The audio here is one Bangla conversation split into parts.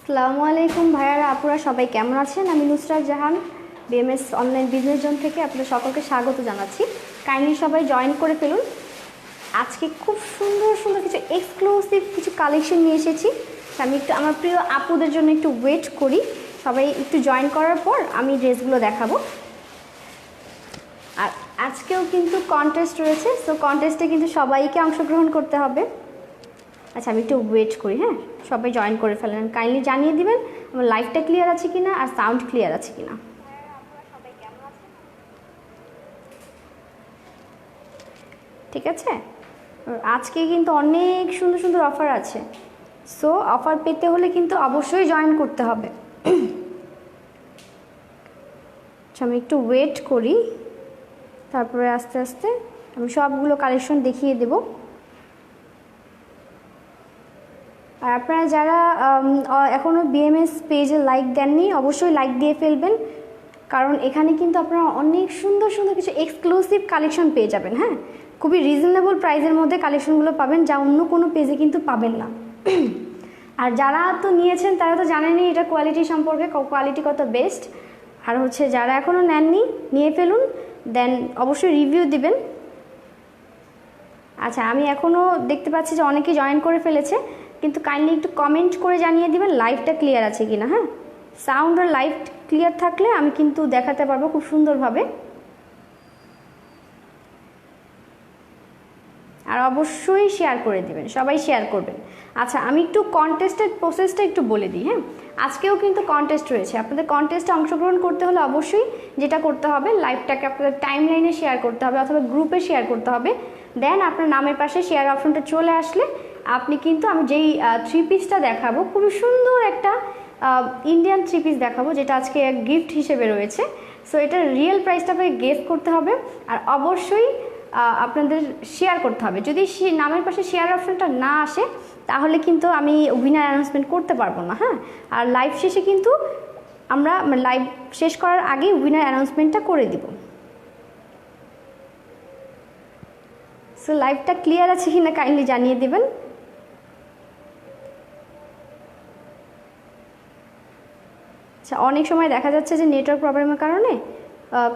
আসসালামু আলাইকুম ভাইয়ারা আপুরা সবাই কেমন আছেন? আমি Nusrat Jahan BMS online business zone থেকে আপনাদের সকলকে স্বাগত জানাচ্ছি। কাইন্ডলি সবাই জয়েন করে ফেলুন। আজকে খুব সুন্দর সুন্দর কিছু এক্সক্লুসিভ কিছু কালেকশন নিয়ে এসেছি। আমি একটু আমার প্রিয় আপুদের জন্য একটু ওয়েট করি, সবাই একটু জয়েন করার পর আমি ড্রেসগুলো দেখাবো। আর আজকেও কিন্তু কন্টেস্ট রয়েছে, সো কন্টেস্টে কিন্তু সবাইকে অংশগ্রহণ করতে হবে। আচ্ছা আমি একটু ওয়েট করি, হ্যাঁ সবাই জয়েন করে ফেলেন। কাইন্ডলি জানিয়ে দিবেন আমার লাইভটা ক্লিয়ার আছে কিনা আর সাউন্ড ক্লিয়ার আছে কিনা। ঠিক আছে, আজকে কিন্তু অনেক সুন্দর সুন্দর অফার আছে, সো অফার পেতে হলে কিন্তু অবশ্যই জয়েন করতে হবে। আচ্ছা আমি একটু ওয়েট করি, তারপরে আস্তে আস্তে আমি সবগুলো কালেকশন দেখিয়ে দেব। আর আপনারা যারা এখনও বিএমএস পেজে লাইক দেননি অবশ্যই লাইক দিয়ে ফেলবেন, কারণ এখানে কিন্তু আপনারা অনেক সুন্দর সুন্দর কিছু এক্সক্লুসিভ কালেকশন পেয়ে যাবেন। হ্যাঁ, খুবই রিজনেবল প্রাইসের মধ্যে কালেকশনগুলো পাবেন, যা অন্য কোনো পেজে কিন্তু পাবেন না। আর যারা তো নিয়েছেন তারা তো জানেনই এটা কোয়ালিটি সম্পর্কে, কোয়ালিটি কত বেস্ট। আর হচ্ছে যারা এখনও নেননি নিয়ে ফেলুন, দেন অবশ্যই রিভিউ দিবেন। আচ্ছা আমি এখনও দেখতে পাচ্ছি যে অনেকেই জয়েন করে ফেলেছে, কিন্তু কাইন্ডলি একটু কমেন্ট করে জানিয়ে দিবেন লাইভটা ক্লিয়ার আছে কিনা। হ্যাঁ, সাউন্ড আর লাইভ ক্লিয়ার থাকলে আমি কিন্তু দেখাতে পারবো খুব সুন্দরভাবে। আর অবশ্যই শেয়ার করে দিবেন, সবাই শেয়ার করবেন। আচ্ছা আমি একটু কন্টেস্টের প্রসেসটা একটু বলে দিই। হ্যাঁ, আজকেও কিন্তু কন্টেস্ট রয়েছে। আপনাদের কন্টেস্টে অংশগ্রহণ করতে হলে অবশ্যই যেটা করতে হবে, লাইভটাকে আপনাদের টাইম লাইনে শেয়ার করতে হবে অথবা গ্রুপে শেয়ার করতে হবে। দেন আপনার নামের পাশে শেয়ার অপশনটা চলে আসলে আপনি কিন্তু আমি যেই থ্রি পিসটা দেখাবো, খুবই সুন্দর একটা ইন্ডিয়ান থ্রি পিস দেখাবো, যেটা আজকে গিফট হিসেবে রয়েছে। সো এটার রিয়েল প্রাইসটা আপনাকে গেস করতে হবে আর অবশ্যই আপনাদের শেয়ার করতে হবে। যদি নামের পাশে শেয়ার অপশনটা না আসে তাহলে কিন্তু আমি উইনার অ্যানাউন্সমেন্ট করতে পারবো না। হ্যাঁ, আর লাইভ শেষে কিন্তু আমরা লাইভ শেষ করার আগেই উইনার অ্যানাউন্সমেন্টটা করে দিব। সো লাইভটা ক্লিয়ার আছে কিনা কাইন্ডলি জানিয়ে দেবেন। আচ্ছা অনেক সময় দেখা যাচ্ছে যে নেটওয়ার্ক প্রবলেমের কারণে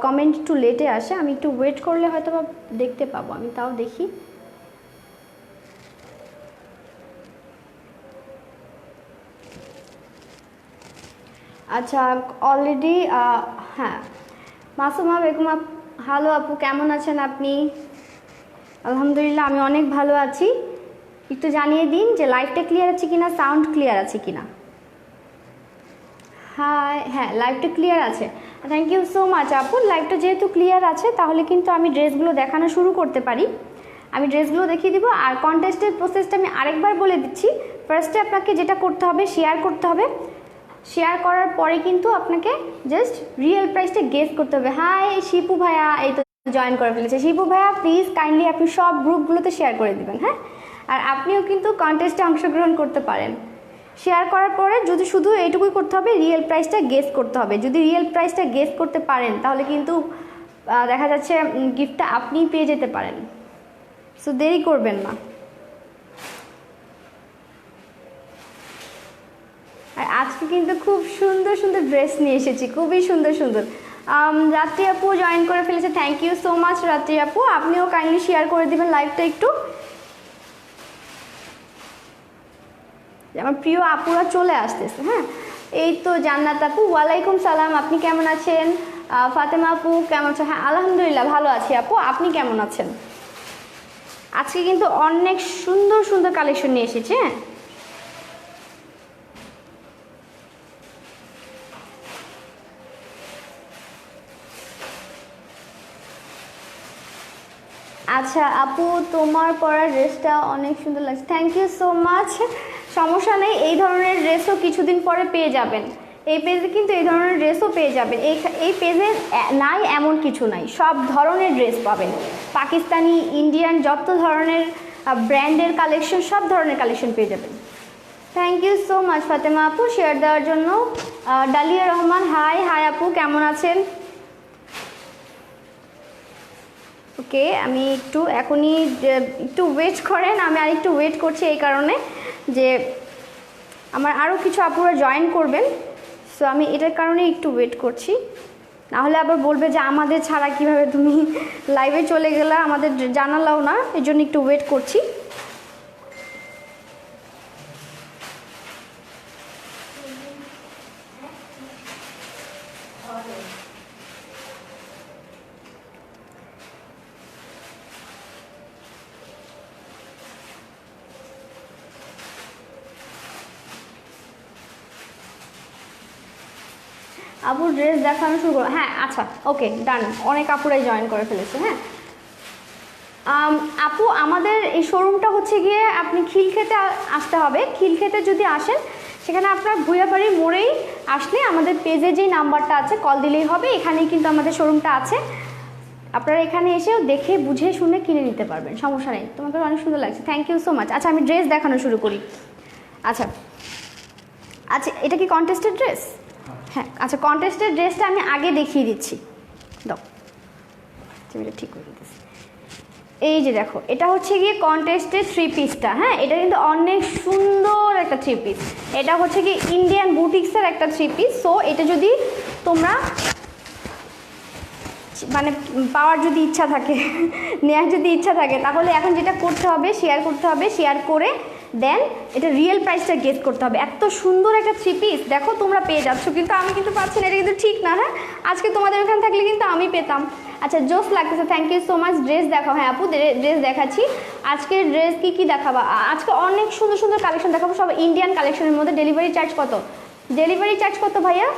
কমেন্ট একটু লেটে আসে, আমি একটু ওয়েট করলে হয়তো বা দেখতে পাবো, আমি তাও দেখি। আচ্ছা অলরেডি হ্যাঁ মাসুমা বেগম হ্যালো আপু, কেমন আছেন আপনি? আলহামদুলিল্লাহ আমি অনেক ভালো আছি। একটু জানিয়ে দিন যে লাইভটা ক্লিয়ার আছে কিনা, সাউন্ড ক্লিয়ার আছে কিনা। হাই, হ্যাঁ লাইভটা ক্লিয়ার আছে, থ্যাংক ইউ সো মাচ আপু। লাইভটা যেহেতু ক্লিয়ার আছে তাহলে কিন্তু আমি ড্রেসগুলো দেখানো শুরু করতে পারি। আমি ড্রেসগুলো দেখিয়ে দিব। আর কন্টেস্টের প্রসেসটা আমি আরেকবার বলে দিচ্ছি। ফার্স্টে আপনাকে যেটা করতে হবে, শেয়ার করতে হবে। শেয়ার করার পরে কিন্তু আপনাকে জাস্ট রিয়েল প্রাইসটা গেস করতে হবে। হাই শিপু ভাইয়া, এই তো জয়েন করে ফেলেছে শিপু ভাইয়া, প্লিজ কাইন্ডলি আপনি সব গ্রুপগুলোতে শেয়ার করে দেবেন। হ্যাঁ, আর আপনিও কিন্তু কন্টেস্টে অংশগ্রহণ করতে পারেন। শেয়ার করার পরে যদি শুধু এইটুকুই করতে হবে, রিয়েল প্রাইসটা গেস করতে হবে। যদি রিয়েল প্রাইসটা গেস করতে পারেন তাহলে কিন্তু দেখা যাচ্ছে গিফটটা আপনিই পেয়ে যেতে পারেন। সো দেরি করবেন না। আর আজকে কিন্তু খুব সুন্দর সুন্দর ড্রেস নিয়ে এসেছি, খুবই সুন্দর সুন্দর। রাত্রি আপু জয়েন করে ফেলেছে, থ্যাংক ইউ সো মাচ রাত্রি আপু। আপনিও কাইন্ডলি শেয়ার করে দিবেন লাইভটা একটু। আমার প্রিয় আপুরা চলে আসতেছে। হ্যাঁ, এই তো জান্নাত আপু, ওয়ালাইকুম সালাম, আপনি কেমন আছেন? ফাতেমা আপু কেমন আছেন? হ্যাঁ আলহামদুলিল্লাহ ভালো আছি আপু, আপনি কেমন আছেন? আজকে কিন্তু অনেক সুন্দর সুন্দর কালেকশন নিয়ে এসেছি। হ্যাঁ, আচ্ছা আপু তোমার পরা ড্রেসটা অনেক সুন্দর লাগছে, থ্যাংক ইউ সো মাচ। সমস্যা নেই, এই ধরনের ড্রেসও কিছুদিন পরে পেয়ে যাবেন। এই পেজে কিন্তু এই ধরনের ড্রেসও পেয়ে যাবেন। এই পেজে নাই এমন কিছু নাই, সব ধরনের ড্রেস পাবেন। পাকিস্তানি, ইন্ডিয়ান, যত ধরনের ব্র্যান্ডের কালেকশন, সব ধরনের কালেকশন পেয়ে যাবেন। Thank you so much Fatema আপু শেয়ার দেওয়ার জন্য। ডালিয়া রহমান হাই, হাই আপু কেমন আছেন? ওকে, আমি একটু এখনই একটু ওয়েট করেন, আমি আর একটু ওয়েট করছি এই কারণে যে আমার আরও কিছু আপুরা জয়েন করবেন, সো আমি এটার কারণে একটু ওয়েট করছি, নাহলে আবার বলবে যে আমাদের ছাড়া কিভাবে তুমি লাইভে চলে গেলা, আমাদের জানালাও না, এর জন্য একটু ওয়েট করছি। আপুর ড্রেস দেখানো শুরু করো, হ্যাঁ আচ্ছা ওকে ডান, অনেক আপুরাই জয়েন করে ফেলেছে। হ্যাঁ আপু আমাদের এই শোরুমটা হচ্ছে গিয়ে আপনি খিলক্ষেতে আসতে হবে, খিলক্ষেতে যদি আসেন সেখানে আপনার ভুঁইয়াবাড়ির মোড়েই আসলে আমাদের পেজে যেই নাম্বারটা আছে কল দিলেই হবে, এখানেই কিন্তু আমাদের শোরুমটা আছে, আপনারা এখানে এসেও দেখে বুঝে শুনে কিনে নিতে পারবেন, সমস্যা নেই। তোমাকে অনেক সুন্দর লাগছে, থ্যাংক ইউ সো মাচ। আচ্ছা আমি ড্রেস দেখানো শুরু করি। আচ্ছা আচ্ছা এটা কি কন্টেস্টেড ড্রেস? হ্যাঁ আচ্ছা কন্টেস্টের ড্রেসটা আমি আগে দেখিয়ে দিচ্ছি, দাও এটা ঠিক করে দিতেছি। এই যে দেখো এটা হচ্ছে গিয়ে কন্টেস্টের থ্রি পিসটা, হ্যাঁ এটা কিন্তু অনেক সুন্দর একটা থ্রি পিস, এটা হচ্ছে কি ইন্ডিয়ান বুটিক্সের একটা থ্রি পিস। সো এটা যদি তোমরা মানে পাওয়ার যদি ইচ্ছা থাকে নেওয়ার যদি ইচ্ছা থাকে তাহলে এখন যেটা করতে হবে শেয়ার করতে হবে, শেয়ার করে দেন এটা রিয়েল প্রাইসটা গেস করতে হবে। এত সুন্দর একটা থ্রি পিস দেখো তোমরা পেয়ে যাচ্ছ, কিন্তু আমি কিন্তু পাচ্ছি না, এটা কিন্তু ঠিক না। হ্যাঁ আজকে তোমাদের ওখানে থাকলে কিন্তু আমি পেতাম। আচ্ছা জোস লাগতেছে, thank you so much. Dress দেখাও, হ্যাঁ আপু ড্রেস দেখাচ্ছি। আজকের ড্রেস কি দেখাবা? আজকে অনেক সুন্দর সুন্দর কালেকশন দেখাবো, সব ইন্ডিয়ান কালেকশনের মধ্যে। ডেলিভারি চার্জ কত? ডেলিভারি চার্জ কত ভাইয়া?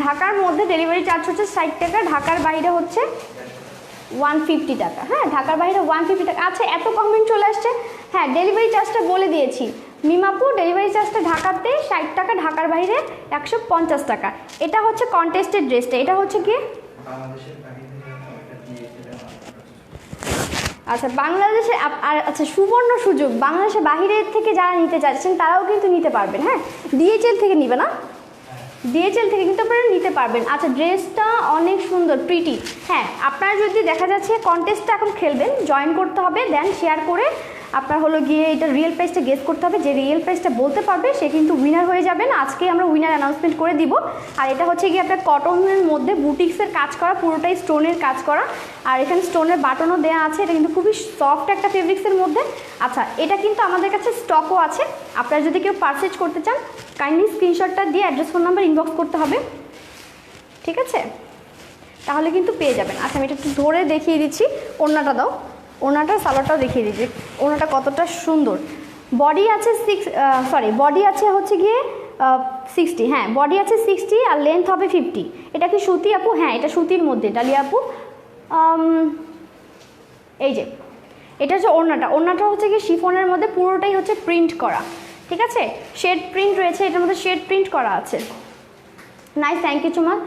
ঢাকার মধ্যে ডেলিভারি চার্জ হচ্ছে 60 টাকা, ঢাকার বাইরে হচ্ছে 150 টাকা। হ্যাঁ ঢাকার বাইরে 150 টাকা। আচ্ছা এত কমেন্ট চলে আসছে, হ্যাঁ ডেলিভারি চার্জটা বলে দিয়েছি মিমাপু, ডেলিভারি চার্জটা ঢাকাতে 60 টাকা, ঢাকার বাইরে 150 টাকা। এটা হচ্ছে কন্টেস্টেড ড্রেসটা, এটা হচ্ছে কি আচ্ছা বাংলাদেশে আর আচ্ছা সুবর্ণ সুযোগ, বাংলাদেশের বাহিরের থেকে যারা নিতে চাচ্ছেন তারাও কিন্তু নিতে পারবেন। হ্যাঁ ডিএচএল থেকে নিবে না, ডিএচএল থেকে কিন্তু আপনারা নিতে পারবেন। আচ্ছা ড্রেসটা অনেক সুন্দর প্রিটি। হ্যাঁ আপনারা যদি দেখা যাচ্ছে কন্টেস্টটা এখন খেলবেন, জয়েন করতে হবে, দেন শেয়ার করে আপনার হলো গিয়ে এটা রিয়েল প্রাইসটা গেস করতে হবে, যে রিয়েল প্রাইসটা বলতে পারবে সে কিন্তু উইনার হয়ে যাবেন। আজকে আমরা উইনার অ্যানাউন্সমেন্ট করে দিব। আর এটা হচ্ছে গিয়ে আপনার কটনের মধ্যে বুটিক্সের কাজ করা, পুরোটাই স্টোনের কাজ করা, আর এখানে স্টোনের বাটনও দেওয়া আছে। এটা কিন্তু খুবই সফট একটা ফেব্রিক্সের মধ্যে। আচ্ছা এটা কিন্তু আমাদের কাছে স্টকও আছে, আপনারা যদি কেউ পারচেজ করতে চান কাইন্ডলি স্ক্রিনশটটা দিয়ে অ্যাড্রেস ফোন নাম্বার ইনবক্স করতে হবে, ঠিক আছে? তাহলে কিন্তু পেয়ে যাবেন। আচ্ছা আমি এটা একটু ধরে দেখিয়ে দিচ্ছি, ওড়নাটা দাও, ওড়নাটা সালোয়ারটাও দেখিয়ে দিচ্ছি, ওড়নাটা কতটা সুন্দর। বডি আছে বডি আছে হচ্ছে গিয়ে 60, হ্যাঁ বডি আছে 60 আর লেন্থ হবে 50। এটা কি সুতি আপু? হ্যাঁ এটা সুতির মধ্যে ডালিয়া আপু। এই যে এটা হচ্ছে ওড়নাটা হচ্ছে গিয়ে শিফনের মধ্যে, পুরোটাই হচ্ছে প্রিন্ট করা, ঠিক আছে? শেড প্রিন্ট রয়েছে, এটার মধ্যে শেড প্রিন্ট করা আছে। Nice, thank you so much.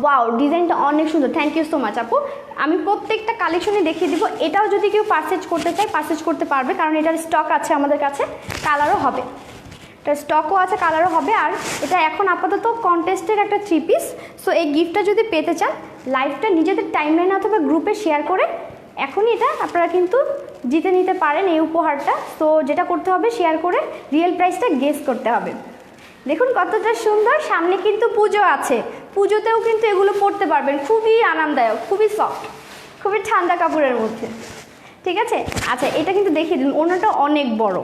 Wow ডিজাইনটা অনেক সুন্দর, থ্যাংক ইউ সো মাচ আপু। আমি প্রত্যেকটা কালেকশনে দেখিয়ে দিব। এটাও যদি কেউ পারচেজ করতে চায় পারচেজ করতে পারবে, কারণ এটার স্টক আছে আমাদের কাছে, কালারও হবে, এটার স্টকও আছে, কালারও হবে। আর এটা এখন আপাতত কন্টেস্টের একটা থ্রি পিস। সো এই গিফটটা যদি পেতে চান লাইভটা নিজেদের টাইমলাইনে অথবা গ্রুপে শেয়ার করে এখনই এটা আপনারা কিন্তু জিতে নিতে পারেন এই উপহারটা। তো যেটা করতে হবে শেয়ার করে রিয়েল প্রাইসটা গেস করতে হবে। দেখুন কতটা সুন্দর, সামনে কিন্তু পুজো আছে, পুজোতেও কিন্তু এগুলো পরতে পারবেন, খুবই আরামদায়ক, খুবই সফট, খুবই ঠান্ডা কাপড়ের মধ্যে, ঠিক আছে? আচ্ছা এটা কিন্তু দেখিয়ে দিন, ওনাটা অনেক বড়।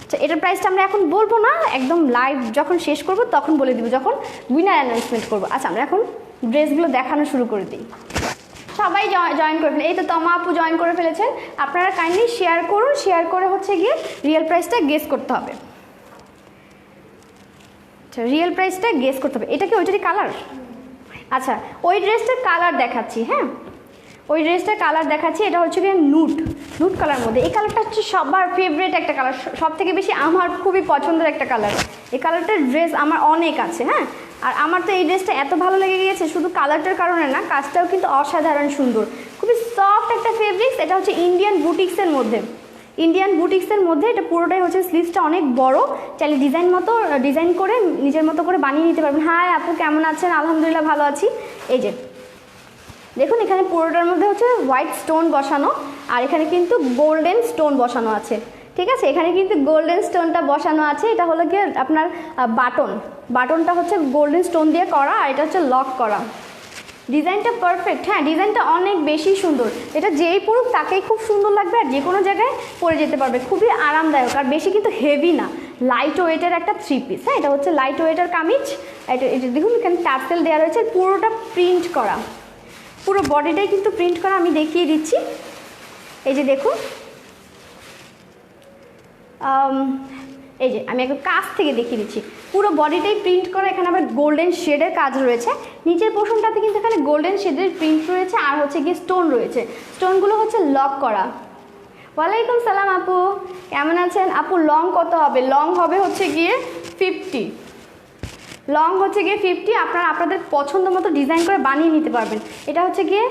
আচ্ছা এটার প্রাইসটা আমরা এখন বলবো না, একদম লাইভ যখন শেষ করব তখন বলে দিব, যখন উইনার অ্যানাউন্সমেন্ট করবো। আচ্ছা আমরা এখন ড্রেসগুলো দেখানো শুরু করে দিই। সবাই জয়েন করে ফেলে, এই তো তমা আপু জয়েন করে ফেলেছেন। আপনারা কাইন্ডলি শেয়ার করুন, শেয়ার করে হচ্ছে গিয়ে রিয়েল প্রাইসটা গেস করতে হবে। আচ্ছা রিয়েল প্রাইসটা গেস করতে হবে। এটা কি ওইটারই কালার? আচ্ছা ওই ড্রেসটার কালার দেখাচ্ছি, হ্যাঁ ওই ড্রেসটার কালার দেখাচ্ছি। এটা হচ্ছে গিয়ে নুট কালার মধ্যে। এই কালারটা হচ্ছে সবার ফেভারিট একটা কালার, সব থেকে বেশি আমার খুবই পছন্দের একটা কালার। এই কালারটার ড্রেস আমার অনেক আছে, হ্যাঁ আর আমার তো এই ড্রেসটা এত ভালো লেগে গিয়েছে, শুধু কালারটার কারণে না, কাজটাও কিন্তু অসাধারণ সুন্দর, খুবই সফট একটা ফেব্রিক্স। এটা হচ্ছে ইন্ডিয়ান বুটিক্সের মধ্যে, এটা পুরোটাই হচ্ছে স্লিভসটা অনেক বড়, চাইলে ডিজাইন করে নিজের মতো করে বানিয়ে নিতে পারবেন। হাই আপু কেমন আছেন? আলহামদুলিল্লাহ ভালো আছি। এই যে দেখুন এখানে পুরোটার মধ্যে হচ্ছে হোয়াইট স্টোন বসানো, আর এখানে কিন্তু গোল্ডেন স্টোন বসানো আছে, ঠিক আছে, এখানে কিন্তু গোল্ডেন স্টোনটা বসানো আছে। এটা হলো গিয়ে আপনার বাটনটা হচ্ছে গোল্ডেন স্টোন দিয়ে করা, আর এটা হচ্ছে লক করা। ডিজাইনটা পারফেক্ট, হ্যাঁ ডিজাইনটা অনেক বেশি সুন্দর। এটা যেই পরুক তাকেই খুব সুন্দর লাগবে, আর যে কোনো জায়গায় পরে যেতে পারবে, খুবই আরামদায়ক, আর বেশি কিন্তু হেভি না, লাইট ওয়েটের একটা 3 পিস। হ্যাঁ, এটা হচ্ছে লাইট ওয়েটের কামিজ। এটা দেখুন এখানে টার্সেল দেওয়া রয়েছে, পুরোটা প্রিন্ট করা, পুরো বডিটাই কিন্তু প্রিন্ট করা। আমি দেখিয়ে দিচ্ছি, এই যে দেখুন, এই যে আমি একটু কাছ থেকে দেখিয়ে দিচ্ছি, পুরো বডিটাই প্রিন্ট করা। এখানে আবার গোল্ডেন শেডের কাজ রয়েছে, নিচের পোর্শনটাতে কিন্তু এখানে গোল্ডেন শেডের প্রিন্ট রয়েছে, আর হচ্ছে গিয়ে স্টোন রয়েছে, স্টোনগুলো হচ্ছে লক করা। ওয়ালাইকুম সালাম আপু, কেমন আছেন আপু? লং কত হবে? লং হবে হচ্ছে গিয়ে 50, লং হচ্ছে গিয়ে 50। আপনাদের পছন্দ মতো ডিজাইন করে বানিয়ে নিতে পারবেন। এটা হচ্ছে গিয়ে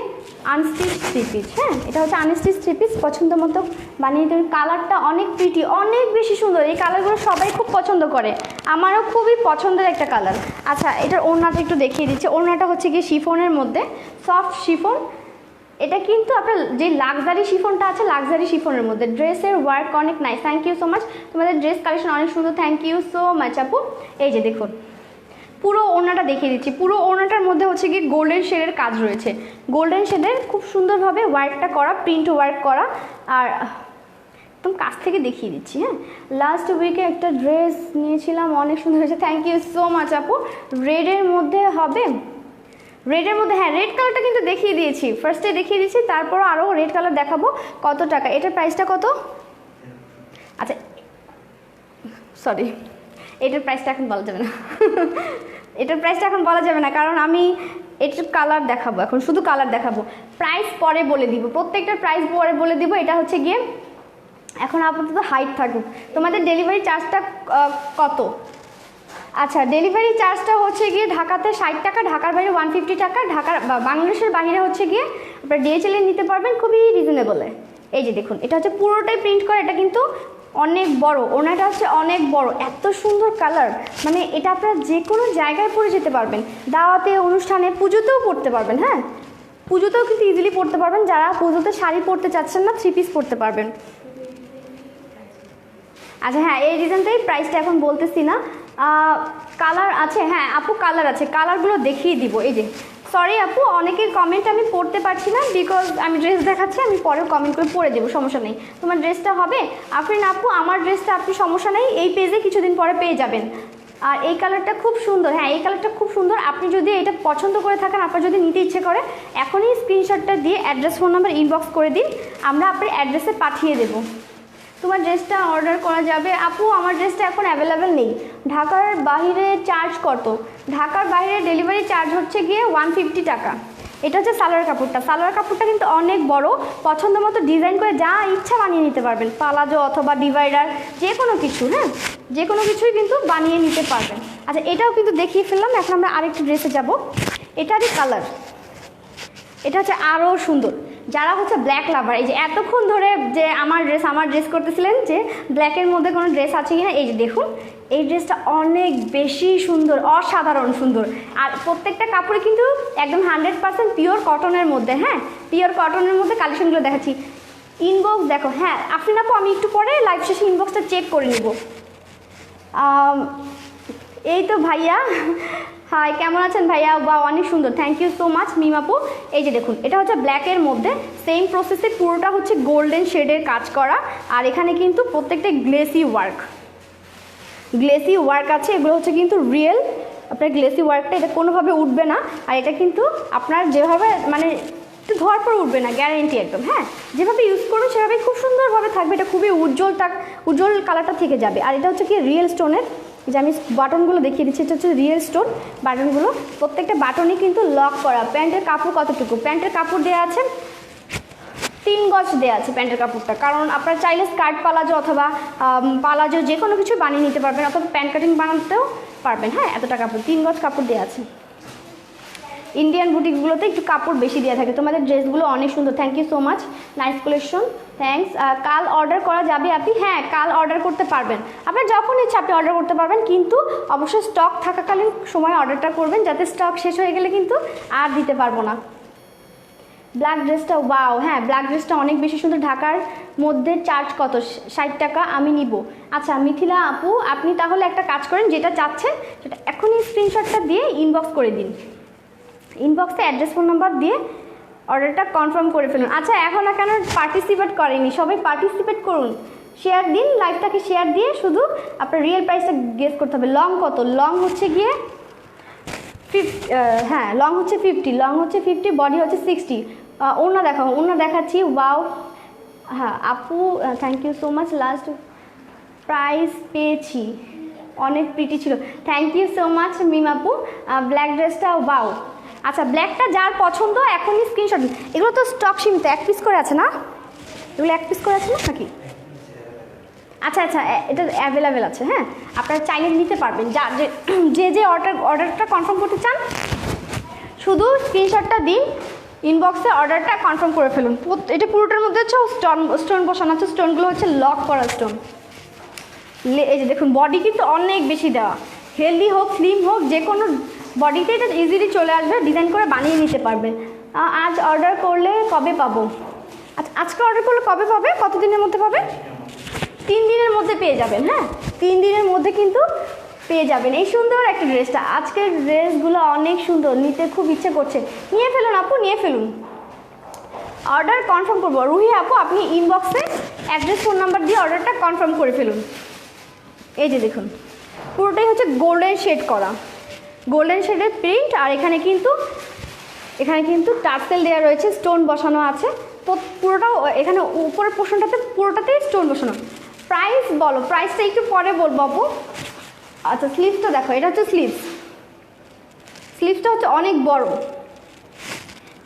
আনস্টিচ 3 পিস। হ্যাঁ, এটা হচ্ছে আনস্টিচ 3 পিস, পছন্দ মতো বানিয়ে নিতে পারবেন। কালারটা অনেক প্রিটি, অনেক বেশি সুন্দর। এই কালারগুলো সবাই খুব পছন্দ করে, আমারও খুবই পছন্দের একটা কালার। আচ্ছা, এটার ওড়নাটা একটু দেখিয়ে দিচ্ছি। ওড়নাটা হচ্ছে গিয়ে শিফনের মধ্যে, সফট শিফন। এটা কিন্তু আপনার যে লাক্সারি শিফনটা আছে, লাক্সারি শিফনের মধ্যে। ড্রেসের ওয়ার্ক অনেক nice, thank you so much. তোমাদের ড্রেস কালেকশন অনেক সুন্দর, থ্যাংক ইউ সো মাচ আপু। এই যে দেখুন, পুরো ওড়নাটা দেখিয়ে দিচ্ছি। পুরো ওড়নাটার মধ্যে হচ্ছে গিয়ে গোল্ডেন শেডের কাজ রয়েছে, গোল্ডেন শেডের খুব সুন্দরভাবে ওয়ার্কটা করা, প্রিন্ট ওয়ার্ক করা। আর একদম কাছ থেকে দেখিয়ে দিচ্ছি। হ্যাঁ, লাস্ট উইকে একটা ড্রেস নিয়েছিলাম, অনেক সুন্দর হয়েছে, থ্যাংক ইউ সো মাচ আপু। রেডের মধ্যে হবে, রেডের মধ্যে, হ্যাঁ রেড কালারটা কিন্তু দেখিয়ে দিয়েছি, ফার্স্টে দেখিয়ে দিয়েছি, তারপর আরও রেড কালার দেখাবো। কত টাকা এটার? প্রাইসটা কত? আচ্ছা সরি, এটার প্রাইসটা এখন বলা যাবে না এটার প্রাইসটা এখন বলা যাবে না, কারণ আমি এটার কালার দেখাবো, এখন শুধু কালার দেখাবো, প্রাইস পরে বলে দিব, প্রত্যেকটার প্রাইস পরে বলে দিব। এটা হচ্ছে গিয়ে এখন আপাতত হাইট থাকুক। তোমাদের ডেলিভারি চার্জটা কত? আচ্ছা, ডেলিভারি চার্জটা হচ্ছে গিয়ে ঢাকাতে 60 টাকা, ঢাকার বাইরে 150 টাকা, ঢাকার বাংলাদেশের বাইরে হচ্ছে গিয়ে আপনারা DHL নিতে পারবেন খুবই রিজনেবলে। এই যে দেখুন, এটা হচ্ছে পুরোটাই প্রিন্ট করা, এটা কিন্তু অনেক বড়, ওনাটা হচ্ছে অনেক বড়, এত সুন্দর কালার, মানে এটা আপনারা যে কোনো জায়গায় পরে যেতে পারবেন, দাওয়াতে, অনুষ্ঠানে, পুজোতেও পরতে পারবেন। হ্যাঁ, পুজোতেও কিন্তু ইজিলি পরতে পারবেন, যারা পুজোতে শাড়ি পরতে চাচ্ছেন না, 3 পিস পরতে পারবেন। আচ্ছা হ্যাঁ, এই ডিজাইনটাই প্রাইসটা এখন বলতেছি না। কালার আছে, হ্যাঁ আপু কালার আছে, কালারগুলো দেখিয়ে দিব। এই যে সরি আপু, অনেকের কমেন্ট আমি পড়তে পারছি না, বিকজ আমি ড্রেস দেখাচ্ছি, আমি পরেও কমেন্ট করে পরে দেবো, সমস্যা নেই। তোমার ড্রেসটা হবে আফরিন আপু? আমার ড্রেসটা আপনি সমস্যা নেই, এই পেজে কিছুদিন পরে পেয়ে যাবেন। আর এই কালারটা খুব সুন্দর, হ্যাঁ এই কালারটা খুব সুন্দর। আপনি যদি এটা পছন্দ করে থাকেন, আপনার যদি নিতে ইচ্ছে করে, এখনই স্ক্রিনশটটা দিয়ে অ্যাড্রেস, ফোন নাম্বার ইনবক্স করে দিন, আমরা আপনার অ্যাড্রেসে পাঠিয়ে দেবো। তোমার ড্রেসটা অর্ডার করা যাবে আপু? আমার ড্রেসটা এখন অ্যাভেলেবেল নেই। ঢাকার বাইরে চার্জ কত? ঢাকার বাইরে ডেলিভারি চার্জ হচ্ছে গিয়ে 150 টাকা। এটা হচ্ছে সালোয়ার কাপড়টা, সালোয়ার কাপড়টা কিন্তু অনেক বড়, পছন্দ মতো ডিজাইন করে যা ইচ্ছা বানিয়ে নিতে পারবেন, পালাজো অথবা ডিভাইডার, যে কোনো কিছু, হ্যাঁ যে কোনো কিছুই কিন্তু বানিয়ে নিতে পারবেন। আচ্ছা, এটাও কিন্তু দেখিয়ে ফেললাম, এখন আমরা আরেকটি ড্রেসে যাব। এটারই কালার, এটা হচ্ছে আরও সুন্দর। যারা হচ্ছে ব্ল্যাক লাভার, এই যে এতক্ষণ ধরে যে আমার ড্রেস করতেছিলেন যে ব্ল্যাকের মধ্যে কোনো ড্রেস আছে কিনা, এই যে দেখুন, এই ড্রেসটা অনেক বেশি সুন্দর, অসাধারণ সুন্দর। আর প্রত্যেকটা কাপড়ে কিন্তু একদম 100% পিওর কটনের মধ্যে, হ্যাঁ পিওর কটনের মধ্যে কালেকশনগুলো দেখাচ্ছি। ইনবক্স দেখো, হ্যাঁ আপনি না, আমি একটু পরে লাইভ শেষে ইনবক্সটা চেক করে নিব। এই তো ভাইয়া, হাই কেমন আছেন ভাইয়া? বা অনেক সুন্দর, থ্যাংক ইউ সো মাচ মিমাপু। এই যে দেখুন, এটা হচ্ছে ব্ল্যাকের মধ্যে, সেম প্রসেসে পুরোটা হচ্ছে গোল্ডেন শেডের কাজ করা, আর এখানে কিন্তু প্রত্যেকটা গ্লেসি ওয়ার্ক আছে। এগুলো হচ্ছে কিন্তু রিয়েল, আপনার গ্লেসি ওয়ার্কটা, এটা কোনোভাবে উঠবে না। আর এটা কিন্তু আপনার যেভাবে মানে একটু ধোয়ার পর উঠবে না, গ্যারেন্টি একদম। হ্যাঁ, যেভাবে ইউজ করবেন সেভাবে খুব সুন্দরভাবে থাকবে, এটা খুবই উজ্জ্বল কালারটা থেকে যাবে। আর এটা হচ্ছে কি রিয়েল স্টোনের, যে আমি বাটনগুলো দেখিয়ে দিচ্ছি, এটা হচ্ছে রিয়েল স্টোন বাটনগুলো, প্রত্যেকটা বাটনই কিন্তু লক করা। প্যান্টের কাপড় কতটুকু? প্যান্টের কাপড় দেওয়া আছে 3 গজ দেওয়া আছে প্যান্টের কাপড়টা, কারণ আপনারা চাইলে স্কার্ট পালাজো অথবা পালাজো যে কোনো কিছু বানিয়ে নিতে পারবেন, অথবা প্যান্ট কাটিং বানাতেও পারবেন। হ্যাঁ, এতটা কাপড়, 3 গজ কাপড় দেওয়া আছে। ইন্ডিয়ান বুটিকগুলোতে একটু কাপড় বেশি দেওয়া থাকে। তোমাদের ড্রেসগুলো অনেক সুন্দর, thank you so much, nice collection, thanks. কাল অর্ডার করা যাবে আপনি? হ্যাঁ কাল অর্ডার করতে পারবেন, আপনার যখন ইচ্ছা আপনি অর্ডার করতে পারবেন, কিন্তু অবশ্যই স্টক থাকাকালীন সময় অর্ডারটা করবেন, যাতে স্টক শেষ হয়ে গেলে কিন্তু আর দিতে পারবো না। ব্ল্যাক ড্রেসটা ওয়াও, হ্যাঁ ব্ল্যাক ড্রেসটা অনেক বেশি সুন্দর। ঢাকার মধ্যে চার্জ কত? 60 টাকা, আমি নিব। আচ্ছা মিথিলা আপু, আপনি তাহলে একটা কাজ করেন, যেটা চাচ্ছেন সেটা এখনই স্ক্রিনশটটা দিয়ে ইনবক্স করে দিন। ইনবক্সে অ্যাড্রেস ফোন নাম্বার দিয়ে অর্ডারটা কনফার্ম করে ফেলুন। আচ্ছা এখন কেন পার্টিসিপেট করেনি? সবাই পার্টিসিপেট করুন, শেয়ার দিন, লাইভটাকে শেয়ার দিয়ে শুধু আপনার রিয়েল প্রাইসটা গেস করতে হবে। লং কত? লং হচ্ছে গিয়ে 50, হ্যাঁ লং হচ্ছে 50, লং হচ্ছে 50, বডি হচ্ছে 60। ওনা দেখাও, ওনা দেখাচ্ছি। ওয়াও, হ্যাঁ আপু thank you so much. Last price পেয়েছি, অনেক প্রিটি ছিল, thank you so much Mim আপু। ব্ল্যাক ড্রেসটা ওয়াও। আচ্ছা ব্ল্যাকটা যার পছন্দ এখনই স্ক্রিনশট। এগুলো তো স্টক সীমিত, 1 পিস করে আছে না? এগুলো 1 পিস করে আছে না নাকি? আচ্ছা আচ্ছা, এটা অ্যাভেলেবেল আছে, হ্যাঁ আপনারা চাইলে নিতে পারবেন। যে অর্ডারটা কনফার্ম করতে চান শুধু স্ক্রিনশটটা দিন, ইনবক্সে অর্ডারটা কনফার্ম করে ফেলুন। এটা পুরোটার মধ্যে হচ্ছে স্টোন বসানো আছে, স্টোনগুলো হচ্ছে লক করা স্টোন। এই যে দেখুন বডি কিন্তু অনেক বেশি দেওয়া, হেলদি হোক স্লিম হোক যে কোনো বডিতে এটা ইজিলি চলে আসবে, ডিজাইন করে বানিয়ে নিতে পারবে। আজ অর্ডার করলে কবে পাবো? আচ্ছা আজকে অর্ডার করলে কবে পাবে? কতদিনের মধ্যে পাবে? 3 দিনের মধ্যে পেয়ে যাবেন, হ্যাঁ 3 দিনের মধ্যে কিন্তু পেয়ে যাবেন এই সুন্দর একটা ড্রেসটা। আজকের ড্রেসগুলো অনেক সুন্দর, নিতে খুব ইচ্ছে করছে, নিয়ে ফেলুন আপু, নিয়ে ফেলুন। অর্ডার কনফার্ম করবো রুহি আপু, আপনি ইনবক্সে অ্যাড্রেস ফোন নাম্বার দিয়ে অর্ডারটা কনফার্ম করে ফেলুন। এই যে দেখুন পুরোটাই হচ্ছে গোল্ডেন শেড করা, গোল্ডেন শেডের প্রিন্ট। আর এখানে কিন্তু টার্সেল দেওয়া রয়েছে, স্টোন বসানো আছে পুরোটাও। এখানে উপরের পোর্শনটাতে পুরোটাতেই স্টোন বসানো। প্রাইস বলো, প্রাইসটা একটু পরে বলবো আপু। আচ্ছা স্লিভসটা দেখো, এটা হচ্ছে স্লিভসটা হচ্ছে অনেক বড়,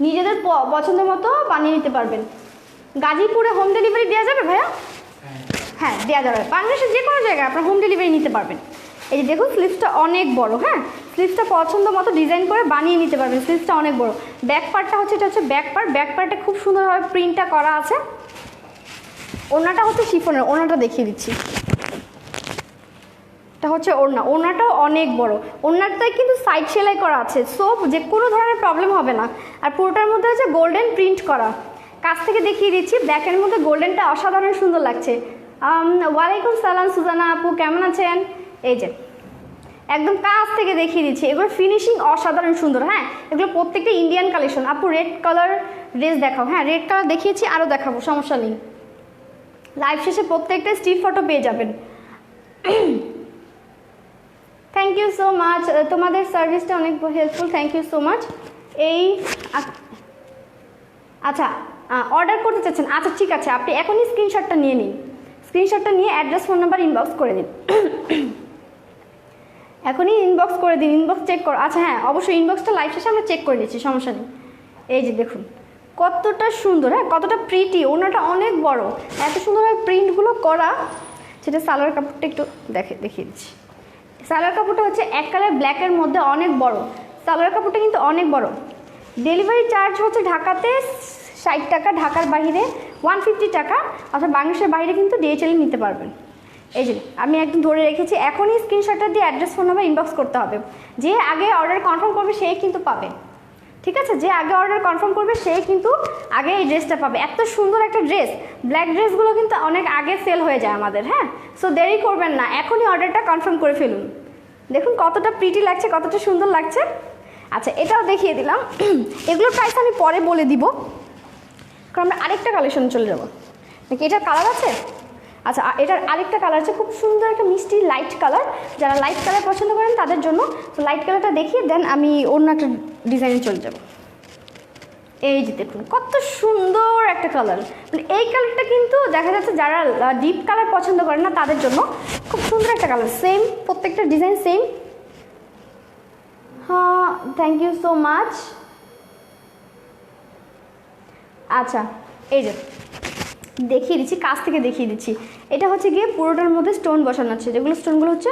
নিজেদের পছন্দের মতো বানিয়ে নিতে পারবেন। গাজীপুরে হোম ডেলিভারি দেওয়া যাবে ভাইয়া? হ্যাঁ দেওয়া যাবে, বাংলাদেশের যে কোনো জায়গায় আপনার হোম ডেলিভারি নিতে পারবেন। এই যে দেখুন স্লিভসটা অনেক বড়, হ্যাঁ স্লিভসটা পছন্দ মতো ডিজাইন করে বানিয়ে নিতে পারবেন। স্লিভসটা অনেক বড়। ব্যাক পার্টটা হচ্ছে, এটা হচ্ছে ব্যাক পার্ট, ব্যাক পার্টে খুব সুন্দরভাবে প্রিন্টটা করা আছে। ওড়নাটা হচ্ছে শিফনের, ওড়নাটা দেখিয়ে দিচ্ছি। এটা হচ্ছে ওড়না, ওড়নাটাও অনেক বড়, ওড়নাটায় কিন্তু সাইড সেলাই করা আছে, সো যে কোনো ধরনের প্রবলেম হবে না। আর পুরোটার মধ্যে হচ্ছে গোল্ডেন প্রিন্ট করা। কাছ থেকে দেখিয়ে দিচ্ছি, ব্যাকের মধ্যে গোল্ডেনটা অসাধারণ সুন্দর লাগছে। ওয়ালাইকুম সালাম সুজানা আপু, কেমন আছেন? এই যে একদম কাছ থেকে দেখিয়ে দিচ্ছি, এগুলো ফিনিশিং অসাধারণ সুন্দর। হ্যাঁ এগুলো প্রত্যেকটা ইন্ডিয়ান কালেকশন। আপু রেড কালার ড্রেস দেখাও। হ্যাঁ রেড কালার দেখিয়েছি, আরও দেখাবো, সমস্যা নেই। লাইভ শেষে প্রত্যেকটা স্টিল ফটো পেয়ে যাবেন। থ্যাংক ইউ সো মাচ, তোমাদের সার্ভিসটা অনেক helpful, thank you so much. আচ্ছা অর্ডার করতে চাচ্ছেন? আচ্ছা ঠিক আছে, আপনি এখনই স্ক্রিনশটটা নিয়ে নিন, স্ক্রিনশটটা নিয়ে অ্যাড্রেস ফোন নাম্বার ইনবক্স করে দিন। এখনই ইনবক্স করে দিন, ইনবক্স চেক করো। আচ্ছা হ্যাঁ অবশ্যই ইনবক্সটা লাইভ শেষে আমরা চেক করে নিচ্ছি, সমস্যা নেই। এই যে দেখুন কতটা সুন্দর, হ্যাঁ কতটা প্রিটি, ওনাটা অনেক বড়, এত সুন্দরভাবে প্রিন্টগুলো করা। সেটা সালোয়ার কাপড়টা একটু দেখিয়ে দিচ্ছি। সালোয়ার কাপড়টা হচ্ছে এক কালার ব্ল্যাকের মধ্যে অনেক বড়, সালোয়ার কাপড়টা কিন্তু অনেক বড়। ডেলিভারি চার্জ হচ্ছে ঢাকাতে 60 টাকা, ঢাকার বাইরে 150 টাকা, অর্থাৎ বাংলাদেশের বাইরে কিন্তু DHL নিতে পারবেন। এই যে আমি একদম ধরে রেখেছি, এখনই স্ক্রিনশটটা দিয়ে অ্যাড্রেস ফোন নাম্বার ইনবক্স করতে হবে। যে আগে অর্ডার কনফার্ম করবে সেই কিন্তু পাবে, ঠিক আছে? যে আগে অর্ডার কনফার্ম করবে সেই কিন্তু আগে এই ড্রেসটা পাবে। এত সুন্দর একটা ড্রেস, ব্ল্যাক ড্রেসগুলো কিন্তু অনেক আগে সেল হয়ে যায় আমাদের, হ্যাঁ সো দেরি করবেন না, এখনই অর্ডারটা কনফার্ম করে ফেলুন। দেখুন কতটা প্রিটি লাগছে, কতটা সুন্দর লাগছে। আচ্ছা এটাও দেখিয়ে দিলাম, এগুলোর প্রাইস আমি পরে বলে দিব, কারণ আমরা আরেকটা কালেকশন চলে যাবো। নাকি এটার কালার আছে? আচ্ছা এটার আরেকটা কালার আছে, খুব সুন্দর একটা মিষ্টি লাইট কালার, যারা লাইট কালার পছন্দ করেন তাদের জন্য। তো লাইট কালারটা দেখিয়ে দেন আমি অন্য একটা ডিজাইনে চলে যাব। এই যে দেখুন কত সুন্দর একটা কালার, মানে এই কালারটা কিন্তু দেখা যাচ্ছে যারা ডিপ কালার পছন্দ করেন না তাদের জন্য খুব সুন্দর একটা কালার। সেম প্রত্যেকটা ডিজাইন সেম। হ্যাঁ থ্যাংক ইউ সো মাচ। আচ্ছা এই যে দেখিয়ে দিচ্ছি, কাছ থেকে দেখিয়ে দিচ্ছি। এটা হচ্ছে গিয়ে পুরোটার মধ্যে স্টোন বসানো আছে, যেগুলো স্টোনগুলো হচ্ছে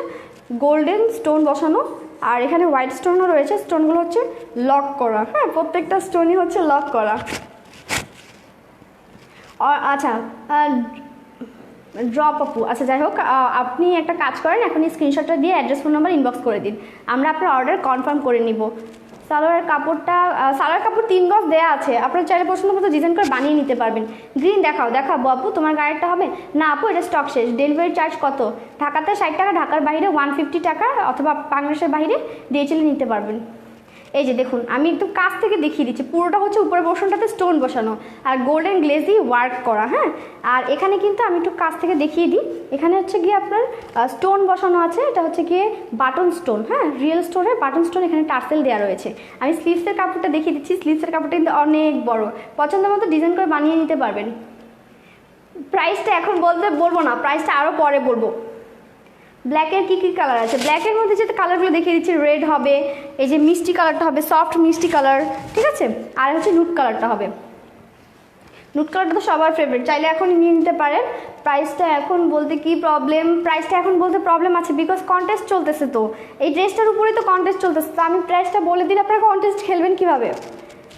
গোল্ডেন স্টোন বসানো, আর এখানে হোয়াইট স্টোনও রয়েছে। স্টোনগুলো হচ্ছে লক করা, হ্যাঁ প্রত্যেকটা স্টোনই হচ্ছে লক করা। আচ্ছা ড্রপ আপু, আচ্ছা যাই হোক, আপনি একটা কাজ করেন, এখনই স্ক্রিনশটটা দিয়ে অ্যাড্রেস ফোন নাম্বার ইনবক্স করে দিন, আমরা আপনার অর্ডার কনফার্ম করে নিব। সালোয়ার কাপড়টা সালোয়ার কাপড় 3 গজ দেওয়া আছে, আপনার চাইলে পছন্দ মতো ডিজাইন করে বানিয়ে নিতে পারবেন। গ্রিন দেখাবো আপু, তোমার গাড়িটা হবে না আপু, এটা স্টক শেষ। ডেলিভারি চার্জ কত? ঢাকাতে 60 টাকা, ঢাকার বাইরে 150 টাকা, অথবা বাংলাদেশের বাইরে DHL নিতে পারবেন। এই যে দেখুন, আমি একটু কাছ থেকে দেখিয়ে দিচ্ছি। পুরোটা হচ্ছে উপরের পোর্শনটাতে স্টোন বসানো আর গোল্ডেন গ্লেজি ওয়ার্ক করা, হ্যাঁ। আর এখানে কিন্তু আমি একটু কাছ থেকে দেখিয়ে দিই, এখানে হচ্ছে গিয়ে আপনার স্টোন বসানো আছে, এটা হচ্ছে গিয়ে বাটন স্টোন, হ্যাঁ, রিয়েল স্টোনের বাটন স্টোন, এখানে টার্সেল দেওয়া রয়েছে। আমি স্লিভসের কাপড়টা দেখিয়ে দিচ্ছি, স্লিভসের কাপড়টা কিন্তু অনেক বড়, পছন্দ মতো ডিজাইন করে বানিয়ে নিতে পারবেন। প্রাইসটা এখন বলবো না, প্রাইসটা আরও পরে বলবো। ব্ল্যাকের কী কী কালার আছে? ব্ল্যাকের মধ্যে যেটা কালারগুলো দেখিয়ে দিচ্ছি, রেড হবে, এই যে মিষ্টি কালারটা হবে, সফট মিষ্টি কালার, ঠিক আছে। আর হচ্ছে নুট কালারটা হবে, নুট কালারটা তো সবার ফেভারিট, চাইলে এখন নিয়ে নিতে পারেন। প্রাইসটা এখন বলতে কি প্রবলেম? প্রাইসটা এখন বলতে প্রবলেম আছে, বিকজ কন্টেস্ট চলতেছে, তো এই ড্রেসটার উপরেই তো কন্টেস্ট চলতেছে, তো আমি প্রাইসটা বলে দিলে আপনারা কন্টেস্ট খেলবেন কীভাবে?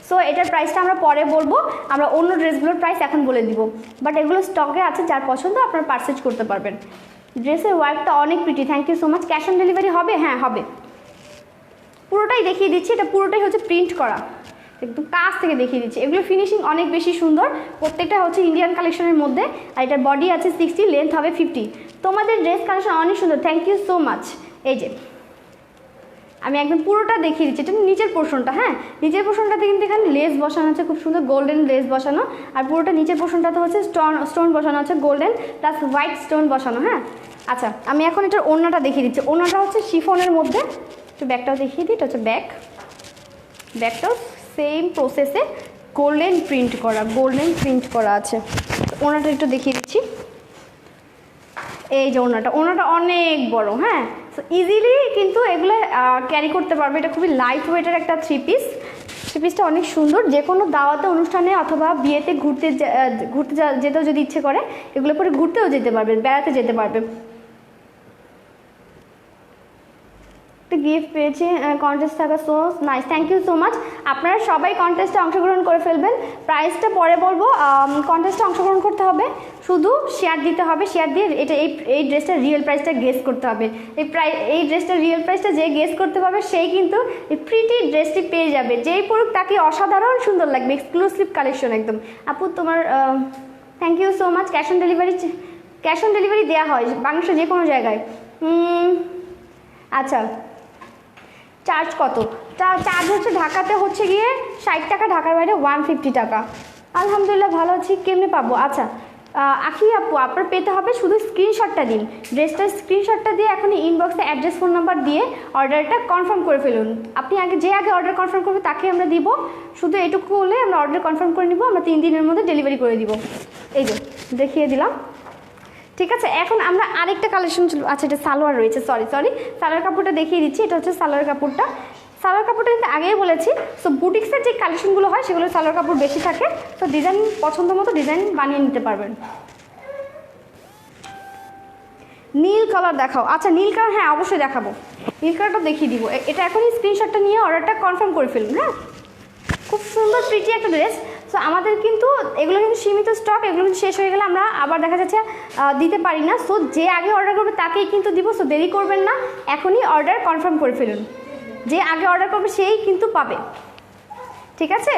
সো এটার প্রাইসটা আমরা পরে বলবো, আমরা অন্য ড্রেসগুলোর প্রাইস এখন বলে দিব, বাট এগুলো স্টকে আছে, যার পছন্দ আপনারা পারচেজ করতে পারবেন। ড্রেসের ওয়ার্কটা অনেক pretty, thank you so much. Cash on delivery হবে? হ্যাঁ হবে, পুরোটাই দেখিয়ে দিচ্ছি, এটা পুরোটাই হচ্ছে প্রিন্ট করা, একদম কাছ থেকে দেখিয়ে দিচ্ছি। এগুলো ফিনিশিং অনেক বেশি সুন্দর, প্রত্যেকটা হচ্ছে ইন্ডিয়ান কালেকশনের মধ্যে, আর এটার বডি আছে 60, লেন্থ হবে 50। তোমাদের ড্রেস কালেকশন অনেক সুন্দর, থ্যাংক ইউ সো মাচ। এই যে আমি একদম পুরোটা দেখিয়ে দিচ্ছি, এটা নিচের পোর্শনটা, হ্যাঁ, নিচের পোর্শনটাতে কিন্তু এখানে লেস বসানো আছে, খুব সুন্দর গোল্ডেন লেস বসানো, আর পুরোটা নিচের পোর্শনটাতে হচ্ছে স্টোন বসানো আছে, গোল্ডেন প্লাস হোয়াইট স্টোন বসানো, হ্যাঁ। আচ্ছা, আমি এখন এটার ওড়নাটা দেখিয়ে দিচ্ছি। ওড়নাটা হচ্ছে শিফনের মধ্যে, একটু ব্যাকটাও দেখিয়ে দিই, এটা হচ্ছে ব্যাকটাও সেম প্রসেসে গোল্ডেন প্রিন্ট করা আছে। ওড়নাটা একটু দেখিয়ে দিচ্ছি, এই যে ওড়নাটা অনেক বড়, হ্যাঁ। সো ইজিলি কিন্তু এগুলো ক্যারি করতে পারবে, এটা খুবই লাইট ওয়েটের একটা থ্রি পিসটা অনেক সুন্দর, যে কোনো দাওয়াতে, অনুষ্ঠানে অথবা বিয়েতে ঘুরতে যেতেও যদি ইচ্ছে করে, এগুলো পরে ঘুরতেও যেতে পারবেন, বেড়াতে যেতে পারবে। গিফট পেয়েছি, কন্টেস্ট থাকা, so nice, thank you so much. আপনারা সবাই কন্টেস্টে অংশগ্রহণ করে ফেলবেন, প্রাইসটা পরে বলবো। কন্টেস্টে অংশগ্রহণ করতে হবে, শুধু শেয়ার দিতে হবে, শেয়ার দিয়ে এটা এই ড্রেসটার রিয়েল প্রাইসটা গেস করতে হবে। এই ড্রেসটার রিয়েল প্রাইসটা যে গেস করতে পারবে সেই কিন্তু এই প্রিটি ড্রেসটি পেয়ে যাবে, যেই পড়ুক তাকে অসাধারণ সুন্দর লাগবে, এক্সক্লুসিভ কালেকশন একদম। আপু তোমার thank you so much. Cash on delivery দেওয়া হয় বাংলাদেশের যে কোনো জায়গায়। আচ্ছা, চার্জ কত? চার্জ হচ্ছে ঢাকাতে হচ্ছে গিয়ে 60 টাকা, ঢাকার বাইরে 150 টাকা। আলহামদুলিল্লাহ ভালো আছি, কেমনে পাবো? আচ্ছা আখি আপু, আপনার পেতে হবে, শুধু স্ক্রিনশটটা দিন, ড্রেসটার স্ক্রিনশটটা দিয়ে এখনই ইনবক্সে অ্যাড্রেস, ফোন নাম্বার দিয়ে অর্ডারটা কনফার্ম করে ফেলুন। আপনি যে আগে অর্ডার কনফার্ম করবে তাকে আমরা দিব, শুধু এটুকু হলে আমরা অর্ডার কনফার্ম করে নিব, আমরা 3 দিনের মধ্যে ডেলিভারি করে দিব। এই যে দেখিয়ে দিলাম, ঠিক আছে। এখন আমরা আরেকটা কালেকশন, আচ্ছা এটা সালোয়ার রয়েছে, সরি সালোয়ার কাপড়টা দেখিয়ে দিচ্ছি, এটা হচ্ছে সালোয়ার কাপড়টা কিন্তু আগেই বলেছি। সো বুটিক্সের যে কালেকশনগুলো হয় সেগুলো সালোয়ার কাপড় বেশি থাকে, তো ডিজাইন পছন্দ মতো ডিজাইন বানিয়ে নিতে পারবেন। নীল কালার দেখাও। আচ্ছা নীল কালার, হ্যাঁ অবশ্যই দেখাবো, নীল কালারটা দেখিয়ে দিব। এটা এখনই স্ক্রিনশটটা নিয়ে অর্ডারটা কনফার্ম করে ফেলুন, হ্যাঁ। খুব সুন্দর প্রিটি একটা ড্রেস। সো আমাদের কিন্তু এগুলো কিন্তু সীমিত স্টক, এগুলো কিন্তু শেষ হয়ে গেলে আমরা আবার দেখা যাচ্ছে দিতে পারি না। সো যে আগে অর্ডার করবে তাকেই কিন্তু দিব, সো দেরি করবেন না, এখনই অর্ডার কনফার্ম করে ফেলুন, যে আগে অর্ডার করবে সেই কিন্তু পাবে, ঠিক আছে।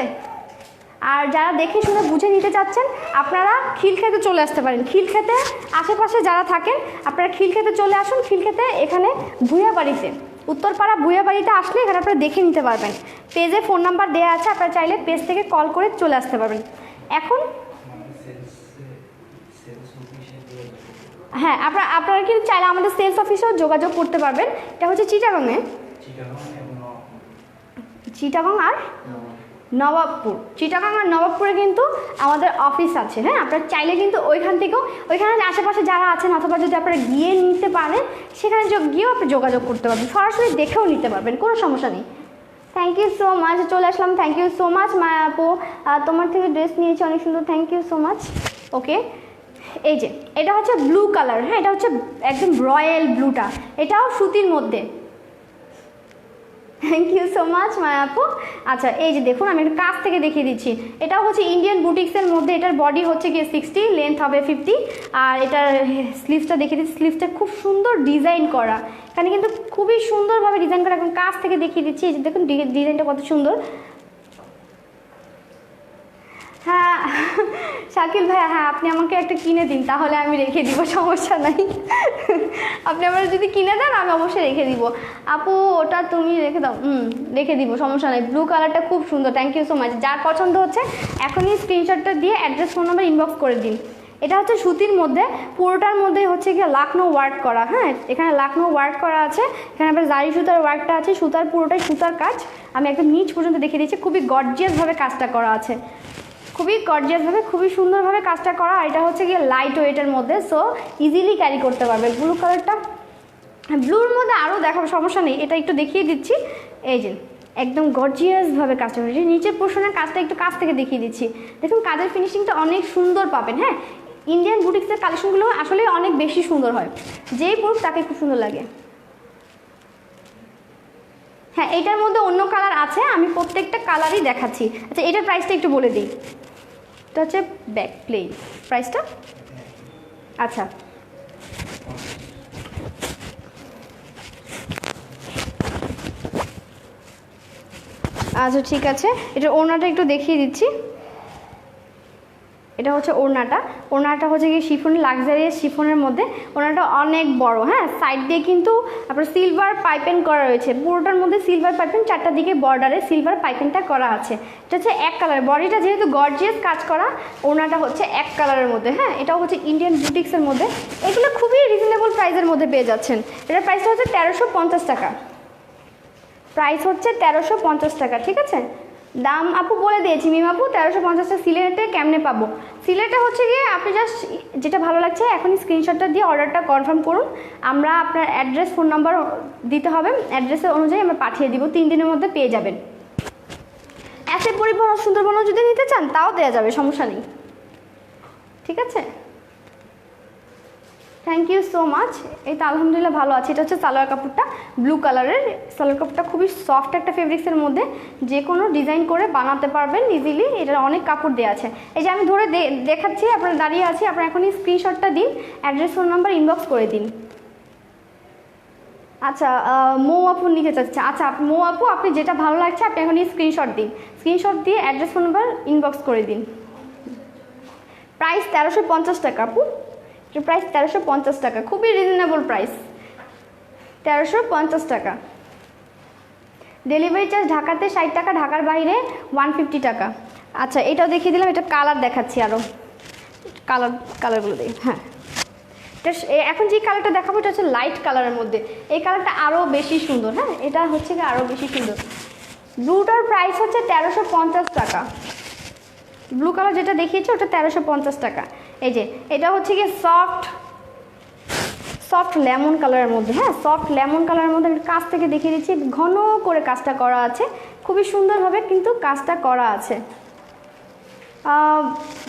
আর যারা দেখে শুনে বুঝে নিতে চাচ্ছেন আপনারা খিলক্ষেতে চলে আসতে পারেন, খিলক্ষেতে আশেপাশে যারা থাকেন আপনারা খিলক্ষেতে চলে আসুন। খিলক্ষেতে এখানে ভুঁইয়াবাড়িতে, উত্তরপাড়া ভুঁইয়াবাড়িতে আসলে এখানে আপনারা দেখে নিতে পারবেন। পেজে ফোন নাম্বার দেওয়া আছে, আপনারা চাইলে পেজ থেকে কল করে চলে আসতে পারবেন। এখন হ্যাঁ, আপনারা কিন্তু চাইলে আমাদের সেলস অফিসেও যোগাযোগ করতে পারবেন। এটা হচ্ছে চিটাগংয়ে, চিটাগং আর নবাবপুর, চিটাগং আর নবাবপুরে কিন্তু আমাদের অফিস আছে, হ্যাঁ। আপনারা চাইলে কিন্তু ওইখানে আশেপাশে যারা আছেন, অথবা যদি আপনারা গিয়ে নিতে পারেন সেখানে গিয়েও আপনি যোগাযোগ করতে পারবেন, সরাসরি দেখেও নিতে পারবেন, কোনো সমস্যা নেই। থ্যাংক ইউ সো মাচ, চলে আসলাম, থ্যাংক ইউ সো মাচ মায়া আপু, তোমার থেকে ড্রেস নিয়েছি অনেক সুন্দর, থ্যাংক ইউ সো মাচ। ওকে, এই যে এটা হচ্ছে ব্লু কালার, হ্যাঁ, এটা হচ্ছে একদম রয়্যাল ব্লুটা, এটাও সুতির মধ্যে, থ্যাংক ইউ সো মাচ মায়া আপু। আচ্ছা এই যে দেখুন আমি একটা কাছ থেকে দেখিয়ে দিচ্ছি, এটাও হচ্ছে ইন্ডিয়ান বুটিক্সের মধ্যে। এটার বডি হচ্ছে গিয়ে 60, লেন্থ হবে 50, আর এটার স্লিভসটা দেখিয়ে দিচ্ছি। স্লিভসটা খুব সুন্দর ডিজাইন করা, এখানে কিন্তু খুবই সুন্দরভাবে ডিজাইন করা। এখন কাছ থেকে দেখিয়ে দিচ্ছি, এই যে দেখুন ডিজাইনটা কত সুন্দর। হ্যাঁ শাকিল ভাইয়া, হ্যাঁ আপনি আমাকে একটা কিনে দিন, তাহলে আমি রেখে দিব, সমস্যা নাই। আপনি আমার যদি কিনে দেন আমি অবশ্যই রেখে দিব। আপু ওটা তুমি রেখে দাও, রেখে দিব, সমস্যা নাই। ব্লু কালারটা খুব সুন্দর, থ্যাংক ইউ সো মাচ। যার পছন্দ হচ্ছে এখনই স্ক্রিনশটটা দিয়ে অ্যাড্রেস, ফোন নাম্বার ইনবক্স করে দিন। এটা হচ্ছে সুতির মধ্যে, পুরোটার মধ্যে হচ্ছে গিয়ে লাখনৌ ওয়ার্ক করা। হ্যাঁ এখানে লাখনৌ ওয়ার্ক করা আছে, এখানে আবার জারি সুতার ওয়ার্কটা আছে, সুতার পুরোটাই সুতার কাজ। আমি একদম নিচ পর্যন্ত দেখিয়ে দিচ্ছি, খুবই গর্জিয়াসভাবে কাজটা করা আছে, খুবই গর্জিয়াসভাবে, খুবই সুন্দরভাবে কাজটা করা। আর এটা হচ্ছে গিয়ে লাইট ওয়েটের মধ্যে, সো ইজিলি ক্যারি করতে পারবে। ব্লু কালারটা, ব্লুর মধ্যে আরও দেখাবো, সমস্যা নেই, এটা একটু দেখিয়ে দিচ্ছি। এই যে একদম গর্জিয়াসভাবে কাজটা করেছি। নিচের পোর্শনের কাজটা একটু কাছ থেকে দেখিয়ে দিচ্ছি, দেখুন কাজের ফিনিশিংটা অনেক সুন্দর পাবেন। হ্যাঁ ইন্ডিয়ান বুটিক্সের কালেকশনগুলো আসলে অনেক বেশি সুন্দর হয়, যেই পড়ুক তাকে খুব সুন্দর লাগে। হ্যাঁ এইটার মধ্যে অন্য কালার আছে, আমি প্রত্যেকটা কালারই দেখাচ্ছি। আচ্ছা এটার প্রাইসটা একটু বলে দিই। এটা হচ্ছে ব্যাক প্লেন, প্রাইসটা আচ্ছা আচ্ছা ঠিক আছে। এটা ওড়নাটা একটু দেখিয়ে দিচ্ছি। এটা হচ্ছে ওড়নাটা, ওড়নাটা হচ্ছে কি শিফন, লাক্সারিয়াস শিফনের মধ্যে। ওড়নাটা অনেক বড়, হ্যাঁ সাইড দিয়ে কিন্তু আপনার সিলভার পাইপেন করা রয়েছে, পুরোটার মধ্যে সিলভার পাইপেন, চারটা দিকে বর্ডারে সিলভার পাইপেনটা করা আছে। এটা হচ্ছে এক কালার, বডিটা যেহেতু গর্জিয়াস কাজ করা, ওড়নাটা হচ্ছে এক কালারের মধ্যে। হ্যাঁ এটাও হচ্ছে ইন্ডিয়ান বুটিক্সের মধ্যে, এগুলো খুবই রিজনেবল প্রাইসের মধ্যে পেয়ে যাচ্ছেন। এটার প্রাইসটা হচ্ছে 1350 টাকা, প্রাইস হচ্ছে 1350 টাকা, ঠিক আছে। দাম আপু বলে দিয়েছি, মিম আপু 1350 সিলেটে কেমনে পাবো? সিলেটে হচ্ছে গিয়ে আপনি জাস্ট যেটা ভালো লাগছে এখনই স্ক্রিনশটটা দিয়ে অর্ডারটা কনফার্ম করুন। আমরা আপনার অ্যাড্রেস, ফোন নাম্বার দিতে হবে, অ্যাড্রেসের অনুযায়ী আমরা পাঠিয়ে দিব, 3 দিনের মধ্যে পেয়ে যাবেন। অ্যাসেট পরিবহন সুন্দরবনও যদি নিতে চান তাও দেওয়া যাবে, সমস্যা নেই, ঠিক আছে। Thank you so much. এই তো আলহামদুলিল্লাহ ভালো আছে। এটা হচ্ছে সালোয়ার কাপড়টা, ব্লু কালারের সালোয়ার কাপড়টা, খুবই সফট একটা ফেব্রিক্সের মধ্যে, যে কোনো ডিজাইন করে বানাতে পারবেন ইজিলি। এটার অনেক কাপড় দেওয়া আছে, এই যে আমি ধরে দেখাচ্ছি, আপনার দাঁড়িয়ে আছি, আপনার এখনই স্ক্রিনশটটা দিন, অ্যাড্রেস, ফোন নাম্বার ইনবক্স করে দিন। আচ্ছা মৌ আপু নিতে চাচ্ছে, আচ্ছা মৌ আপু আপনি যেটা ভালো লাগছে আপনি এখনই স্ক্রিনশট দিন, স্ক্রিনশট দিয়ে অ্যাড্রেস, ফোন নাম্বার ইনবক্স করে দিন। প্রাইস 1350 টাকা আপু, প্রাইস 1350 টাকা, খুবই রিজনেবল প্রাইস, 1350 টাকা। ডেলিভারি চার্জ ঢাকাতে 60 টাকা, ঢাকার বাইরে 150 টাকা। আচ্ছা এটাও দেখিয়ে দিলাম, এটা কালার দেখাচ্ছি, আরও কালারগুলো দেখি। হ্যাঁ এটা এখন যে কালারটা দেখাবো এটা হচ্ছে লাইট কালারের মধ্যে, এই কালারটা আরও বেশি সুন্দর। হ্যাঁ এটা হচ্ছে কি আরও বেশি সুন্দর। ব্লুটার প্রাইস হচ্ছে 1350 টাকা, ব্লু কালার যেটা দেখিয়েছি ওটা 1350 টাকা। এই যে এটা হচ্ছে গিয়ে সফট লেমন কালারের মধ্যে, হ্যাঁ সফট লেমন কালারের মধ্যে কাজ থেকে দেখিয়ে দিচ্ছি, ঘন করে কাজটা করা আছে, খুবই সুন্দরভাবে কিন্তু কাজটা করা আছে।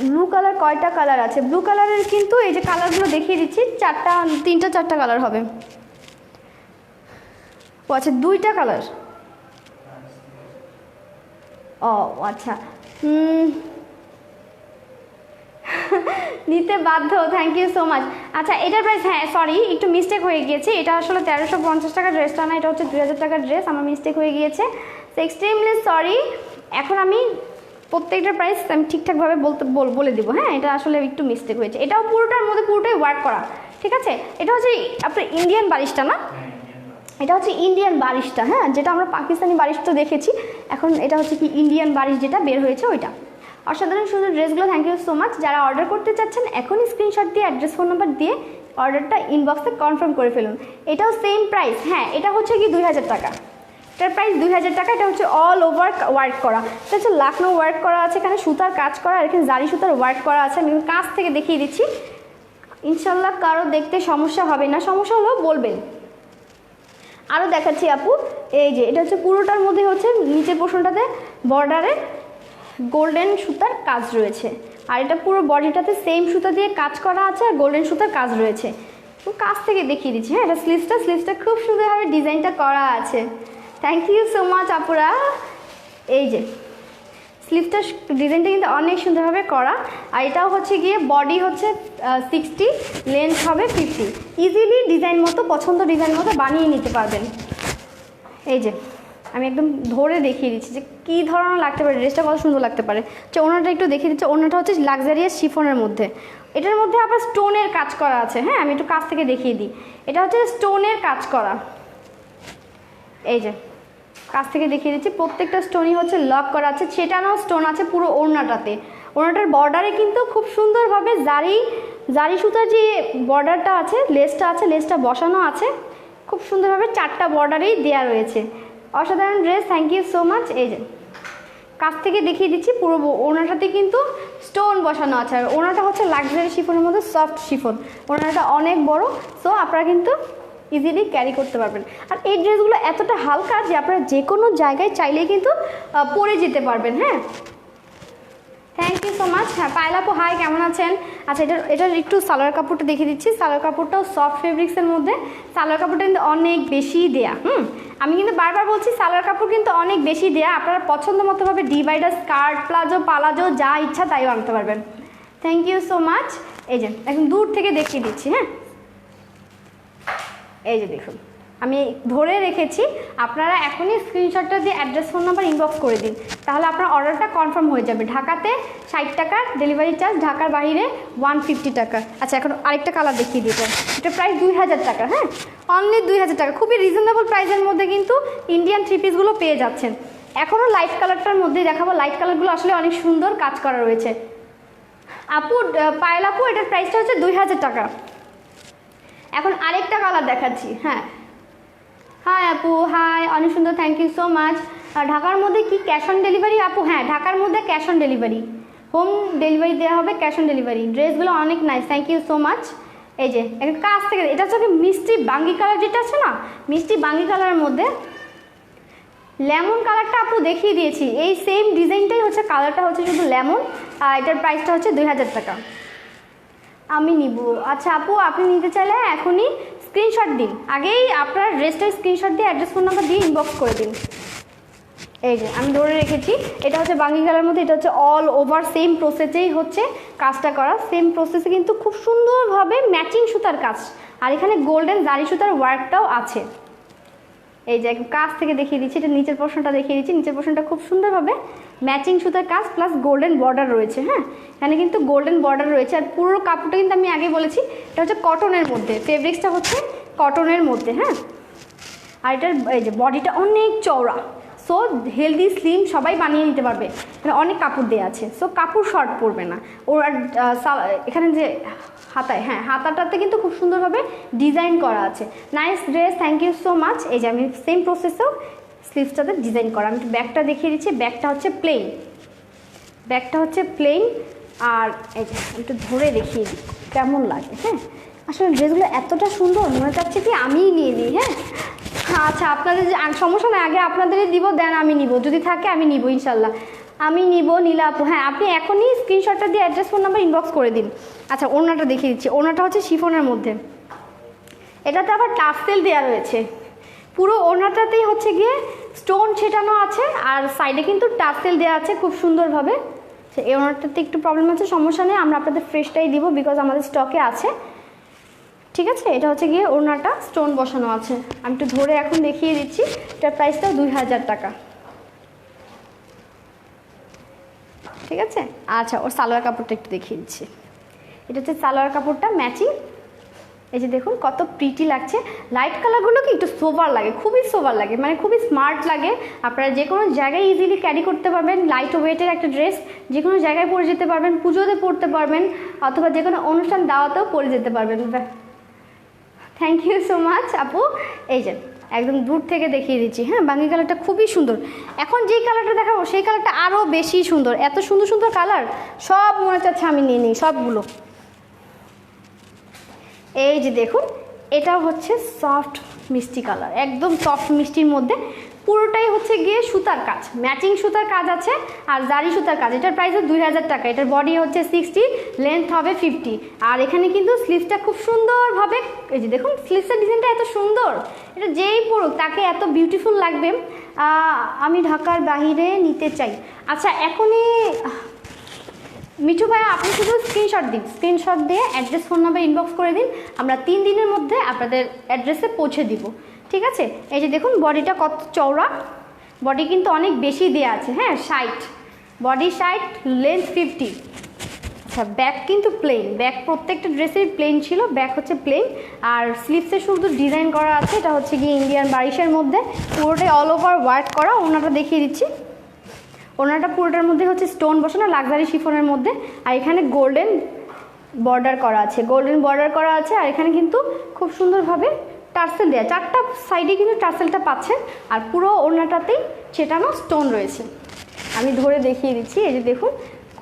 ব্লু কালার কয়টা কালার আছে? ব্লু কালারের কিন্তু এই যে কালারগুলো দেখিয়ে দিচ্ছি, 3টা-4টা কালার হবে। ও আচ্ছা 2টা কালার, ও আচ্ছা নিতে বাধ্য, থ্যাংক ইউ সো মাচ। আচ্ছা এটার প্রাইস, হ্যাঁ সরি একটু মিস্টেক হয়ে গিয়েছে, এটা আসলে 1350 টাকার ড্রেসটা না, এটা হচ্ছে 2000 টাকার ড্রেস, আমার মিস্টেক হয়ে গিয়েছে, এক্সট্রিমলি সরি। এখন আমি প্রত্যেকটার প্রাইস আমি ঠিকঠাকভাবে বলে দিব। হ্যাঁ এটা আসলে একটু মিস্টেক হয়েছে, এটাও পুরোটার মধ্যে পুরোটাই ওয়ার্ক করা, ঠিক আছে। এটা হচ্ছে আপনার ইন্ডিয়ান বারিশটা না, এটা হচ্ছে ইন্ডিয়ান বারিশটা, হ্যাঁ যেটা আমরা পাকিস্তানি বারিশ তো দেখেছি, এখন এটা হচ্ছে কি ইন্ডিয়ান বারিশ যেটা বের হয়েছে ওইটা। অসাধারণ সুন্দর ড্রেসগুলো, থ্যাংক ইউ সো মাচ। যারা অর্ডার করতে চাচ্ছেন এখনই স্ক্রিনশট দিয়ে অ্যাড্রেস, ফোন নাম্বার দিয়ে অর্ডারটা ইনবক্সে কনফার্ম করে ফেলুন। এটাও সেম প্রাইস, হ্যাঁ এটা হচ্ছে কি 2000 টাকা, এটার প্রাইস 2000 টাকা। এটা হচ্ছে অল ওভার ওয়ার্ক করা, এটা হচ্ছে লাখনৌ ওয়ার্ক করা আছে, এখানে সুতার কাজ করা, আর এখানে জারি সুতার ওয়ার্ক করা আছে। আমি কাছ থেকে দেখিয়ে দিচ্ছি, ইনশাল্লাহ কারো দেখতে সমস্যা হবে না, সমস্যা হলেও বলবেন। আরও দেখাচ্ছি আপু, এই যে এটা হচ্ছে পুরোটার মধ্যে হচ্ছে নিচের পোর্শনটাতে বর্ডারে গোল্ডেন সুতার কাজ রয়েছে, আর এটা পুরো বডিটাতে সেম সুতা দিয়ে কাজ করা আছে, আর গোল্ডেন সুতার কাজ রয়েছে। তো কাছ থেকে দেখিয়ে দিচ্ছি। হ্যাঁ এটা স্লিভসটা খুব সুন্দরভাবে ডিজাইনটা করা আছে। থ্যাংক ইউ সো মাচ আপুরা। এই যে স্লিভটার ডিজাইনটা কিন্তু অনেক সুন্দরভাবে করা, আর এটাও হচ্ছে গিয়ে বডি হচ্ছে 60, লেন্থ হবে 50। ইজিলি ডিজাইন মতো, পছন্দ ডিজাইন মতো বানিয়ে নিতে পারবেন। এই যে আমি একদম ধরে দেখিয়ে দিচ্ছি যে কী ধরনের লাগতে পারে, ড্রেসটা কত সুন্দর লাগতে পারে। ওনাটা একটু দেখিয়ে দিচ্ছি। ওনাটা হচ্ছে লাক্সারিয়াস শিফনের মধ্যে, এটার মধ্যে আবার স্টোনের কাজ করা আছে। হ্যাঁ, আমি একটু কাছ থেকে দেখিয়ে দিই। এটা হচ্ছে স্টোনের কাজ করা, এই যে কাছ থেকে দেখিয়ে দিচ্ছি। প্রত্যেকটা স্টোনই হচ্ছে লক করা আছে, ছেটানো স্টোন আছে পুরো ওড়নাটাতে। ওড়নাটার বর্ডারে কিন্তু খুব সুন্দরভাবে জারি সুতার যে বর্ডারটা আছে, লেসটা আছে, লেসটা বসানো আছে খুব সুন্দরভাবে, 4টা বর্ডারেই দেওয়া রয়েছে। অসাধারণ dress, thank you so much. এই যে কাছ থেকে দেখিয়ে দিচ্ছি, পুরো ওড়নাটাতে কিন্তু স্টোন বসানো আছে। আর ওড়নাটা হচ্ছে লাক্সারি শিফনের মধ্যে সফট শিফন, ওড়নাটা অনেক বড়, সো আপনারা কিন্তু ইজিলি ক্যারি করতে পারবেন। আর এই ড্রেসগুলো এতটা হালকা যে আপনারা যে কোনো জায়গায় চাইলেই কিন্তু পরে যেতে পারবেন। হ্যাঁ, থ্যাংক ইউ সো মাচ। হ্যাঁ, পায়েল আপু হাই, কেমন আছেন? আচ্ছা, এটার একটু সালোয়ার কাপড়টা দেখিয়ে দিচ্ছি। সালোয়ার কাপড়টাও সফট ফেব্রিক্সের মধ্যে, সালোয়ার কাপড়টা কিন্তু অনেক বেশি দেয়া। আমি কিন্তু বারবার বলছি সালোয়ার কাপড় কিন্তু অনেক বেশি দেয়া, আপনারা পছন্দ মতোভাবে ডিভাইডার, স্কার্ট, প্লাজো যা ইচ্ছা তাই আনতে পারবেন। Thank you so much. এই যে একদম দূর থেকে দেখিয়ে দিচ্ছি। হ্যাঁ, এই যে দেখুন আমি ধরে রেখেছি, আপনারা এখনই স্ক্রিনশটটা দিয়ে অ্যাড্রেস, ফোন নাম্বার ইনবক্স করে দিন, তাহলে আপনার অর্ডারটা কনফার্ম হয়ে যাবে। ঢাকাতে 60 টাকা ডেলিভারি চার্জ, ঢাকার বাইরে 150 টাকা। আচ্ছা, এখন আরেকটা কালার দেখিয়ে দিতে, এটা প্রাইস 2000 টাকা। হ্যাঁ, অনলি 2000 টাকা, খুবই রিজনেবল প্রাইসের মধ্যে কিন্তু ইন্ডিয়ান থ্রি পিসগুলো পেয়ে যাচ্ছেন। এখনও লাইট কালারটার মধ্যেই দেখাবো, লাইট কালারগুলো আসলে অনেক সুন্দর কাজ করা রয়েছে। আপু, পায়েল আপু, এটার প্রাইসটা হচ্ছে 2000 টাকা। এখন আরেকটা কালার দেখাচ্ছি। হ্যাঁ, হাই আপু, হাই, অনেক সুন্দর, থ্যাংক ইউ সো মাচ। ঢাকার মধ্যে কি ক্যাশ অন ডেলিভারি আপু? হ্যাঁ, ঢাকার মধ্যে cash on delivery, home delivery দেওয়া হবে, ক্যাশ অন ডেলিভারি। ড্রেসগুলো অনেক nice, thank you so much. এই যে একটা কাছ থেকে, এটা হচ্ছে মিষ্টি বাঙ্গি কালার, যেটা আছে না মিষ্টি বাঙ্গি কালারের মধ্যে লেমন কালারটা আপু দেখিয়ে দিয়েছি, এই সেম ডিজাইনটাই হচ্ছে, কালারটা হচ্ছে শুধু লেমন। আর এটার প্রাইসটা হচ্ছে 2000 টাকা। আমি নিব। আচ্ছা আপু, আপনি নিতে চাইলে এখনই স্ক্রিনশট দিন, আগেই আপনার ড্রেসটার স্ক্রিনশট দিয়ে অ্যাড্রেস, ফোন নাম্বার দিয়ে ইনবক্স করে দিন। এই যে আমি ধরে রেখেছি, এটা হচ্ছে বাঙ্গি কালার মধ্যে, এটা হচ্ছে অল ওভার সেম প্রসেসেই হচ্ছে কাজটা করা, সেম প্রসেসে কিন্তু খুব সুন্দরভাবে ম্যাচিং সুতার কাজ, আর এখানে গোল্ডেন জারি সুতার ওয়ার্কটাও আছে। এই যে কাছ থেকে দেখিয়ে দিচ্ছি, এটা নিচের পোর্শনটা দেখিয়ে দিচ্ছি, নিচের পোর্শনটা খুব সুন্দরভাবে ম্যাচিং সুতার কাজ প্লাস গোল্ডেন বর্ডার রয়েছে। হ্যাঁ, এখানে কিন্তু গোল্ডেন বর্ডার রয়েছে। আর পুরো কাপড়টা কিন্তু আমি আগে বলেছি এটা হচ্ছে কটনের মধ্যে, ফেব্রিক্সটা হচ্ছে কটনের মধ্যে। হ্যাঁ, আর এটার এই যে বডিটা অনেক চওড়া, সো হেলদি স্লিম সবাই বানিয়ে নিতে পারবে, এখানে অনেক কাপড় দেওয়া আছে, সো কাপড় শর্ট পড়বে না ওর। আর এখানে যে হাতায়, হ্যাঁ হাতাটাতে কিন্তু খুব সুন্দরভাবে ডিজাইন করা আছে। Nice dress, thank you so much. এই যে আমি সেম প্রসেসেও স্লিভসটাতে ডিজাইন করা, আমি ব্যাগটা দেখিয়ে দিচ্ছি। ব্যাগটা হচ্ছে প্লেন, ব্যাগটা হচ্ছে প্লেন। আর এই যে একটু ধরে দেখিয়ে দিই কেমন লাগে। হ্যাঁ, আসলে ড্রেসগুলো এতটা সুন্দর, মনে চাচ্ছে কি আমিই নিয়ে নিই। হ্যাঁ, আচ্ছা, আপনাদের যে সমস্যা নেই, আগে আপনাদেরই দিব, দেন আমি নিব, যদি থাকে আমি নিব ইনশাল্লাহ, আমি নিব। নীলা আপু, হ্যাঁ আপনি এখনই স্ক্রিনশটটা দিয়ে অ্যাড্রেস, ফোন নাম্বার ইনবক্স করে দিন। আচ্ছা, ওড়নাটা দেখিয়ে দিচ্ছি, ওড়নাটা হচ্ছে শিফনের মধ্যে, এটাতে আবার টাসেল দেওয়া রয়েছে, পুরো ওড়নাটাতেই হচ্ছে গিয়ে স্টোন ছেটানো আছে, আর সাইডে কিন্তু টাসেল দেওয়া আছে খুব সুন্দরভাবে। এই ওড়নাটাতে একটু প্রবলেম আছে, সমস্যা নেই, আমরা আপনাদের ফ্রেশটাই দিব, বিকজ আমাদের স্টকে আছে। ঠিক আছে, এটা হচ্ছে গিয়ে ওড়নাটা স্টোন বসানো আছে, আমি একটু ধরে এখন দেখিয়ে দিচ্ছি। এটার প্রাইসটাও 2000 টাকা। ঠিক আছে, আচ্ছা, ওর সালোয়ার কাপড়টা একটু দেখিয়ে দিচ্ছি। এটা হচ্ছে সালোয়ার কাপড়টা ম্যাচিং, এই যে দেখুন কত প্রিটি লাগছে। লাইট কালারগুলো কি একটু সোবার লাগে, খুবই সোবার লাগে, মানে খুবই স্মার্ট লাগে। আপনারা যে কোনো জায়গায় ইজিলি ক্যারি করতে পারবেন, লাইট ওয়েটের একটা ড্রেস, যে কোনো জায়গায় পরে যেতে পারবেন, পুজোতে পরতে পারবেন, অথবা যে কোনো অনুষ্ঠান দাওয়াতেও পরে যেতে পারবেন। থ্যাংক ইউ সো মাচ আপু। এই যে একদম দূর থেকে দেখিয়ে দিচ্ছি। হ্যাঁ, বাঙ্গি কালারটা খুবই সুন্দর। এখন যেই কালারটা দেখাবো সেই কালারটা আরও বেশি সুন্দর, এত সুন্দর সুন্দর কালার, সব মনে চাচ্ছে আমি নিয়ে নিই সবগুলো। এই যে দেখুন, এটা হচ্ছে সফট মিষ্টি কালার, একদম সফট মিষ্টির মধ্যে, পুরোটাই হচ্ছে গিয়ে সুতার কাজ, ম্যাচিং সুতার কাজ আছে আর জারি সুতার কাজ। এটার প্রাইস 2000 টাকা। এটার বডি হচ্ছে 60, লেন্থ হবে 50। আর এখানে কিন্তু স্লিভসটা খুব সুন্দরভাবে, এই যে দেখুন স্লিভসের ডিজাইনটা এত সুন্দর, এটা যেই পরুক তাকে এত বিউটিফুল লাগবে। আমি ঢাকার বাহিরে নিতে চাই। আচ্ছা এখনই মিঠু ভাইয়া আপনি শুধু স্ক্রিনশট দিন, স্ক্রিনশট দিয়ে অ্যাড্রেস ফোন নাম্বার ইনবক্স করে দিন, আমরা 3 দিনের মধ্যে আপনাদের অ্যাড্রেসে পৌঁছে দিব, ঠিক আছে? এই যে দেখুন বডিটা কত চওড়া, বডি কিন্তু অনেক বেশি দেওয়া আছে, হ্যাঁ 60, বডি 60, লেন্থ 50। আচ্ছা ব্যাক কিন্তু প্লেন, ব্যাক প্রত্যেকটা ড্রেসের প্লেন ছিল, ব্যাক হচ্ছে প্লেন। আর স্লিভসে শুধু ডিজাইন করা আছে, এটা হচ্ছে গিয়ে ইন্ডিয়ান বারিশের মধ্যে, পুরোটাই অল ওভার ওয়ার্ক করা। ওনাটা দেখিয়ে দিচ্ছি, ওনাটা পুরোটার মধ্যে হচ্ছে স্টোন বসানো লাক্সারি শিফনের মধ্যে, আর এখানে গোল্ডেন বর্ডার করা আছে, গোল্ডেন বর্ডার করা আছে। আর এখানে কিন্তু খুব সুন্দরভাবে টার্সেল দেওয়া, 4টা সাইডে কিন্তু টার্সেলটা পাচ্ছেন, আর পুরো ওড়নাটাতেই চেটানো স্টোন রয়েছে। আমি ধরে দেখিয়ে দিচ্ছি, এই যে দেখুন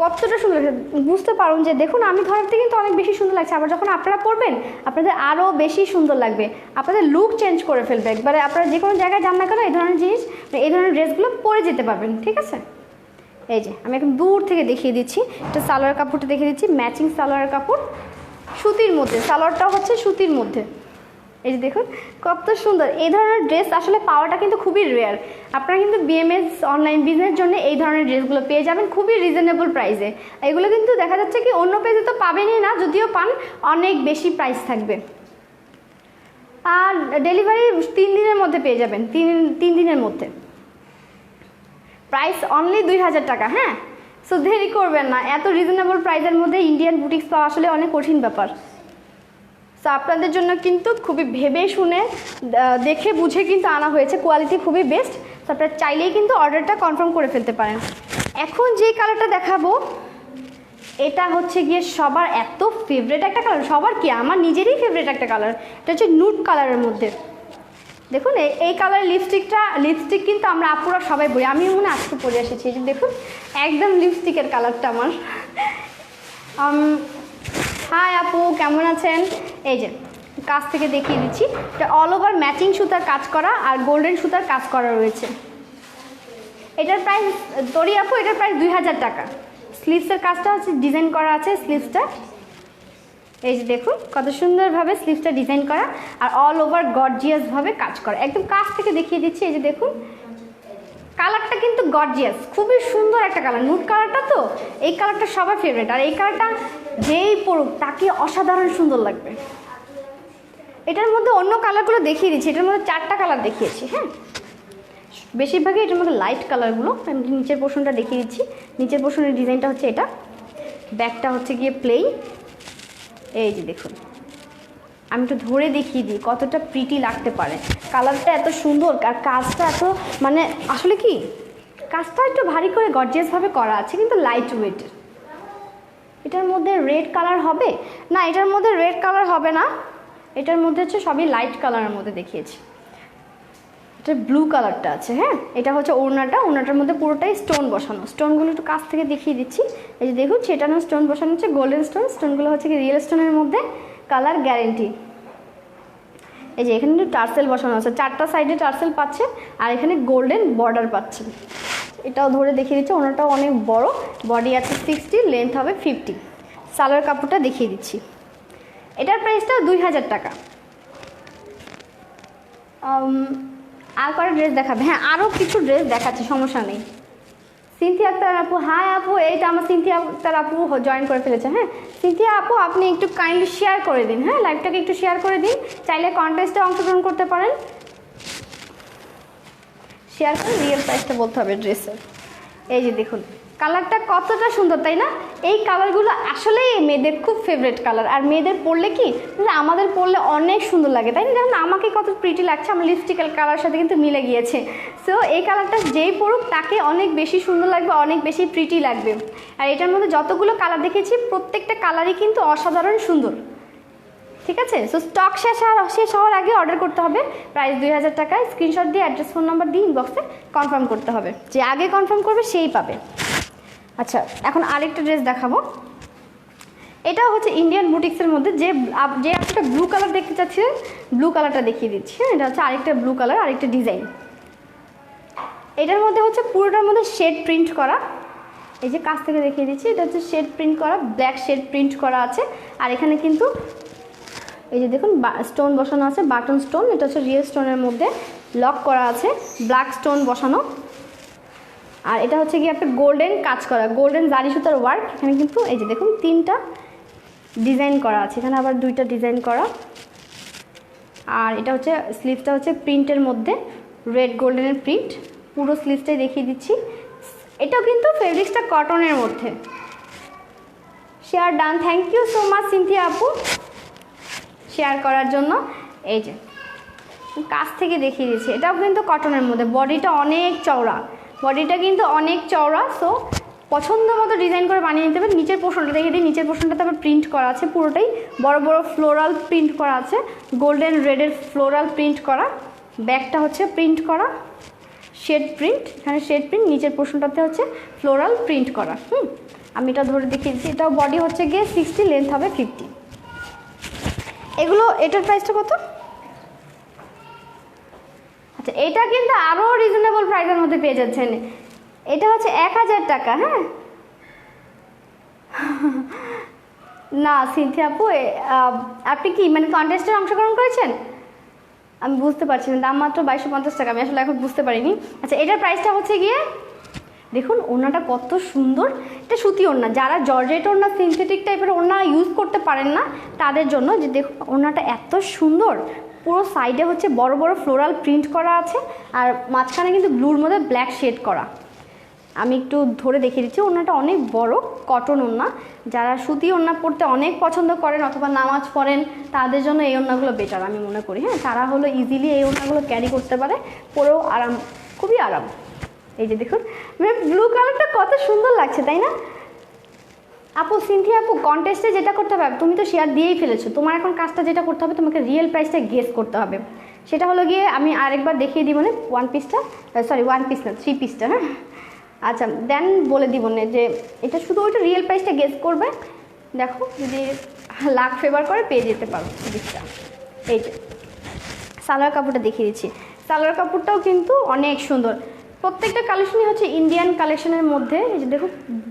কতটা সুন্দর, বুঝতে পারুন যে দেখুন আমি ধরাতে কিন্তু অনেক বেশি সুন্দর লাগছে, আবার যখন আপনারা পরবেন আপনাদের আরও বেশি সুন্দর লাগবে, আপনাদের লুক চেঞ্জ করে ফেলবে একবারে। আপনারা যে কোনো জায়গায় যান না কেন এই ধরনের জিনিস, এই ধরনের ড্রেসগুলো পরে যেতে পারবেন, ঠিক আছে? এই যে আমি এখন দূর থেকে দেখিয়ে দিচ্ছি, এটা সালোয়ার কাপড়টা দেখিয়ে দিচ্ছি, ম্যাচিং সালোয়ার কাপড় সুতির মধ্যে, সালোয়ারটাও হচ্ছে সুতির মধ্যে। এই যে দেখুন কত সুন্দর, এই ধরনের ড্রেস আসলে পাওয়াটা কিন্তু খুবই রেয়ার। আপনারা কিন্তু বিএমএস অনলাইন বিজনেসের জন্য এই ধরনের ড্রেসগুলো পেয়ে যাবেন খুবই রিজনেবল প্রাইসে। এগুলো কিন্তু দেখা যাচ্ছে কি অন্য পেজে তো পাবেনই না, যদিও পান অনেক বেশি প্রাইস থাকবে। আর ডেলিভারি 3 দিনের মধ্যে পেয়ে যাবেন, 3 দিনের মধ্যে। প্রাইস অনলি 2000 টাকা, হ্যাঁ। সো দেরি করবেন না, এত রিজনেবল প্রাইসের মধ্যে ইন্ডিয়ান বুটিক্স পাওয়া আসলে অনেক কঠিন ব্যাপার। সো আপনাদের জন্য কিন্তু খুবই ভেবে শুনে দেখে বুঝে কিন্তু আনা হয়েছে, কোয়ালিটি খুবই বেস্ট। তো আপনারা চাইলেই কিন্তু অর্ডারটা কনফার্ম করে ফেলতে পারেন। এখন যে কালারটা দেখাবো এটা হচ্ছে গিয়ে সবার এত ফেভারেট একটা কালার, সবার কি আমার নিজেরই ফেভারেট একটা কালার, এটা হচ্ছে নুড কালারের মধ্যে। দেখুন এই কালার লিপস্টিক কিন্তু আমরা আপুরা সবাই বলি, আমি মনে আজকে পরে এসেছি, এই যে দেখুন একদম লিপস্টিকের কালারটা আমার। হাই আপু কেমন আছেন? এই যে কাছ থেকে দেখিয়ে দিচ্ছি, এটা অল ওভার ম্যাচিং সুতার কাজ করা আর গোল্ডেন সুতার কাজ করা রয়েছে। এটার প্রাইস তরি আপু, এটার প্রাইস 2000 টাকা। স্লিভসের কাজটা হচ্ছে ডিজাইন করা আছে স্লিভসটা, এই যে দেখুন কত সুন্দরভাবে স্লিভসটা ডিজাইন করা আর অল ওভার গর্জিয়াসভাবে কাজ করা। একদম কাছ থেকে দেখিয়ে দিচ্ছি, এই যে দেখুন কালারটা কিন্তু গর্জিয়াস, খুবই সুন্দর একটা কালার, নুড কালারটা তো এই কালারটা সবার ফেভারিট। আর এই কালারটা যেই পরুক তাকে অসাধারণ সুন্দর লাগবে। এটার মধ্যে অন্য কালারগুলো দেখিয়ে দিচ্ছি, এটার মধ্যে 4টা কালার দেখিয়েছি, হ্যাঁ বেশিরভাগই এটার মধ্যে লাইট কালারগুলো। আমি নিচের পোর্শনটা দেখিয়ে দিচ্ছি, নিচের পোর্শনের ডিজাইনটা হচ্ছে এটা, ব্যাকটা হচ্ছে গিয়ে প্লেন। এই যে দেখুন আমি একটু ধরে দেখিয়ে দিই কতটা প্রিটি লাগতে পারে, কালারটা এত সুন্দর আর কাজটা এত মানে আসলে কি কাজটা একটু ভারী করে গর্জিয়াসভাবে করা আছে কিন্তু লাইট ওয়েটের। এটার মধ্যে রেড কালার হবে না, এটার মধ্যে রেড কালার হবে না, এটার মধ্যে হচ্ছে সবই লাইট কালারের মধ্যে দেখিয়েছি। এটা ব্লু কালারটা আছে, হ্যাঁ এটা হচ্ছে ওড়নাটার মধ্যে পুরোটাই স্টোন বসানো, স্টোনগুলো একটু কাছ থেকে দেখিয়ে দিচ্ছি। এই যে দেখুন সেটানো স্টোন বসানো হচ্ছে গোল্ডেন স্টোন, স্টোনগুলো হচ্ছে কি রিয়েল স্টোনের মধ্যে, কালার গ্যারেন্টি। এই যে এখানে একটু টার্সেল বসানো আছে, 4টা সাইডে টার্সেল পাচ্ছে আর এখানে গোল্ডেন বর্ডার পাচ্ছেন। এটাও ধরে দেখিয়ে দিচ্ছে, ওনাটাও অনেক বড়, বডি আছে 60, লেন্থ হবে 50। সালোয়ার কাপড়টা দেখিয়ে দিচ্ছি, এটার প্রাইসটা 2000 টাকা। আর কটা ড্রেস দেখাবে? হ্যাঁ আরও কিছু ড্রেস দেখাচ্ছি, সমস্যা নেই। সিনথিয়া আক্তার আপু, হাই আপু, এইটা আমার সিনথিয়া আক্তার আপু জয়েন করে ফেলেছে। হ্যাঁ সিনথিয়া আপু আপনি একটু কাইন্ডলি শেয়ার করে দিন, হ্যাঁ লাইভটাকে একটু শেয়ার করে দিন, চাইলে কন্টেস্টে অংশগ্রহণ করতে পারেন। শেয়ার করে রিয়েল প্রাইসটা বলতে হবে ড্রেসের। এই যে দেখুন কালারটা কতটা সুন্দর, তাই না? এই কালারগুলো আসলেই মেয়েদের খুব ফেভারিট কালার, আর মেয়েদের পরলে কি আমাদের পরলে অনেক সুন্দর লাগে, তাই না? দেখুন আমাকে কত প্রিটি লাগছে, আমার লিপস্টিকের কালার সাথে কিন্তু মিলে গিয়েছে। সো এই কালারটা যেই পরুক তাকে অনেক বেশি সুন্দর লাগবে, অনেক বেশি প্রিটি লাগবে। আর এটার মধ্যে যতগুলো কালার দেখেছি প্রত্যেকটা কালারই কিন্তু অসাধারণ সুন্দর, ঠিক আছে? সো স্টক শেষ হওয়ার আগে অর্ডার করতে হবে। প্রাইস 2000 টাকায়, স্ক্রিনশট দিয়ে অ্যাড্রেস ফোন নাম্বার দিয়ে ইনবক্সে কনফার্ম করতে হবে, যে আগে কনফার্ম করবে সেই পাবে। আচ্ছা এখন আরেকটা ড্রেস দেখাবো, এটা হচ্ছে ইন্ডিয়ান বুটিক্সের মধ্যে যে একটা ব্লু কালার দেখতে চাচ্ছিলেন, ব্লু কালারটা দেখিয়ে দিচ্ছি। হ্যাঁ, এটা হচ্ছে আরেকটা ব্লু কালার, আরেকটা ডিজাইন। এটার মধ্যে হচ্ছে পুরোটার মধ্যে শেড প্রিন্ট করা, এই যে কাছ থেকে দেখিয়ে দিচ্ছি, এটা হচ্ছে শেড প্রিন্ট করা, ব্ল্যাক শেড প্রিন্ট করা আছে। আর এখানে কিন্তু এই যে দেখুন স্টোন বসানো আছে, বাটন স্টোন, এটা হচ্ছে রিয়েল স্টোনের মধ্যে লক করা আছে, ব্ল্যাক স্টোন বসানো। আর এটা হচ্ছে কি আপনার গোল্ডেন কাজ করা, গোল্ডেন জারি সুতার ওয়ার্ক। এখানে কিন্তু এই যে দেখুন 3টা ডিজাইন করা আছে, এখানে আবার 2টা ডিজাইন করা। আর এটা হচ্ছে স্লিভসটা হচ্ছে প্রিন্টের মধ্যে, রেড গোল্ডেনের প্রিন্ট, পুরো স্লিভসটাই দেখিয়ে দিচ্ছি। এটাও কিন্তু ফেব্রিক্সটা কটনের মধ্যে। Share done, thank you so much Cynthia আপু শেয়ার করার জন্য। এই যে কাছ থেকে দেখিয়ে দিচ্ছি, এটাও কিন্তু কটনের মধ্যে, বডিটা অনেক চওড়া, বডিটা কিন্তু অনেক চওড়া। সো পছন্দ মতো ডিজাইন করে বানিয়ে নিতে হবে। নিচের পোর্শনটা দেখিয়ে দিই, নিচের পোর্শনটাতে আবার প্রিন্ট করা আছে, পুরোটাই বড় বড় ফ্লোরাল প্রিন্ট করা আছে, গোল্ডেন রেডের ফ্লোরাল প্রিন্ট করা। ব্যাকটা হচ্ছে প্রিন্ট করা শেড প্রিন্ট, এখানে শেড প্রিন্ট, নিচের পোর্শনটাতে হচ্ছে ফ্লোরাল প্রিন্ট করা। আমি এটা ধরে দেখিয়ে দিচ্ছি। এটাও বডি হচ্ছে গিয়ে 60, লেন্থ হবে 50। এগুলো এটার প্রাইসটা কত? আচ্ছা, এটা কিন্তু আরও রিজনেবল প্রাইসের মধ্যে পেয়ে যাচ্ছেন। এটা হচ্ছে 1000 টাকা। হ্যাঁ না সিনথিয়া আপু, আপনি কি মানে কন্টেস্টে অংশগ্রহণ করেছেন? আমি বুঝতে পারছি না, দাম মাত্র 2250 টাকা, আমি আসলে এখন বুঝতে পারিনি। আচ্ছা, এটার প্রাইসটা হচ্ছে গিয়ে দেখুন, ওড়নাটা কত সুন্দর, এটা সুতি ওড়না। যারা জর্জেট ওড়না, সিনথেটিক টাইপের ওড়না ইউজ করতে পারেন না তাদের জন্য, যে দেখুন ওড়নাটা এত সুন্দর, পুরো সাইডে হচ্ছে বড় বড় ফ্লোরাল প্রিন্ট করা আছে, আর মাঝখানে কিন্তু ব্লুর মধ্যে ব্ল্যাক শেড করা। আমি একটু ধরে দেখিয়ে দিচ্ছি, ওড়নাটা অনেক বড়, কটন ওড়না। যারা সুতি ওড়না পরতে অনেক পছন্দ করেন অথবা নামাজ পড়েন তাদের জন্য এই ওড়নাগুলো বেটার আমি মনে করি। হ্যাঁ, তারা হলো ইজিলি এই ওড়নাগুলো ক্যারি করতে পারে, পরেও আরাম, খুবই আরাম। এই যে দেখুন মানে ব্লু কালারটা কত সুন্দর লাগছে, তাই না আপু? সিনথিয়া আপু, কন্টেস্টে যেটা করতে হবে, তুমি তো শেয়ার দিয়েই ফেলেছো, তোমার এখন কাজটা যেটা করতে হবে, তোমাকে রিয়েল প্রাইসটা গেস করতে হবে। সেটা হলো গিয়ে আমি আরেকবার দেখিয়ে দিব না, 1 পিসটা, সরি 1 পিস না 3 পিসটা। হ্যাঁ, আচ্ছা দেন বলে দিব না যে এটা শুধু ওইটা রিয়েল প্রাইসটা গেস করবে। দেখো যদি লাখ ফেভার করে পেয়ে যেতে পারো জিনিসটা। এই যে সালোয়ার কাপড়টা দেখিয়ে দিচ্ছি, সালোয়ার কাপড়টাও কিন্তু অনেক সুন্দর। প্রত্যেকটা কালেকশনই হচ্ছে ইন্ডিয়ান কালেকশনের মধ্যে। এই যে দেখো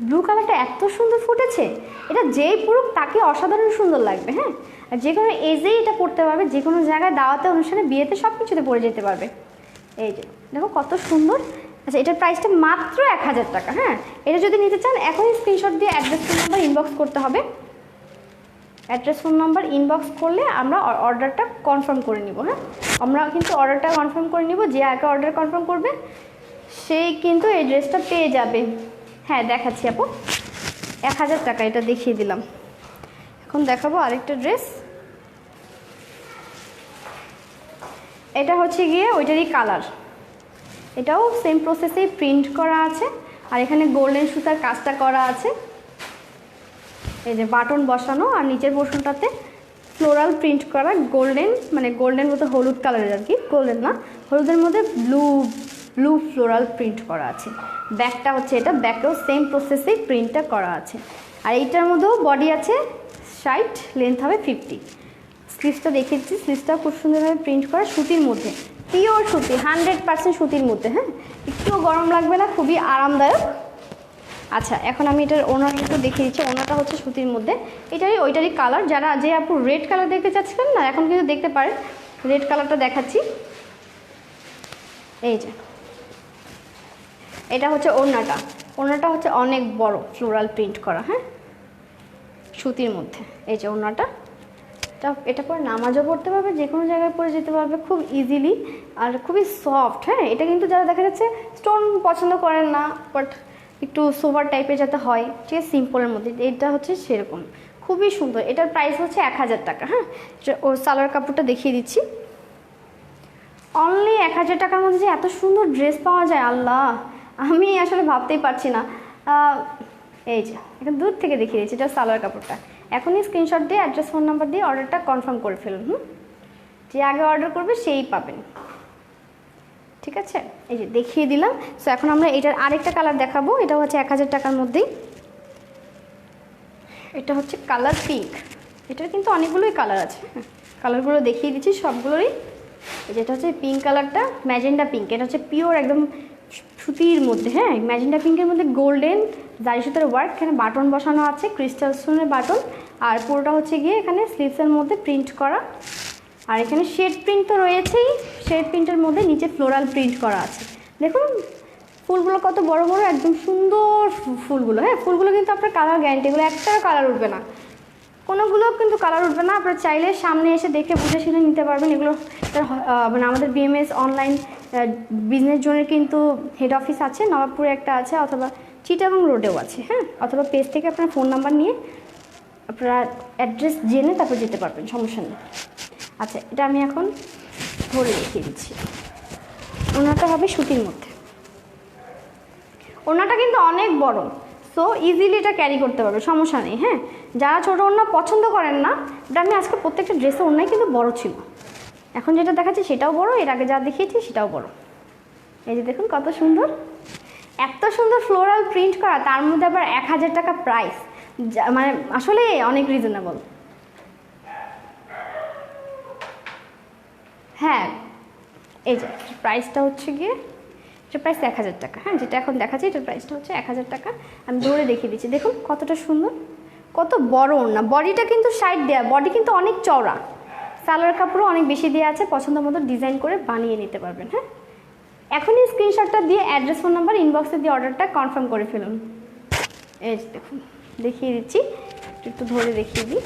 ব্লু কালারটা এত সুন্দর ফুটেছে, এটা যেই পুরুক তাকে অসাধারণ সুন্দর লাগবে। হ্যাঁ, আর যে কোনো এজেই এটা পরতে পারবে, যে কোনো জায়গায় দাওয়াতে, অনুষ্ঠানে, বিয়েতে সব কিছুতে পরে যেতে পারবে। এই যে দেখো কত সুন্দর। আচ্ছা, এটার প্রাইসটা মাত্র 1000 টাকা। হ্যাঁ, এটা যদি নিতে চান এখনই স্ক্রিনশট দিয়ে অ্যাড্রেস ফোন নাম্বার ইনবক্স করতে হবে। অ্যাড্রেস ফোন নাম্বার ইনবক্স করলে আমরা অর্ডারটা কনফার্ম করে নিব। হ্যাঁ, আমরা কিন্তু অর্ডারটা কনফার্ম করে নিব, যে আগে অর্ডার কনফার্ম করবে সেই কিন্তু এই ড্রেসটা পেয়ে যাবে। হ্যাঁ দেখাচ্ছি আপু, 1000 টাকা এটা দেখিয়ে দিলাম। এখন দেখাবো আরেকটা ড্রেস, এটা হচ্ছে গিয়ে ওইটারই কালার, এটাও সেম প্রসেসেই প্রিন্ট করা আছে, আর এখানে গোল্ডেন সুতার কাজটা করা আছে। এই যে বাটন বসানো, আর নিচের পোর্শনটাতে ফ্লোরাল প্রিন্ট করা, গোল্ডেন মানে গোল্ডেন মতো হলুদ কালারের আর কি, গোল্ডেন না হলুদের মধ্যে ব্লু ফ্লোরাল প্রিন্ট করা আছে। ব্যাকটা হচ্ছে এটা, ব্যাকটাও সেম প্রসেসেই প্রিন্টটা করা আছে। আর এইটার মধ্যেও বডি আছে 60, লেন্থ হবে 50। স্লিভসটা দেখিয়ে দিচ্ছি, স্লিভসটা খুব সুন্দরভাবে প্রিন্ট করা, সুতির মধ্যে, পিওর সুতি, 100% সুতির মধ্যে। হ্যাঁ, একটুও গরম লাগবে না, খুবই আরামদায়ক। আচ্ছা, এখন আমি এটার ওনার একটু দেখিয়ে দিচ্ছি। ওনাটা হচ্ছে সুতির মধ্যে, এটারই ওইটারই কালার। যারা যে আপু রেড কালার দেখতে চাচ্ছিলেন না, এখন কিন্তু দেখতে পারেন, রেড কালারটা দেখাচ্ছি। এই যে এটা হচ্ছে ওড়নাটা, ওড়নাটা হচ্ছে অনেক বড় ফ্লোরাল প্রিন্ট করা। হ্যাঁ, সুতির মধ্যে। এই যে ওড়নাটা, এটা পরে নামাজও পড়তে পারবে, যে কোনো জায়গায় পরে যেতে পারবে খুব ইজিলি, আর খুবই সফট। হ্যাঁ, এটা কিন্তু যারা দেখা যাচ্ছে স্টোন পছন্দ করেন না, বাট একটু সোভার টাইপের যাতে হয়, ঠিক আছে, সিম্পলের মধ্যে, এটা হচ্ছে সেরকম, খুবই সুন্দর। এটার প্রাইস হচ্ছে 1000 টাকা। হ্যাঁ, ও সালোয়ার কাপড়টা দেখিয়ে দিচ্ছি, অনলি 1000 টাকার মধ্যে যে এত সুন্দর ড্রেস পাওয়া যায়, আল্লাহ আমি আসলে ভাবতেই পারছি না। এই যে এখন দূর থেকে দেখিয়ে দিচ্ছি, এটা সালোয়ার কাপড়টা। এখনই স্ক্রিনশট দিয়ে অ্যাড্রেস ফোন নাম্বার দিয়ে অর্ডারটা কনফার্ম করে ফেলুন। যে আগে অর্ডার করবে সেই পাবেন, ঠিক আছে। এই যে দেখিয়ে দিলাম। সো এখন আমরা এটার আরেকটা কালার দেখাবো, এটা হচ্ছে 1000 টাকার মধ্যেই। এটা হচ্ছে কালার পিঙ্ক, এটার কিন্তু অনেকগুলোই কালার আছে, কালারগুলো দেখিয়ে দিচ্ছি সবগুলোরই। যেটা হচ্ছে পিঙ্ক কালারটা, ম্যাজেন্ডা পিঙ্ক, এটা হচ্ছে পিওর একদম সুতির মধ্যে, হ্যাঁ ম্যাজেন্ডা পিঙ্কের মধ্যে গোল্ডেন জারি সুতার ওয়ার্ক, এখানে বাটন বসানো আছে, ক্রিস্টাল স্টোনের বাটন, আর পুরোটা হচ্ছে গিয়ে এখানে স্লিভসের মধ্যে প্রিন্ট করা, আর এখানে শেড প্রিন্ট তো রয়েছেই, শেড প্রিন্টের মধ্যে নিচে ফ্লোরাল প্রিন্ট করা আছে। দেখুন ফুলগুলো কত বড় বড়, একদম সুন্দর ফুলগুলো, হ্যাঁ ফুলগুলো কিন্তু আপনার কালার গ্যারান্টি, এগুলো একটাও কালার উঠবে না, কোনোগুলো কিন্তু কালার উঠবে না। আপনারা চাইলে সামনে এসে দেখে বুঝে শুনে নিতে পারবেন। এগুলো মানে আমাদের বিএমএস অনলাইন বিজনেস জোনের কিন্তু হেড অফিস আছে, নবাবপুরে একটা আছে, অথবা চিটাগাং রোডেও আছে, হ্যাঁ অথবা পেজ থেকে আপনার ফোন নাম্বার নিয়ে আপনারা অ্যাড্রেস জেনে তারপর যেতে পারবেন, সমস্যা নেই। আচ্ছা এটা আমি এখন ধরে দেখিয়ে দিচ্ছি। ওনাটা হবে সুতির মধ্যে, ওনাটা কিন্তু অনেক বড়, সো ইজিলি এটা ক্যারি করতে পারবে, সমস্যা নেই। হ্যাঁ যারা ছোটো ওড়না পছন্দ করেন না, এটা আমি আজকে প্রত্যেকটা ড্রেসের ওড়নাই কিন্তু বড় ছিল, এখন যেটা দেখাচ্ছি সেটাও বড়, এর আগে যা দেখিয়েছি সেটাও বড়। এই যে দেখুন কত সুন্দর, এত সুন্দর ফ্লোরাল প্রিন্ট করা, তার মধ্যে আবার 1000 টাকা প্রাইস, মানে আসলে অনেক রিজনেবল। হ্যাঁ এই যে প্রাইসটা হচ্ছে গিয়ে, এটা প্রাইস 1000 টাকা, হ্যাঁ যেটা এখন দেখাচ্ছি এটার প্রাইসটা হচ্ছে 1000 টাকা। আমি ধরে দেখিয়ে দিচ্ছি, দেখুন কতটা সুন্দর, কত বড় ওড়না, বডিটা কিন্তু সাইড দেওয়া, বডি কিন্তু অনেক চওড়া, সালোয়ার কাপড়ও অনেক বেশি দেওয়া আছে, পছন্দ মতো ডিজাইন করে বানিয়ে নিতে পারবেন। হ্যাঁ এখনই স্ক্রিনশটটা দিয়ে অ্যাড্রেস ফোন নাম্বার ইনবক্সে দিয়ে অর্ডারটা কনফার্ম করে ফেলুন। এই দেখুন দেখিয়ে দিচ্ছি, একটু ধরে দেখিয়ে দিই,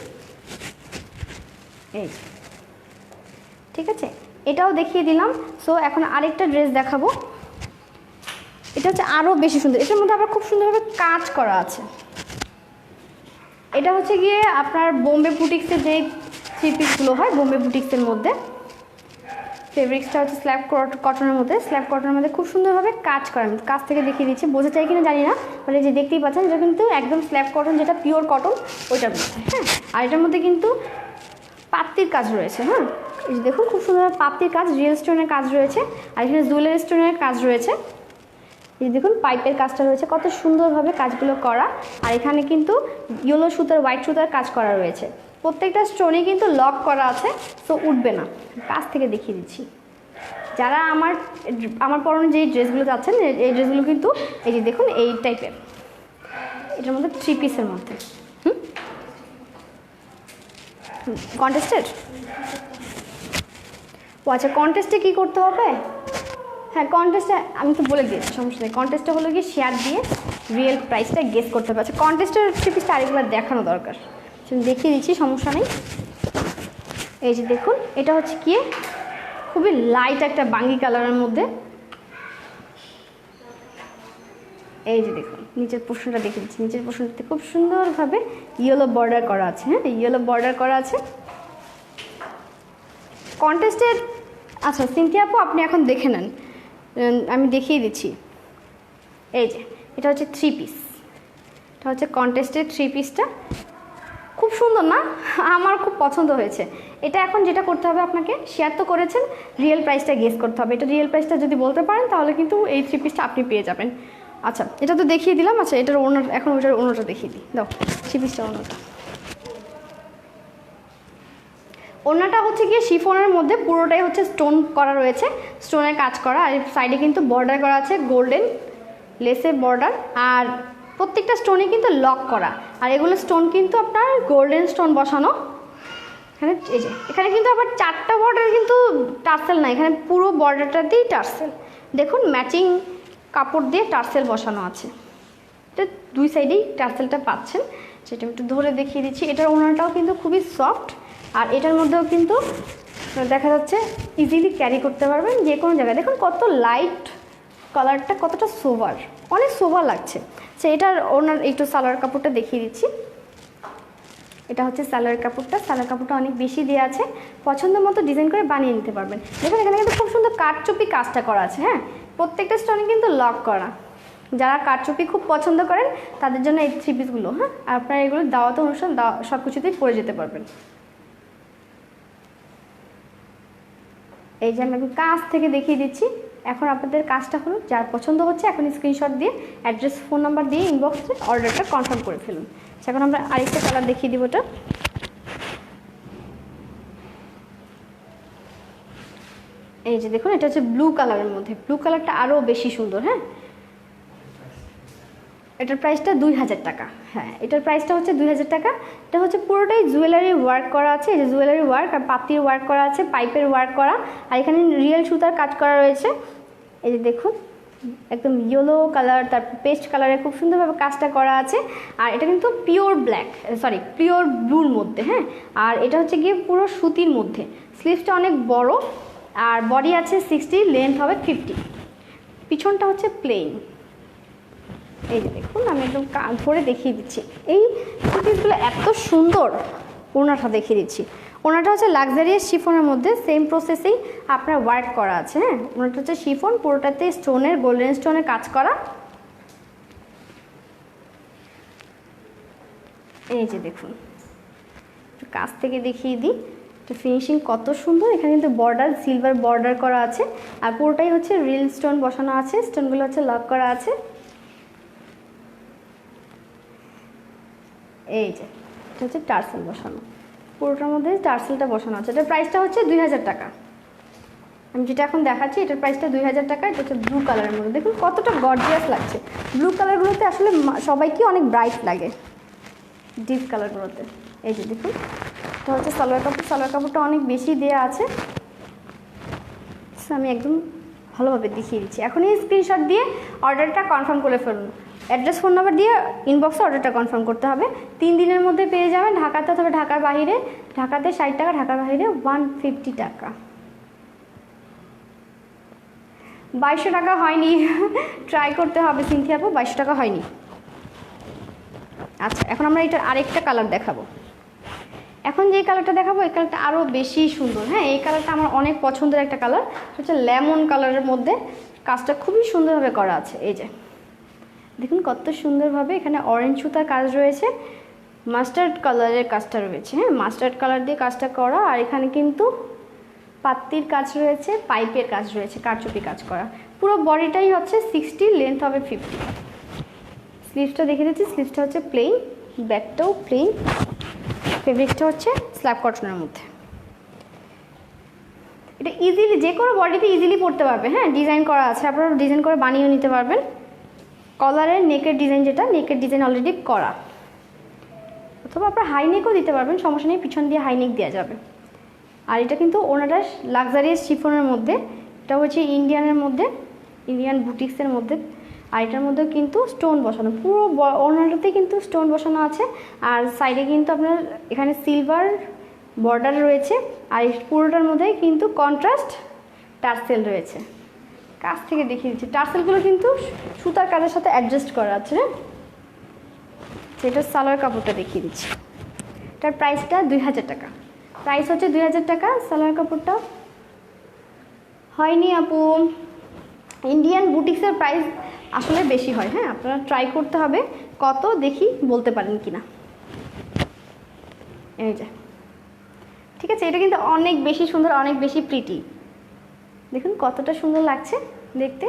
এই ঠিক আছে এটাও দেখিয়ে দিলাম। সো এখন আরেকটা ড্রেস দেখাবো, এটা হচ্ছে আরও বেশি সুন্দর, এটার মধ্যে আবার খুব সুন্দরভাবে কাজ করা আছে। এটা হচ্ছে গিয়ে আপনার বোম্বে বুটিক্সের যে থ্রি পিসগুলো হয়, বোম্বে বুটিক্সের মধ্যে ফেব্রিক্সটা হচ্ছে স্ল্যাব কটনের মধ্যে, স্ল্যাব কটনের মধ্যে খুব সুন্দরভাবে কাজ করা, আমি কাছ থেকে দেখিয়ে দিচ্ছি, বোঝা যায় কিনা জানি না, মানে যে দেখতেই পাচ্ছেন এটা কিন্তু একদম স্ল্যাব কটন, যেটা পিওর কটন ওইটার মধ্যে। হ্যাঁ আর এটার মধ্যে কিন্তু পাত্তির কাজ রয়েছে, হ্যাঁ এই যে দেখুন খুব সুন্দর পাত্তির কাজ, রিয়েল স্টোনের কাজ রয়েছে, আর এখানে জুয়েলারি স্টোনের কাজ রয়েছে। এই দেখুন পাইপের কাজটা রয়েছে, কত সুন্দরভাবে কাজগুলো করা, আর এখানে কিন্তু ইয়েলো সুতার হোয়াইট সুতার কাজ করা রয়েছে, প্রত্যেকটা স্টোনে কিন্তু লক করা আছে, তো উঠবে না। কাছ থেকে দেখিয়ে দিচ্ছি, যারা আমার পরনে যেই ড্রেসগুলো যাচ্ছেন এই ড্রেসগুলো কিন্তু এই যে দেখুন এই টাইপের, এটার মধ্যে থ্রি পিসের মধ্যে কন্টেস্টেড। ও আচ্ছা কন্টেস্টে কী করতে হবে, হ্যাঁ কন্টেস্টে আমি তো বলে দিয়েছি, সমস্যা নেই। কন্টেস্টটা হলো গিয়ে শেয়ার দিয়ে রিয়েল প্রাইসটা গেস করতে হবে। আচ্ছা কন্টেস্টের থ্রি পিসটা আরেকবার দেখানো দরকার, দেখিয়ে দিচ্ছি, সমস্যা নেই। এই যে দেখুন এটা হচ্ছে কি খুবই লাইট একটা বাঙ্গি কালারের মধ্যে, এই যে দেখুন নিচের পোর্শনটা দেখে দিচ্ছি, নিচের পোর্শনটাতে খুব সুন্দরভাবে ইয়েলো বর্ডার করা আছে, হ্যাঁ ইয়েলো বর্ডার করা আছে কন্টেস্টের। আচ্ছা সিনথিয়া আপু আপনি এখন দেখে নেন, আমি দেখিয়ে দিচ্ছি। এই যে এটা হচ্ছে থ্রি পিস, এটা হচ্ছে কন্টেস্টের থ্রি পিসটা, খুব সুন্দর না, আমার খুব পছন্দ হয়েছে। এটা এখন যেটা করতে হবে আপনাকে, শেয়ার তো করেছেন, রিয়েল প্রাইসটা গেস করতে হবে। এটা রিয়েল প্রাইসটা যদি বলতে পারেন তাহলে কিন্তু এই থ্রি পিসটা আপনি পেয়ে যাবেন। আচ্ছা এটা তো দেখিয়ে দিলাম, আচ্ছা এটার ওনার, এখন ওটার ওনারটা দেখিয়ে দিই, দাও থ্রি পিসটা ওনারটা। ওনাটা হচ্ছে গিয়ে শিফনের মধ্যে পুরোটাই হচ্ছে স্টোন করা রয়েছে, স্টোনের কাজ করা, আর সাইডে কিন্তু বর্ডার করা আছে গোল্ডেন লেসের বর্ডার, আর প্রত্যেকটা স্টোনে কিন্তু লক করা, আর এগুলো স্টোন কিন্তু আপনার গোল্ডেন স্টোন বসানো। এখানে এই যে এখানে কিন্তু আবার 4টা বর্ডার কিন্তু টার্সেল না, এখানে পুরো বর্ডারটাতেই টার্সেল, দেখুন ম্যাচিং কাপড় দিয়ে টার্সেল বসানো আছে, এটা দুই সাইডেই টার্সেলটা পাচ্ছেন। সেটা একটু ধরে দেখিয়ে দিচ্ছি। এটার ওনারটাও কিন্তু খুবই সফট, আর এটার মধ্যেও কিন্তু দেখা যাচ্ছে ইজিলি ক্যারি করতে পারবেন যে কোনো জায়গায়। দেখুন কত লাইট কালারটা, কতটা সোভার, অনেক সোভার লাগছে। সে এটার ওনার একটু সালোয়ার কাপড়টা দেখিয়ে দিচ্ছি, এটা হচ্ছে সালোয়ার কাপড়টা, সালোয়ার কাপড়টা অনেক বেশি দেওয়া আছে, পছন্দ মতো ডিজাইন করে বানিয়ে নিতে পারবেন। দেখুন এখানে কিন্তু খুব সুন্দর কাঠচুপি কাজটা করা আছে, হ্যাঁ প্রত্যেকটা স্টোনে কিন্তু লক করা, যারা কাঠচুপি খুব পছন্দ করেন তাদের জন্য এই থ্রি পিসগুলো। হ্যাঁ আপনারা এগুলো দাওয়াত অনুষ্ঠান সব কিছুতেই পরে যেতে পারবেন। এই যে আমি কাছ থেকে দেখিয়ে দিচ্ছি। এখন আপনাদের কাজটা হলো, যার পছন্দ হচ্ছে এখন স্ক্রিনশট দিয়ে অ্যাড্রেস ফোন নাম্বার দিয়ে ইনবক্সে অর্ডারটা কনফার্ম করে ফেলুন। এখন আমরা আরেকটা কালার দেখিয়ে দিব। ওটা এই যে দেখুন, এটা হচ্ছে ব্লু কালারের মধ্যে। ব্লু কালারটা আরও বেশি সুন্দর। হ্যাঁ, এটার প্রাইসটা 2000 টাকা। হ্যাঁ, এটার প্রাইসটা হচ্ছে 2000 টাকা। এটা হচ্ছে পুরোটাই জুয়েলারি ওয়ার্ক করা আছে। এই যে জুয়েলারি ওয়ার্ক আর পাতির ওয়ার্ক করা আছে, পাইপের ওয়ার্ক করা, আর এখানে রিয়েল সুতার কাজ করা রয়েছে। এই যে দেখুন, একদম ইয়েলো কালার, তারপর পেস্ট কালারে খুব সুন্দরভাবে কাজটা করা আছে। আর এটা কিন্তু পিওর ব্ল্যাক, সরি পিওর ব্লুর মধ্যে। হ্যাঁ, আর এটা হচ্ছে গিয়ে পুরো সুতির মধ্যে। স্লিভসটা অনেক বড়, আর বডি আছে 60, লেন্থ হবে 50। পিছনটা হচ্ছে প্লেন। এই যে দেখুন, আমি একদম ধরে দেখিয়ে দিচ্ছি। এই সুতিগুলো এত সুন্দর। ওনাটা দেখিয়ে দিচ্ছি। ওনাটা হচ্ছে লাক্সারিয়াস শিফনের মধ্যে, সেম প্রসেসেই আপনার ওয়ার্ক করা আছে। হ্যাঁ, ওনাটা হচ্ছে শিফন, পুরোটাতে স্টোনের, গোল্ডেন স্টোনের কাজ করা। এই যে দেখুন, একটু কাছ থেকে দেখিয়ে দিই। ফিনিশিং কত সুন্দর। এখানে কিন্তু বর্ডার, সিলভার বর্ডার করা আছে, আর পুরোটাই হচ্ছে রিল স্টোন বসানো আছে। স্টোনগুলো হচ্ছে লক করা আছে। এই যে এটা হচ্ছে টার্সেল বসানো, পুরোটার মধ্যে টার্সেলটা বসানো আছে। এটার প্রাইসটা হচ্ছে 2000 টাকা। আমি যেটা এখন দেখাচ্ছি এটার প্রাইসটা 2000 টাকা। এটা হচ্ছে ব্লু কালারের মধ্যে। দেখুন কতটা গর্জিয়াস লাগছে। ব্লু কালারগুলোতে আসলে সবাইকে অনেক ব্রাইট লাগে, ডিপ কালারগুলোতে। এই যে দেখুন, এটা হচ্ছে সালোয়ার কাপড়। সালোয়ার কাপড়টা অনেক বেশি দেওয়া আছে। আমি একদম ভালোভাবে দেখিয়ে দিচ্ছি। এখনই স্ক্রিনশট দিয়ে অর্ডারটা কনফার্ম করে ফেলুন। অ্যাড্রেস, ফোন নাম্বার দিয়ে ইনবক্সে অর্ডারটা কনফার্ম করতে হবে। 3 দিনের মধ্যে পেয়ে যাবেন। ঢাকাতে অথবা ঢাকার বাইরে, ঢাকাতে 60 টাকা, ঢাকার বাইরে 150 টাকা। 2200 টাকা হয়নি, ট্রাই করতে হবে সিনথিয়া আপু, 2200 টাকা হয়নি। আচ্ছা, এখন আমরা এটার আরেকটা কালার দেখাবো। এখন যে কালারটা দেখাবো এই কালারটা আরও বেশি সুন্দর। হ্যাঁ, এই কালারটা আমার অনেক পছন্দের একটা কালার। হচ্ছে লেমন কালারের মধ্যে কাজটা খুবই সুন্দরভাবে করা আছে। এই যে দেখুন কত সুন্দরভাবে এখানে অরেঞ্জ সুতার কাজ রয়েছে, মাস্টার্ড কালারের কাজটা রয়েছে। হ্যাঁ, মাস্টার্ড কালার দিয়ে কাজটা করা, আর এখানে কিন্তু পাত্তির কাজ রয়েছে, পাইপের কাজ রয়েছে, কারচুপি কাজ করা। পুরো বডিটাই হচ্ছে 60, লেন্থ হবে 50। স্লিভসটা দেখে দিচ্ছি। স্লিভসটা হচ্ছে প্লেন, ব্যাকটাও প্লেন। ফেব্রিকটা হচ্ছে স্ল্যাব কটনের মধ্যে। এটা ইজিলি যে কোনো বডিতে ইজিলি পরতে পারবে। হ্যাঁ, ডিজাইন করা আছে, আপনারা ডিজাইন করে বানিয়েও নিতে পারবেন। কলারের নেকের ডিজাইন, যেটা নেকের ডিজাইন অলরেডি করা, অথবা আপনারা হাই নেকও দিতে পারবেন, সমস্যা নেই, পিছন দিয়ে হাই নেক দেওয়া যাবে। আর এটা কিন্তু ওনাটা লাক্সারিয়াস শিফনের মধ্যে। এটা হচ্ছে ইন্ডিয়ানের মধ্যে, ইন্ডিয়ান বুটিক্সের মধ্যে। আর এটার মধ্যে কিন্তু স্টোন বসানো, পুরো ওনাটাতেই কিন্তু স্টোন বসানো আছে। আর সাইডে কিন্তু আপনার এখানে সিলভার বর্ডার রয়েছে। আর এই পুরোটার মধ্যে কিন্তু কন্ট্রাস্ট টার্সেল রয়েছে। কাছ থেকে দেখিয়ে দিচ্ছি, টার্সেলগুলো কিন্তু সুতার কাজের সাথে অ্যাডজাস্ট করা আছে। হ্যাঁ, সেটা সালোয়ার কাপড়টা দেখিয়ে দিচ্ছি। এটার প্রাইসটা 2000 টাকা। প্রাইস হচ্ছে 2000 টাকা। সালোয়ার কাপড়টা হয়নি আপু। ইন্ডিয়ান বুটিক্সের প্রাইস আসলে বেশি হয়। হ্যাঁ, আপনারা ট্রাই করতে হবে কত, দেখি বলতে পারেন কিনা। এই যে ঠিক আছে, এটা কিন্তু অনেক বেশি সুন্দর, অনেক বেশি প্রিটি। দেখুন কতটা সুন্দর লাগছে দেখতে।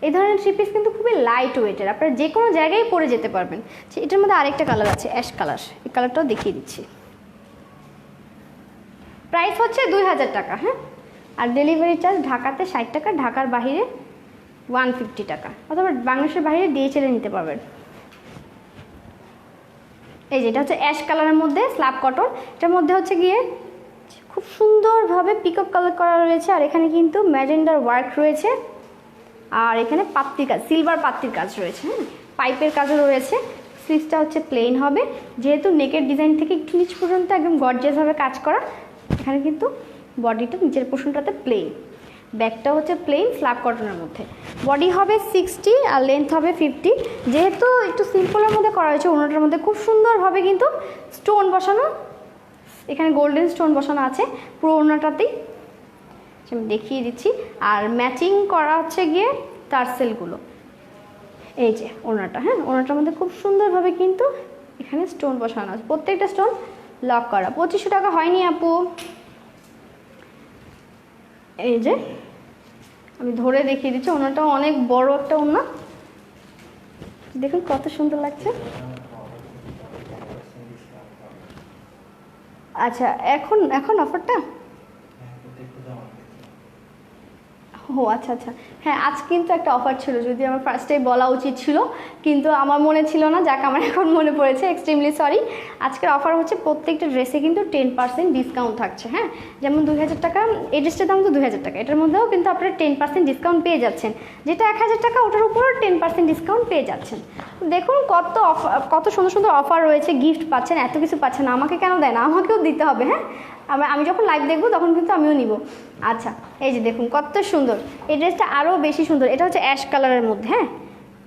এই ধরনের থ্রি পিস কিন্তু খুবই লাইট ওয়েটের, আপনারা যে কোনো জায়গায় পরে যেতে পারবেন। এটার মধ্যে আরেকটা কালার আছে, অ্যাশ কালার। এই কালারটাও দেখিয়ে দিচ্ছি। প্রাইস হচ্ছে 2000 টাকা। হ্যাঁ, আর ডেলিভারি চার্জ ঢাকাতে 60 টাকা, ঢাকার বাইরে 150 টাকা, অথবা বাংলাদেশের বাইরে DHL-এ নিতে পারবেন। এই যেটা হচ্ছে অ্যাশ কালারের মধ্যে স্ল্যাব কটন। এটার মধ্যে হচ্ছে গিয়ে খুব সুন্দরভাবে পিকক কালার করা রয়েছে, আর এখানে কিন্তু ম্যাজেন্ডার ওয়ার্ক রয়েছে, আর এখানে পাত্তির কাজ, সিলভার পাত্তির কাজ রয়েছে। হ্যাঁ, পাইপের কাজও রয়েছে। স্লিভসটা হচ্ছে প্লেন হবে, যেহেতু নেকের ডিজাইন থেকে একটু নিচ পর্যন্ত একদম গর্জিয়াসভাবে কাজ করা। এখানে কিন্তু বডিটা নিচের পোর্শনটাতে প্লেন, ব্যাকটা হচ্ছে প্লেন স্ল্যাব কটনের মধ্যে। বডি হবে 60 আর লেন্থ হবে 50। যেহেতু একটু সিম্পলের মধ্যে করা হয়েছে, ওনাটার মধ্যে খুব সুন্দরভাবে কিন্তু স্টোন বসানো, এখানে গোল্ডেন স্টোন বসানো আছে পুরো ওনাটাতেই, আমি দেখিয়ে দিচ্ছি। আর ম্যাচিং করা হচ্ছে গিয়ে টার্সেলগুলো। এই যে ওনাটা, হ্যাঁ, ওনাটার মধ্যে খুব সুন্দরভাবে কিন্তু এখানে স্টোন বসানো আছে, প্রত্যেকটা স্টোন লক করা। 2500 টাকা হয়নি আপু। এই যে আমি ধরে দেখিয়ে দিচ্ছি, ওনাটাও অনেক বড় একটা ওনা, দেখুন কত সুন্দর লাগছে। আচ্ছা এখন এখন অফারটা, ও আচ্ছা আচ্ছা, হ্যাঁ আজ কিন্তু একটা অফার ছিল, যদি আমার ফার্স্টেই বলা উচিত ছিল, কিন্তু আমার মনে ছিল না, যাক আমার এখন মনে পড়েছে, এক্সট্রিমলি সরি। আজকের অফার হচ্ছে প্রত্যেকটা ড্রেসে কিন্তু 10% ডিসকাউন্ট থাকছে। হ্যাঁ, যেমন 2000 টাকা, এই ড্রেসটার দাম তো 2000 টাকা, এটার মধ্যেও কিন্তু আপনারা 10% ডিসকাউন্ট পেয়ে যাচ্ছেন। যেটা 1000 টাকা ওটার উপরও 10% ডিসকাউন্ট পেয়ে যাচ্ছেন। দেখুন কত অফার, কত সুন্দর সুন্দর অফার রয়েছে, গিফট পাচ্ছেন, এত কিছু পাচ্ছেন, আমাকে কেন দেয় না, আমাকেও দিতে হবে। হ্যাঁ, আমি যখন লাইভ দেখবো তখন কিন্তু আমিও নিব। আচ্ছা এই যে দেখুন কত সুন্দর, এই ড্রেসটা আরও বেশি সুন্দর। এটা হচ্ছে অ্যাশ কালারের মধ্যে, হ্যাঁ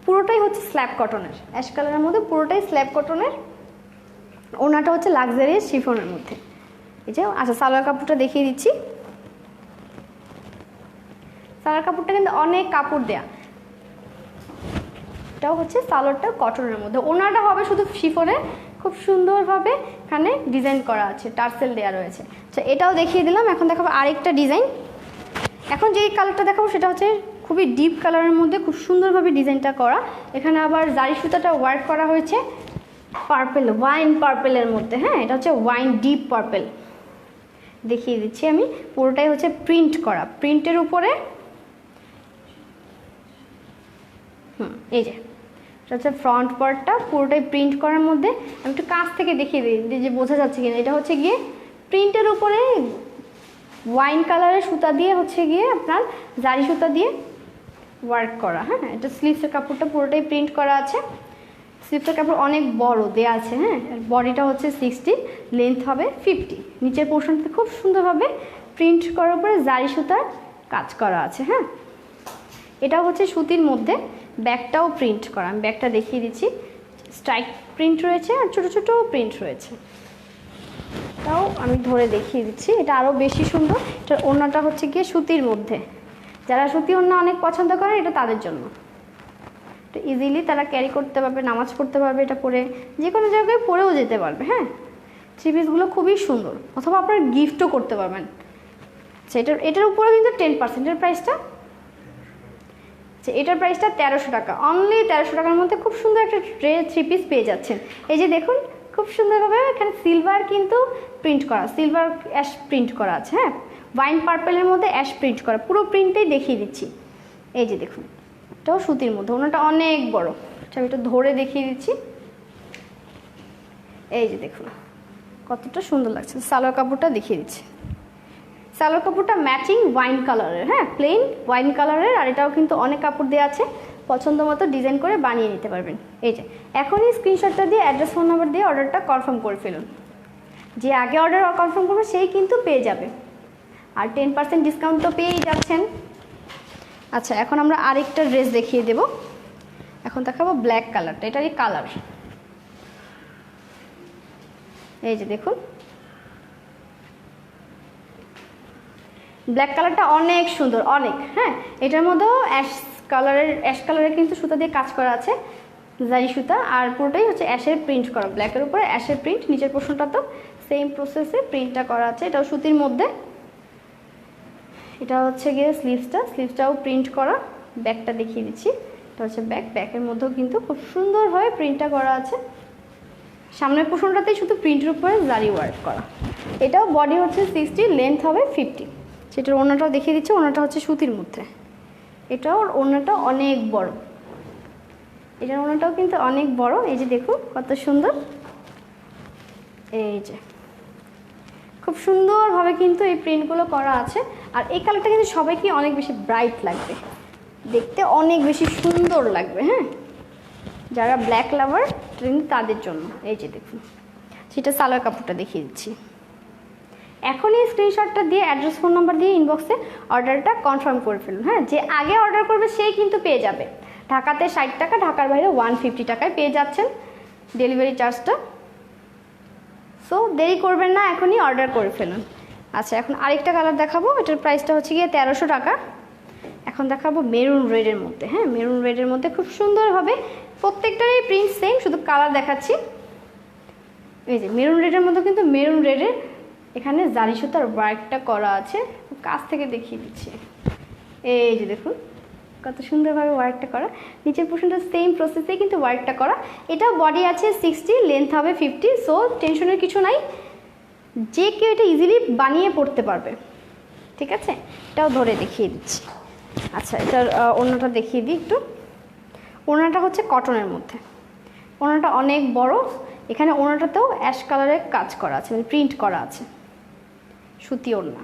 পুরোটাই হচ্ছে স্ল্যাব কটনের, অ্যাশ কালারের মধ্যে পুরোটাই স্ল্যাব কটনের। ওনাটা হচ্ছে লাক্সারিয়াস শিফনের মধ্যে। এই যে আচ্ছা সালোয়ার কাপড়টা দেখিয়ে দিচ্ছি। সালোয়ার কাপড়টা কিন্তু অনেক কাপড় দেয়া, এটাও হচ্ছে সালোয়ারটা কটনের মধ্যে। ওনাটা হবে শুধু শিফনে, খুব সুন্দরভাবে এখানে ডিজাইন করা আছে, টার্সেল দেওয়া রয়েছে। আচ্ছা এটাও দেখিয়ে দিলাম। এখন দেখাবো আরেকটা ডিজাইন। এখন যেই কালারটা দেখাবো সেটা হচ্ছে খুবই ডিপ কালারের মধ্যে, খুব সুন্দরভাবে ডিজাইনটা করা। এখানে আবার জারি সুতাটা ওয়ার্ক করা হয়েছে পার্পেল, ওয়াইন পার্পেলের মধ্যে। হ্যাঁ, এটা হচ্ছে ওয়াইন ডিপ পার্পেল, দেখিয়ে দিচ্ছি আমি। পুরোটাই হচ্ছে প্রিন্ট করা, প্রিন্টের উপরে। এই যে এটা হচ্ছে ফ্রন্ট পার্টটা, পুরোটাই প্রিন্ট করার মধ্যে। আমি একটু কাছ থেকে দেখিয়ে দিই যে বোঝা যাচ্ছে কিনা। এটা হচ্ছে গিয়ে প্রিন্টের উপরে ওয়াইন কালারের সুতা দিয়ে হচ্ছে গিয়ে আপনার জারি সুতা দিয়ে ওয়ার্ক করা। হ্যাঁ, এটা স্লিভসের কাপড়টা পুরোটাই প্রিন্ট করা আছে। স্লিভসের কাপড় অনেক বড় দেওয়া আছে। হ্যাঁ, বডিটা হচ্ছে 60, লেন্থ হবে 50। নিচের পোর্শনটাতে খুব সুন্দরভাবে প্রিন্ট করার উপরে জারি সুতার কাজ করা আছে। হ্যাঁ, এটা হচ্ছে সুতির মধ্যে, ব্যাকটাও প্রিন্ট করা। আমি ব্যাকটা দেখিয়ে দিচ্ছি, স্ট্রাইক প্রিন্ট রয়েছে আর ছোটো ছোটো প্রিন্ট রয়েছে। তাও আমি ধরে দেখিয়ে দিচ্ছি, এটা আরও বেশি সুন্দর। এটার ওড়নাটা হচ্ছে গিয়ে সুতির মধ্যে, যারা সুতি ওড়না অনেক পছন্দ করে এটা তাদের জন্য। তো ইজিলি তারা ক্যারি করতে পারবে, নামাজ পড়তে পারবে, এটা পরে যে কোনো জায়গায় পরেও যেতে পারবে। হ্যাঁ, থ্রি পিসগুলো খুবই সুন্দর, অথবা আপনারা গিফটও করতে পারবেন। আচ্ছা এটার উপরে কিন্তু 10%-এর প্রাইসটা, আচ্ছা এটার প্রাইসটা 1300 টাকা, অনলি 1300 টাকার মধ্যে খুব সুন্দর একটা থ্রি পিস পেয়ে যাচ্ছেন। এই যে দেখুন খুব সুন্দরভাবে এখানে সিলভার কিন্তু প্রিন্ট করা, সিলভার অ্যাশ প্রিন্ট করা আছে। হ্যাঁ, ওয়াইন পার্পেলের মধ্যে অ্যাশ প্রিন্ট করা, পুরো প্রিন্টেই দেখিয়ে দিচ্ছি। এই যে দেখুন এটাও সুতির মধ্যে, ওনাটা অনেক বড়। আচ্ছা আমি একটু ধরে দেখিয়ে দিচ্ছি। এই যে দেখুন কতটা সুন্দর লাগছে। সালোয়ার কাপড়টা দেখিয়ে দিচ্ছি। সালোয়ার কাপড়টা ম্যাচিং ওয়াইন কালারের, হ্যাঁ প্লেন ওয়াইন কালারের। আর এটাও কিন্তু অনেক কাপড় দেওয়া আছে, পছন্দ মতো ডিজাইন করে বানিয়ে নিতে পারবেন। এই যে এখনই স্ক্রিনশটটা দিয়ে অ্যাড্রেস ফোন নাম্বার দিয়ে অর্ডারটা কনফার্ম করে ফেলুন। যে আগে অর্ডার কনফার্ম করবে সেই কিন্তু পেয়ে যাবে, আর 10% ডিসকাউন্ট তো পেয়েই যাচ্ছেন। আচ্ছা এখন আমরা আরেকটা ড্রেস দেখিয়ে দেব। এখন দেখাবো ব্ল্যাক কালারটা, এটারই কালার। এই যে দেখুন ব্ল্যাক কালারটা অনেক সুন্দর, অনেক। হ্যাঁ, এটার মধ্যেও অ্যাশ কালারের কিন্তু সুতা দিয়ে কাজ করা আছে, জারি সুতা। আর পুরোটাই হচ্ছে অ্যাশের প্রিন্ট করা, ব্ল্যাকের উপরে অ্যাশের প্রিন্ট। নিচের পোর্শনটা তো সেম প্রসেসে প্রিন্টটা করা আছে, এটাও সুতির মধ্যে। এটা হচ্ছে গিয়ে স্লিভসটাও প্রিন্ট করা। ব্যাকটা দেখিয়ে দিচ্ছি, এটা হচ্ছে ব্যাকের মধ্যেও কিন্তু খুব সুন্দরভাবে প্রিন্টটা করা আছে। সামনের পোর্শনটাতেই শুধু প্রিন্টের উপরে জারি ওয়ার্ক করা। এটাও বডি হচ্ছে 60, লেন্থ হবে 50। সেটার ওড়নাটাও দেখিয়ে দিচ্ছি, ওড়নাটা হচ্ছে সুতির মধ্যে। এটাও ওড়নাটা অনেক বড়, এটার ওড়নাটাও কিন্তু অনেক বড়। এই যে দেখুন কত সুন্দর, এই যে খুব সুন্দরভাবে কিন্তু এই প্রিন্টগুলো করা আছে। আর এই কালারটা কিন্তু সবাইকে অনেক বেশি ব্রাইট লাগবে, দেখতে অনেক বেশি সুন্দর লাগবে। হ্যাঁ, যারা ব্ল্যাক লাভার তাদের জন্য। এই যে দেখুন সেটা সালোয়ার কাপড়টা দেখিয়ে দিচ্ছি। এখনই স্ক্রিনশটটা দিয়ে অ্যাড্রেস ফোন নাম্বার দিয়ে ইনবক্সে অর্ডারটা কনফার্ম করে ফেলুন। হ্যাঁ, যে আগে অর্ডার করবে সেই কিন্তু পেয়ে যাবে। ঢাকাতে 60 টাকা, ঢাকার বাইরে 150 টাকায় পেয়ে যাচ্ছেন ডেলিভারি চার্জটা। সো দেরি করবেন না, এখনই অর্ডার করে ফেলুন। আচ্ছা এখন আরেকটা কালার দেখাবো, এটার প্রাইসটা হচ্ছে গিয়ে 1300 টাকা। এখন দেখাবো মেরুন রেডের মধ্যে। হ্যাঁ, মেরুন রেডের মধ্যে খুব সুন্দরভাবে প্রত্যেকটারই প্রিন্ট সেম, শুধু কালার দেখাচ্ছি। এই যে মেরুন রেডের মধ্যে কিন্তু মেরুন রেডের এখানে জারি সুতার ওয়ার্কটা করা আছে, কাছ থেকে দেখিয়ে দিচ্ছি। এই যে দেখুন কত সুন্দরভাবে ওয়ার্কটা করা। নিচের পোর্শনটা সেম প্রসেসে কিন্তু ওয়ার্কটা করা। এটা বডি আছে 60, লেন্থ হবে 50। সো টেনশনের কিছু নাই, যে কেউ এটা ইজিলি বানিয়ে পড়তে পারবে। ঠিক আছে, এটাও ধরে দেখিয়ে দিচ্ছি। আচ্ছা, এটার ওড়নাটা দেখিয়ে দিই একটু। ওড়নাটা হচ্ছে কটনের মধ্যে, ওড়নাটা অনেক বড়। এখানে ওড়নাটাতেও অ্যাশ কালারের কাজ করা আছে, মানে প্রিন্ট করা আছে, সুতি ওড়না।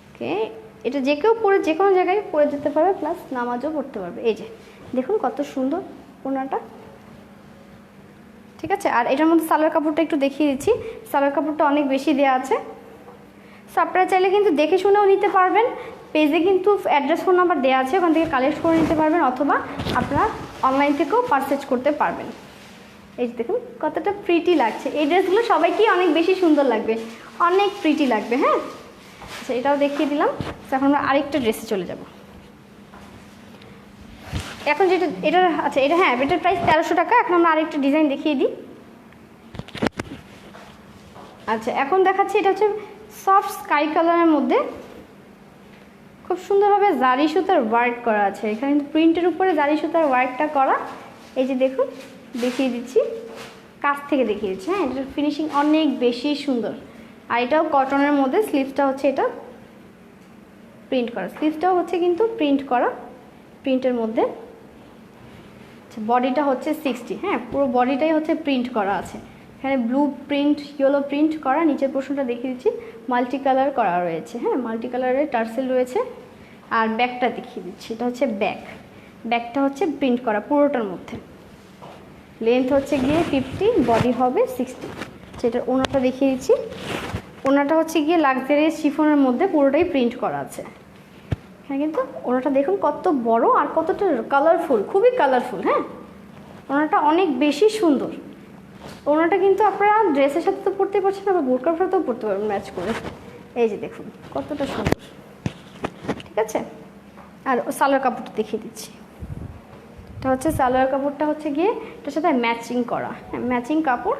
ওকে, এটা যে কেউ পরে যে কোনো জায়গায় পরে যেতে পারবে, প্লাস নামাজও পড়তে পারবে। এই যে দেখুন কত সুন্দর ওড়নাটা। ঠিক আছে, আর এটার মধ্যে সালোয়ার কাপড়টা একটু দেখিয়ে দিচ্ছি। সালোয়ার কাপড়টা অনেক বেশি দেওয়া আছে। সো আপনারা চাইলে কিন্তু দেখে শুনেও নিতে পারবেন। পেজে কিন্তু অ্যাড্রেস, ফোন নাম্বার দেওয়া আছে, ওখান থেকে কালেক্ট করে নিতে পারবেন, অথবা আপনারা অনলাইন থেকেও পারচেজ করতে পারবেন। এই যে দেখুন কতটা প্রিটি লাগছে। এই ড্রেসগুলো সবাইকেই অনেক বেশি সুন্দর লাগবে, অনেক প্রিটি লাগবে। হ্যাঁ, আচ্ছা, এটাও দেখিয়ে দিলাম। এখন আমরা আরেকটা ড্রেসে চলে যাব। এখন যেটা এটার, আচ্ছা এটা, হ্যাঁ এটার প্রাইস 1300 টাকা। এখন আমরা আরেকটা ডিজাইন দেখিয়ে দিই। আচ্ছা, এখন দেখাচ্ছি, এটা হচ্ছে সফট স্কাই কালারের মধ্যে খুব সুন্দরভাবে জারি সুতার ওয়ার্ক করা আছে। এখানে কিন্তু প্রিন্টের উপরে জারি সুতার ওয়ার্কটা করা। এই যে দেখুন, দেখিয়ে দিচ্ছি, কাছ থেকে দেখিয়ে দিচ্ছি। হ্যাঁ, এটার ফিনিশিং অনেক বেশি সুন্দর। আর এটাও কটনের মধ্যে, স্লিভসটা হচ্ছে এটা প্রিন্ট করা, স্লিভসটাও হচ্ছে কিন্তু প্রিন্ট করা, প্রিন্টের মধ্যে। আচ্ছা, বডিটা হচ্ছে 60। হ্যাঁ, পুরো বডিটাই হচ্ছে প্রিন্ট করা আছে। এখানে ব্লু প্রিন্ট, ইয়েলো প্রিন্ট করা। নিচের পোর্শনটা দেখিয়ে দিচ্ছি, মাল্টি কালার করা রয়েছে। হ্যাঁ, মাল্টি কালারের টার্সেল রয়েছে। আর ব্যাকটা দেখিয়ে দিচ্ছি, এটা হচ্ছে ব্যাকটা হচ্ছে প্রিন্ট করা পুরোটার মধ্যে। লেন্থ হচ্ছে গিয়ে 50, বডি হবে 60। সেটার ওনাটা দেখিয়ে দিচ্ছি। ওনাটা হচ্ছে গিয়ে লাক্সারিয়াস শিফনের মধ্যে পুরোটাই প্রিন্ট করা আছে। হ্যাঁ, কিন্তু ওনাটা দেখুন কত বড় আর কতটা কালারফুল, খুবই কালারফুল। হ্যাঁ, ওনাটা অনেক বেশি সুন্দর। ওনাটা কিন্তু আপনারা ড্রেসের সাথে তো পরতে পারছেন, আবার বোরকার সাথেও পরতে পারবেন ম্যাচ করে। এই যে দেখুন কতটা সুন্দর। ঠিক আছে, আর সালোয়ার কাপড়টা দেখিয়ে দিচ্ছি। এটা হচ্ছে সালোয়ার কাপড়টা হচ্ছে গিয়ে এটার সাথে ম্যাচিং করা। হ্যাঁ, ম্যাচিং কাপড়।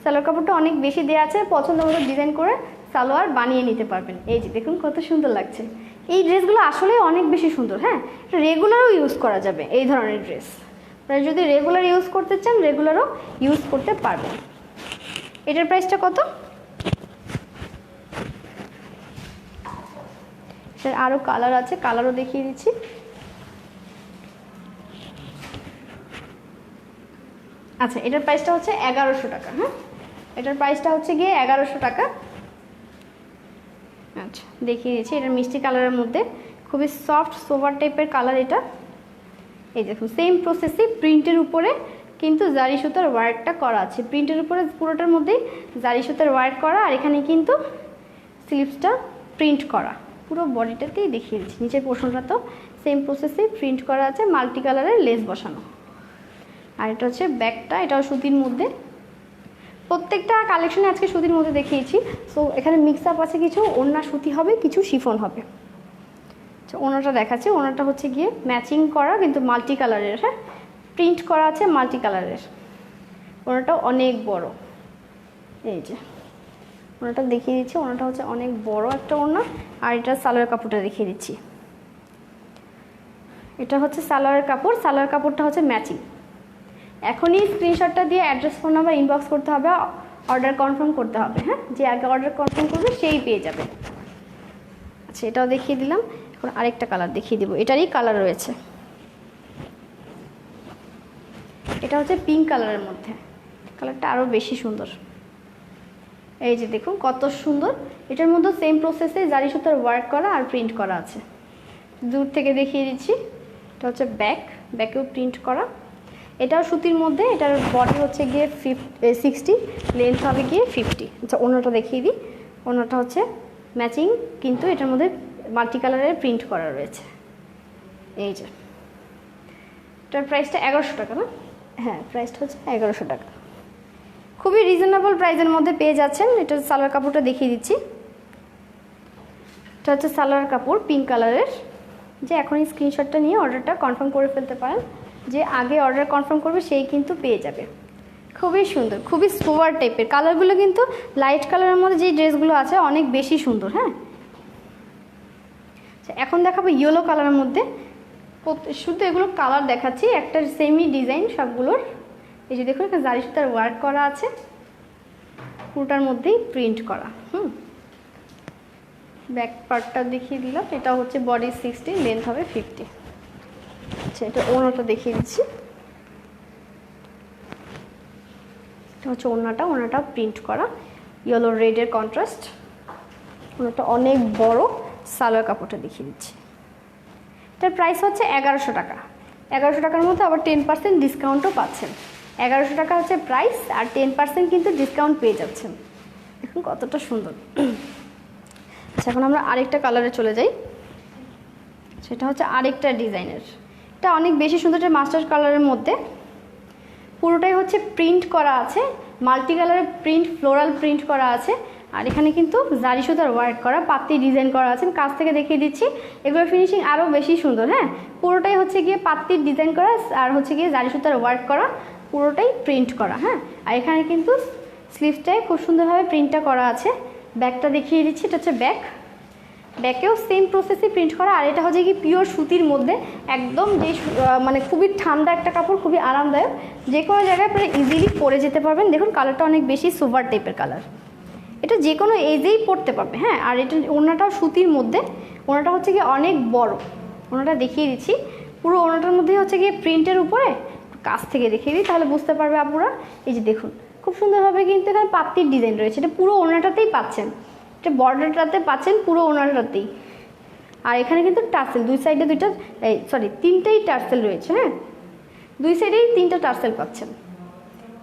সালোয়ার কাপড়টা অনেক বেশি দেওয়া আছে, পছন্দ মতো ডিজাইন করে সালোয়ার বানিয়ে নিতে পারবেন। এই যে দেখুন কত সুন্দর লাগছে। এই ড্রেসগুলো আসলে অনেক বেশি সুন্দর। হ্যাঁ, রেগুলারও ইউজ করা যাবে এই ধরনের ড্রেস। আপনারা যদি রেগুলার ইউজ করতে চান, রেগুলারও ইউজ করতে পারবেন। এটার প্রাইসটা কত? এটার আরও কালার আছে, কালারও দেখিয়ে দিচ্ছি। আচ্ছা, এটার প্রাইসটা হচ্ছে 1100 টাকা। হ্যাঁ, এটার প্রাইসটা হচ্ছে গিয়ে 1100 টাকা। আচ্ছা, দেখিয়ে দিচ্ছি। এটার মিষ্টি কালারের মধ্যে খুবই সফট সোভার টাইপের কালার এটা। এই দেখুন সেম প্রসেসে প্রিন্টের উপরে কিন্তু জারি সুতার ওয়ার্কটা করা আছে। প্রিন্টের উপরে পুরোটার মধ্যেই জারি সুতার ওয়ার্ক করা, আর এখানে কিন্তু স্লিভসটা প্রিন্ট করা। পুরো বডিটাতেই দেখিয়ে দিচ্ছি। নিচের পোর্শনটা তো সেম প্রসেসে প্রিন্ট করা আছে, মাল্টি কালারের লেস বসানো। আর এটা হচ্ছে ব্যাকটা, এটাও সুতির মধ্যে। প্রত্যেকটা কালেকশনে আজকে সুতির মধ্যে দেখিয়েছি। সো এখানে মিক্স আপ আছে, কিছু ওড়না সুতি হবে, কিছু শিফন হবে। আচ্ছা, ওড়নাটা দেখাচ্ছে। ওড়নাটা হচ্ছে গিয়ে ম্যাচিং করা, কিন্তু মাল্টি কালারের। হ্যাঁ, প্রিন্ট করা আছে মাল্টি কালারের। ওড়নাটাও অনেক বড়। এই যে ওড়নাটা দেখিয়ে দিচ্ছি। ওড়নাটা হচ্ছে অনেক বড় একটা ওড়না। আর এটা সালোয়ার কাপড়টা দেখিয়ে দিচ্ছি। এটা হচ্ছে সালোয়ার কাপড়। সালোয়ার কাপড়টা হচ্ছে ম্যাচিং। এখনই স্ক্রিনশটটা দিয়ে অ্যাড্রেস, ফোন নাম্বার ইনবক্স করতে হবে, অর্ডার কনফার্ম করতে হবে। হ্যাঁ, যে আগে অর্ডার কনফার্ম করবে সেই পেয়ে যাবে। আচ্ছা, এটাও দেখিয়ে দিলাম। এখন আরেকটা কালার দেখিয়ে দিব, এটারই কালার রয়েছে। এটা হচ্ছে পিঙ্ক কালারের মধ্যে, কালারটা আরও বেশি সুন্দর। এই যে দেখুন কত সুন্দর। এটার মধ্যে সেম প্রসেসে জারি সুতার ওয়ার্ক করা আর প্রিন্ট করা আছে। দূর থেকে দেখিয়ে দিচ্ছি। এটা হচ্ছে ব্যাকেও প্রিন্ট করা। এটাও সুতির মধ্যে। এটার বডি হচ্ছে গিয়ে 60, লেন্থ হবে গিয়ে 50। আচ্ছা, ওড়নাটা দেখিয়ে দিই। ওড়নাটা হচ্ছে ম্যাচিং, কিন্তু এটার মধ্যে মাল্টি কালারের প্রিন্ট করা রয়েছে। এই যে এটার প্রাইসটা 1100 টাকা না? হ্যাঁ, প্রাইসটা হচ্ছে 1100 টাকা। খুবই রিজনেবল প্রাইসের মধ্যে পেয়ে যাচ্ছেন। এটার সালোয়ার কাপড়টা দেখিয়ে দিচ্ছি। এটা হচ্ছে সালোয়ার কাপড় পিঙ্ক কালারের। যে এখনই স্ক্রিনশটটা নিয়ে অর্ডারটা কনফার্ম করে ফেলতে পারেন। যে আগে অর্ডার কনফার্ম করবে সেই কিন্তু পেয়ে যাবে। খুবই সুন্দর, খুবই সোভার টাইপের। কালারগুলো কিন্তু লাইট কালারের মধ্যে যে ড্রেসগুলো আছে অনেক বেশি সুন্দর। হ্যাঁ, এখন দেখাবো ইয়েলো কালারের মধ্যে। শুধু এগুলো কালার দেখাচ্ছি, একটা সেমি ডিজাইন সবগুলোর। এই যে দেখুন, একটা জারি সুতার ওয়ার্ক করা আছে। পুরোটার মধ্যেই প্রিন্ট করা। ব্যাক পার্টটা দেখিয়ে দিলাম, এটা হচ্ছে বডি 60, লেন্থ হবে 50। আচ্ছা, এটা ওড়নাটা দেখিয়ে দিচ্ছি। এটা হচ্ছে ওড়নাটা প্রিন্ট করা, ইয়েলো রেডের কন্ট্রাস্ট। ওড়নাটা অনেক বড়। সালোয়ার কাপড়টা দেখিয়ে দিচ্ছি। এটার প্রাইস হচ্ছে 1100 টাকা। 1100 টাকার মধ্যে আবার 10% ডিসকাউন্টও পাচ্ছেন। 1100 টাকা হচ্ছে প্রাইস, আর 10% কিন্তু ডিসকাউন্ট পেয়ে যাচ্ছেন। দেখুন কতটা সুন্দর। আচ্ছা, এখন আমরা আরেকটা কালারে চলে যাই। সেটা হচ্ছে আরেকটা ডিজাইনের। এটা অনেক বেশি সুন্দর, এটা মাস্টার কালারের মধ্যে পুরোটাই হচ্ছে প্রিন্ট করা আছে, মাল্টি কালারের প্রিন্ট, ফ্লোরাল প্রিন্ট করা আছে। আর এখানে কিন্তু জারি সুতার ওয়ার্ক করা, পাত্তি ডিজাইন করা আছে। কাছ থেকে দেখিয়ে দিচ্ছি, এগুলোর ফিনিশিং আরও বেশি সুন্দর। হ্যাঁ, পুরোটাই হচ্ছে গিয়ে পাত্তির ডিজাইন করা, আর হচ্ছে গিয়ে জারি সুতার ওয়ার্ক করা, পুরোটাই প্রিন্ট করা। হ্যাঁ, আর এখানে কিন্তু স্লিভসটায় খুব সুন্দরভাবে প্রিন্টটা করা আছে। ব্যাকটা দেখিয়ে দিচ্ছি, এটা হচ্ছে ব্যাক। ব্যাকেও সেম প্রসেসে প্রিন্ট করা। আর এটা হচ্ছে কি পিওর সুতির মধ্যে, একদম যে মানে খুবই ঠান্ডা একটা কাপড়, খুবই আরামদায়ক, যে কোনো জায়গায় আপনারা ইজিলি পরে যেতে পারবেন। দেখুন কালারটা অনেক বেশি সুপার টাইপের কালার, এটা যে কোনো এজেই পরতে পারবে। হ্যাঁ, আর এটা ওড়নাটাও সুতির মধ্যে, ওড়নাটা হচ্ছে গিয়ে অনেক বড়। ওড়নাটা দেখিয়ে দিচ্ছি, পুরো ওড়নাটার মধ্যে হচ্ছে গিয়ে প্রিন্টের উপরে, কাছ থেকে দেখিয়ে দিই তাহলে বুঝতে পারবে আপুরা। এই যে দেখুন খুব সুন্দরভাবে কিন্তু এখানে পাত্তির ডিজাইন রয়েছে, এটা পুরো ওড়নাটাতেই পাচ্ছেন, এটা বর্ডারটাতে পাচ্ছেন পুরো ওড়নাটাতেই। আর এখানে কিন্তু টার্সেল দুই সাইডে তিনটেই টার্সেল রয়েছে। হ্যাঁ, দুই সাইডেই 3টা টার্সেল পাচ্ছেন।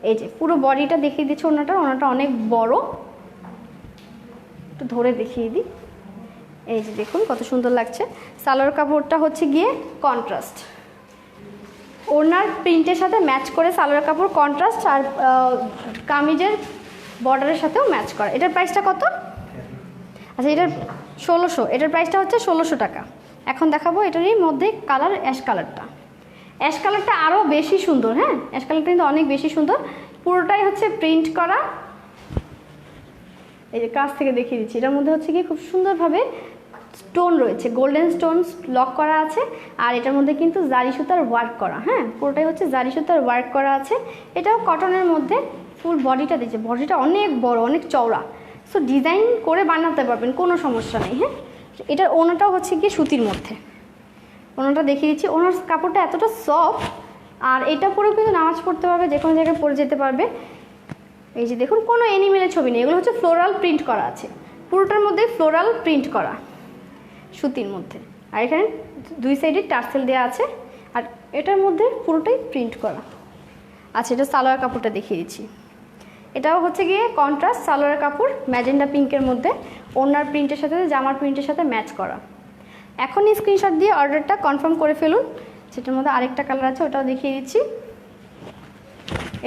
এই যে পুরো বডিটা দেখিয়ে দিচ্ছে, ওড়নাটা অনেক বড়, একটু ধরে দেখিয়ে দিই। এই যে দেখুন কত সুন্দর লাগছে। সালোয়ার কাপড়টা হচ্ছে গিয়ে কন্ট্রাস্ট, ওড়নার প্রিন্টের সাথে ম্যাচ করে সালোয়ার কাপড় কন্ট্রাস্ট, আর কামিজের বর্ডারের সাথেও ম্যাচ করা। এটার প্রাইসটা কত? আচ্ছা, এটার 1600, এটার প্রাইসটা হচ্ছে 1600 টাকা। এখন দেখাবো এটারই মধ্যে কালার, অ্যাশ কালারটা। অ্যাশ কালারটা আরও বেশি সুন্দর। হ্যাঁ, অ্যাশ কালারটা কিন্তু অনেক বেশি সুন্দর, পুরোটাই হচ্ছে প্রিন্ট করা। এই যে কাছ থেকে দেখিয়ে দিচ্ছি, এটার মধ্যে হচ্ছে কি খুব সুন্দরভাবে স্টোন রয়েছে, গোল্ডেন স্টোন লক করা আছে। আর এটার মধ্যে কিন্তু জারি সুতার ওয়ার্ক করা। হ্যাঁ, পুরোটাই হচ্ছে জারি সুতার ওয়ার্ক করা আছে। এটাও কটনের মধ্যে, ফুল বডিটা দিচ্ছে, বডিটা অনেক বড়, অনেক চওড়া, সো ডিজাইন করে বানাতে পারবেন, কোনো সমস্যা নেই। হ্যাঁ, এটার ওড়নাটাও হচ্ছে গিয়ে সুতির মধ্যে। ওড়নাটা দেখিয়ে দিচ্ছি, ওনার কাপড়টা এতটা সফট, আর এটা পরেও কিন্তু নামাজ পড়তে পারবে, যে কোনো জায়গায় পরে যেতে পারবে। এই যে দেখুন কোনো অ্যানিমেলের ছবি নেই, এগুলো হচ্ছে ফ্লোরাল প্রিন্ট করা আছে, পুরোটার মধ্যে ফ্লোরাল প্রিন্ট করা সুতির মধ্যে। আর এখানে দুই সাইডে টার্সেল দেওয়া আছে, আর এটার মধ্যে পুরোটাই প্রিন্ট করা। আচ্ছা, এটা সালোয়ার কাপড়টা দেখিয়ে দিচ্ছি। এটাও হচ্ছে গিয়ে কন্ট্রাস্ট সালোয়ার কাপড়, ম্যাজেন্ডা পিঙ্কের মধ্যে, ওড়নার প্রিন্টের সাথে জামার প্রিন্টের সাথে ম্যাচ করা। এখনই স্ক্রিনশট দিয়ে অর্ডারটা কনফার্ম করে ফেলুন। সেটার মধ্যে আরেকটা কালার আছে, ওটাও দেখিয়ে দিচ্ছি।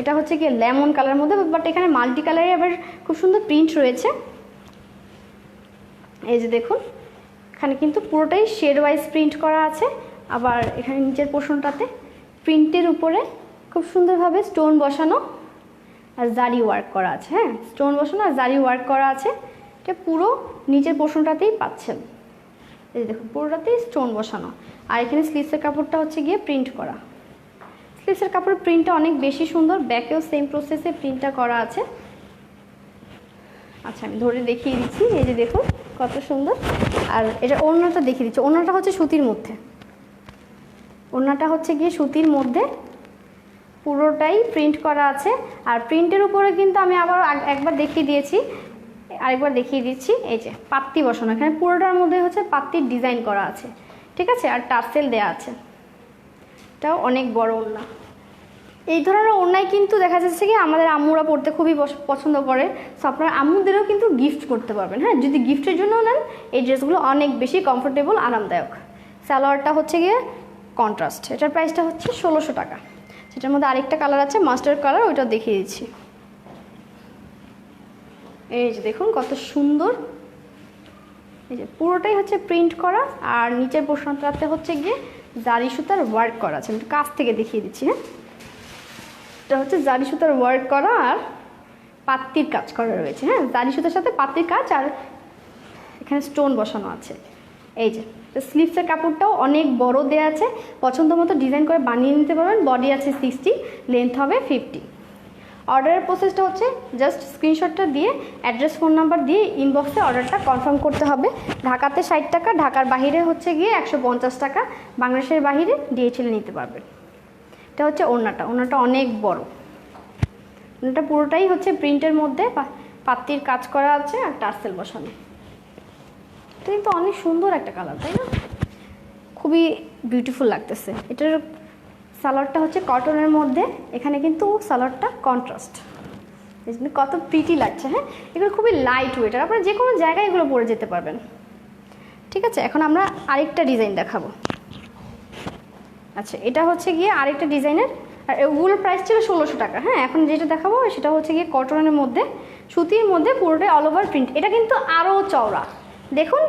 এটা হচ্ছে গিয়ে লেমন কালারের মধ্যে, বাট এখানে মাল্টি কালারে আবার খুব সুন্দর প্রিন্ট রয়েছে। এই যে দেখুন, এখানে কিন্তু পুরোটাই শেড ওয়াইজ প্রিন্ট করা আছে। আবার এখানে নিচের পোর্শনটাতে প্রিন্টের উপরে খুব সুন্দরভাবে স্টোন বসানো আর জারি ওয়ার্ক করা আছে। হ্যাঁ, স্টোন বসানো আর জারি ওয়ার্ক করা আছে, এটা পুরো নিচের পোর্শনটাতেই পাচ্ছেন। এই যে দেখুন পুরোটাতেই স্টোন বসানো। আর এখানে স্লিভসের কাপড়টা হচ্ছে গিয়ে প্রিন্ট করা। স্লিভসের কাপড়ের প্রিন্টটা অনেক বেশি সুন্দর, ব্যাকেও সেম প্রসেসে প্রিন্টটা করা আছে। আচ্ছা, আমি ধরে দেখিয়ে দিচ্ছি। এই যে দেখুন কত সুন্দর। আর এটা ওড়নাটা দেখিয়ে দিচ্ছি, ওড়নাটা হচ্ছে সুতির মধ্যে, ওড়নাটা হচ্ছে গিয়ে সুতির মধ্যে পুরোটাই প্রিন্ট করা আছে। আর প্রিন্টের উপরে কিন্তু আমি আবার একবার দেখিয়ে দিয়েছি, আরেকবার দেখিয়ে দিচ্ছি। এই যে পাত্তি বসানো, এখানে পুরোটার মধ্যে হচ্ছে পাত্তির ডিজাইন করা আছে, ঠিক আছে। আর টার্সেল দেওয়া আছে, এটাও অনেক বড় ওড়না। এই ধরনের ওড়নায় কিন্তু দেখা যাচ্ছে কি আমাদের আম্মুরা পড়তে খুবই পছন্দ করে, সো আপনারা আম্মুদেরও কিন্তু গিফট করতে পারবেন। হ্যাঁ, যদি গিফটের জন্য নেন, এই ড্রেসগুলো অনেক বেশি কমফোর্টেবল, আরামদায়ক। সালোয়ারটা হচ্ছে গিয়ে কন্ট্রাস্ট, এটার প্রাইসটা হচ্ছে 1600 টাকা। সেটার মধ্যে আরেকটা কালার আছে মাস্টার্ড কালার, ওইটা দেখিয়ে দিচ্ছি। এই যে দেখুন কত সুন্দর, এই যে পুরোটাই হচ্ছে প্রিন্ট করা, আর নিচের পোর্শনটাতে হচ্ছে গিয়ে জারি সুতার ওয়ার্ক করা আছে। আমি কাছ থেকে দেখিয়ে দিচ্ছি। হ্যাঁ, এটা হচ্ছে জারি সুতার ওয়ার্ক করা আর পাত্তির কাজ করা রয়েছে। হ্যাঁ, জারি সুতার সাথে পাত্তির কাজ, আর এখানে স্টোন বসানো আছে। এই যে স্লিভসের কাপড়টাও অনেক বড় দেওয়া আছে, পছন্দ মতো ডিজাইন করে বানিয়ে নিতে পারবেন। বডি আছে 60, লেন্থ হবে 50। অর্ডারের প্রসেসটা হচ্ছে জাস্ট স্ক্রিনশটটা দিয়ে অ্যাড্রেস ফোন নাম্বার দিয়ে ইনবক্সে অর্ডারটা কনফার্ম করতে হবে। ঢাকাতে 60 টাকা, ঢাকার বাহিরে হচ্ছে গিয়ে 150 টাকা, বাংলাদেশের বাহিরে DHL নিতে পারবেন। এটা হচ্ছে ওড়নাটা অনেক বড়, ওড়নাটা পুরোটাই হচ্ছে প্রিন্টের মধ্যে পাত্তির কাজ করা আছে আর টার্সেল বসানো। এটা কিন্তু অনেক সুন্দর একটা কালার, তাই না? খুবই বিউটিফুল লাগতেছে। এটার সালোয়ারটা হচ্ছে কটনের মধ্যে, এখানে কিন্তু সালোয়ারটা কন্ট্রাস্ট, কত প্রিটি লাগছে। হ্যাঁ, এগুলো খুবই লাইট ওয়েট, আর আপনারা যে কোনো জায়গায় এগুলো পরে যেতে পারবেন। ঠিক আছে, এখন আমরা আরেকটা ডিজাইন দেখাবো। আচ্ছা, এটা হচ্ছে গিয়ে আরেকটা ডিজাইনের, আর ওগুলোর প্রাইস ছিল 1600 টাকা। হ্যাঁ, এখন যেটা দেখাবো সেটা হচ্ছে গিয়ে কটনের মধ্যে, সুতির মধ্যে, পুরোটাই অল ওভার প্রিন্ট। এটা কিন্তু আরও চওড়া, দেখুন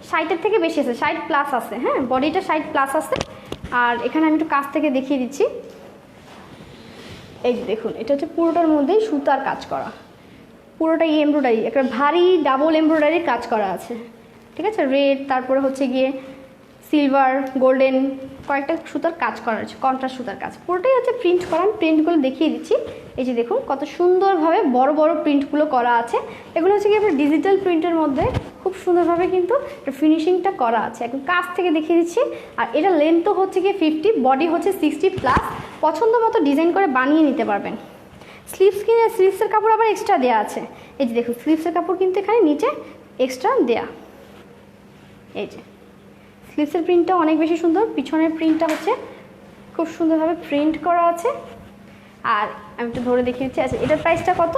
60-এর থেকে বেশি আছে, 60+ আছে। হ্যাঁ, বডিটা 60+ আছে। আর এখানে আমি একটু কাছ থেকে দেখিয়ে দিচ্ছি। এই যে দেখুন, এটা হচ্ছে পুরোটার মধ্যেই সুতার কাজ করা, পুরোটাই এমব্রয়ডারি, একটা ভারী ডাবল এমব্রয়ডারির কাজ করা আছে। ঠিক আছে, রেড, তারপরে হচ্ছে গিয়ে সিলভার, গোল্ডেন, কয়েকটা সুতার কাজ করা আছে, কন্ট্রাস্ট সুতার কাজ, পুরোটাই হচ্ছে প্রিন্ট করা। আমি প্রিন্টগুলো দেখিয়ে দিচ্ছি। এই যে দেখুন কত সুন্দরভাবে বড় বড় প্রিন্টগুলো করা আছে। এগুলো হচ্ছে কি আপনার ডিজিটাল প্রিন্টের মধ্যে খুব সুন্দরভাবে কিন্তু ফিনিশিংটা করা আছে। এখন কাছ থেকে দেখিয়ে দিচ্ছি। আর এটা লেন্থও হচ্ছে গিয়ে 50, বডি হচ্ছে 60+। পছন্দ মতো ডিজাইন করে বানিয়ে নিতে পারবেন। স্লিভসের কাপড় আবার এক্সট্রা দেওয়া আছে। এই যে দেখুন, স্লিভসের কাপড় কিন্তু এখানে নিচে এক্সট্রা দেয়া। এই যে স্লিভসের প্রিন্টটা অনেক বেশি সুন্দর, পিছনের প্রিন্টটা হচ্ছে খুব সুন্দরভাবে প্রিন্ট করা আছে। আর আমি একটু ধরে দেখিয়ে দিচ্ছি। আচ্ছা, এটার প্রাইসটা কত?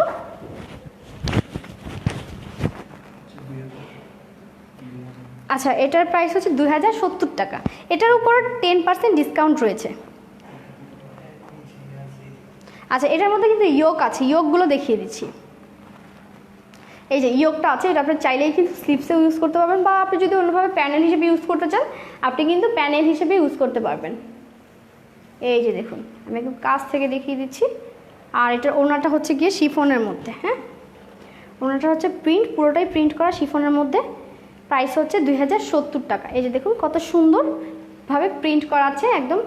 আচ্ছা, এটার প্রাইস হচ্ছে 2070 টাকা। এটার উপর 10% ডিসকাউন্ট রয়েছে। আচ্ছা, এটার মধ্যে কিন্তু ইয়োক আছে, ইয়োকগুলো দেখিয়ে দিচ্ছি। এই যে ইয়োকটা আছে, এটা আপনি চাইলেই কিন্তু স্লিভসে ইউজ করতে পারবেন, বা আপনি যদি অন্যভাবে প্যানেল হিসেবে ইউজ করতে চান, আপনি কিন্তু প্যানেল হিসেবে ইউজ করতে পারবেন। এই যে দেখুন, আমি একটু কাছ থেকে দেখিয়ে দিচ্ছি। আর এটার ওড়নাটা হচ্ছে গিয়ে শিফনের মধ্যে। হ্যাঁ, ওড়নাটা হচ্ছে প্রিন্ট, পুরোটাই প্রিন্ট করা শিফনের মধ্যে। প্রাইস হচ্ছে 2070 টাকা। এই যে দেখুন কত সুন্দরভাবে প্রিন্ট করা আছে, একদম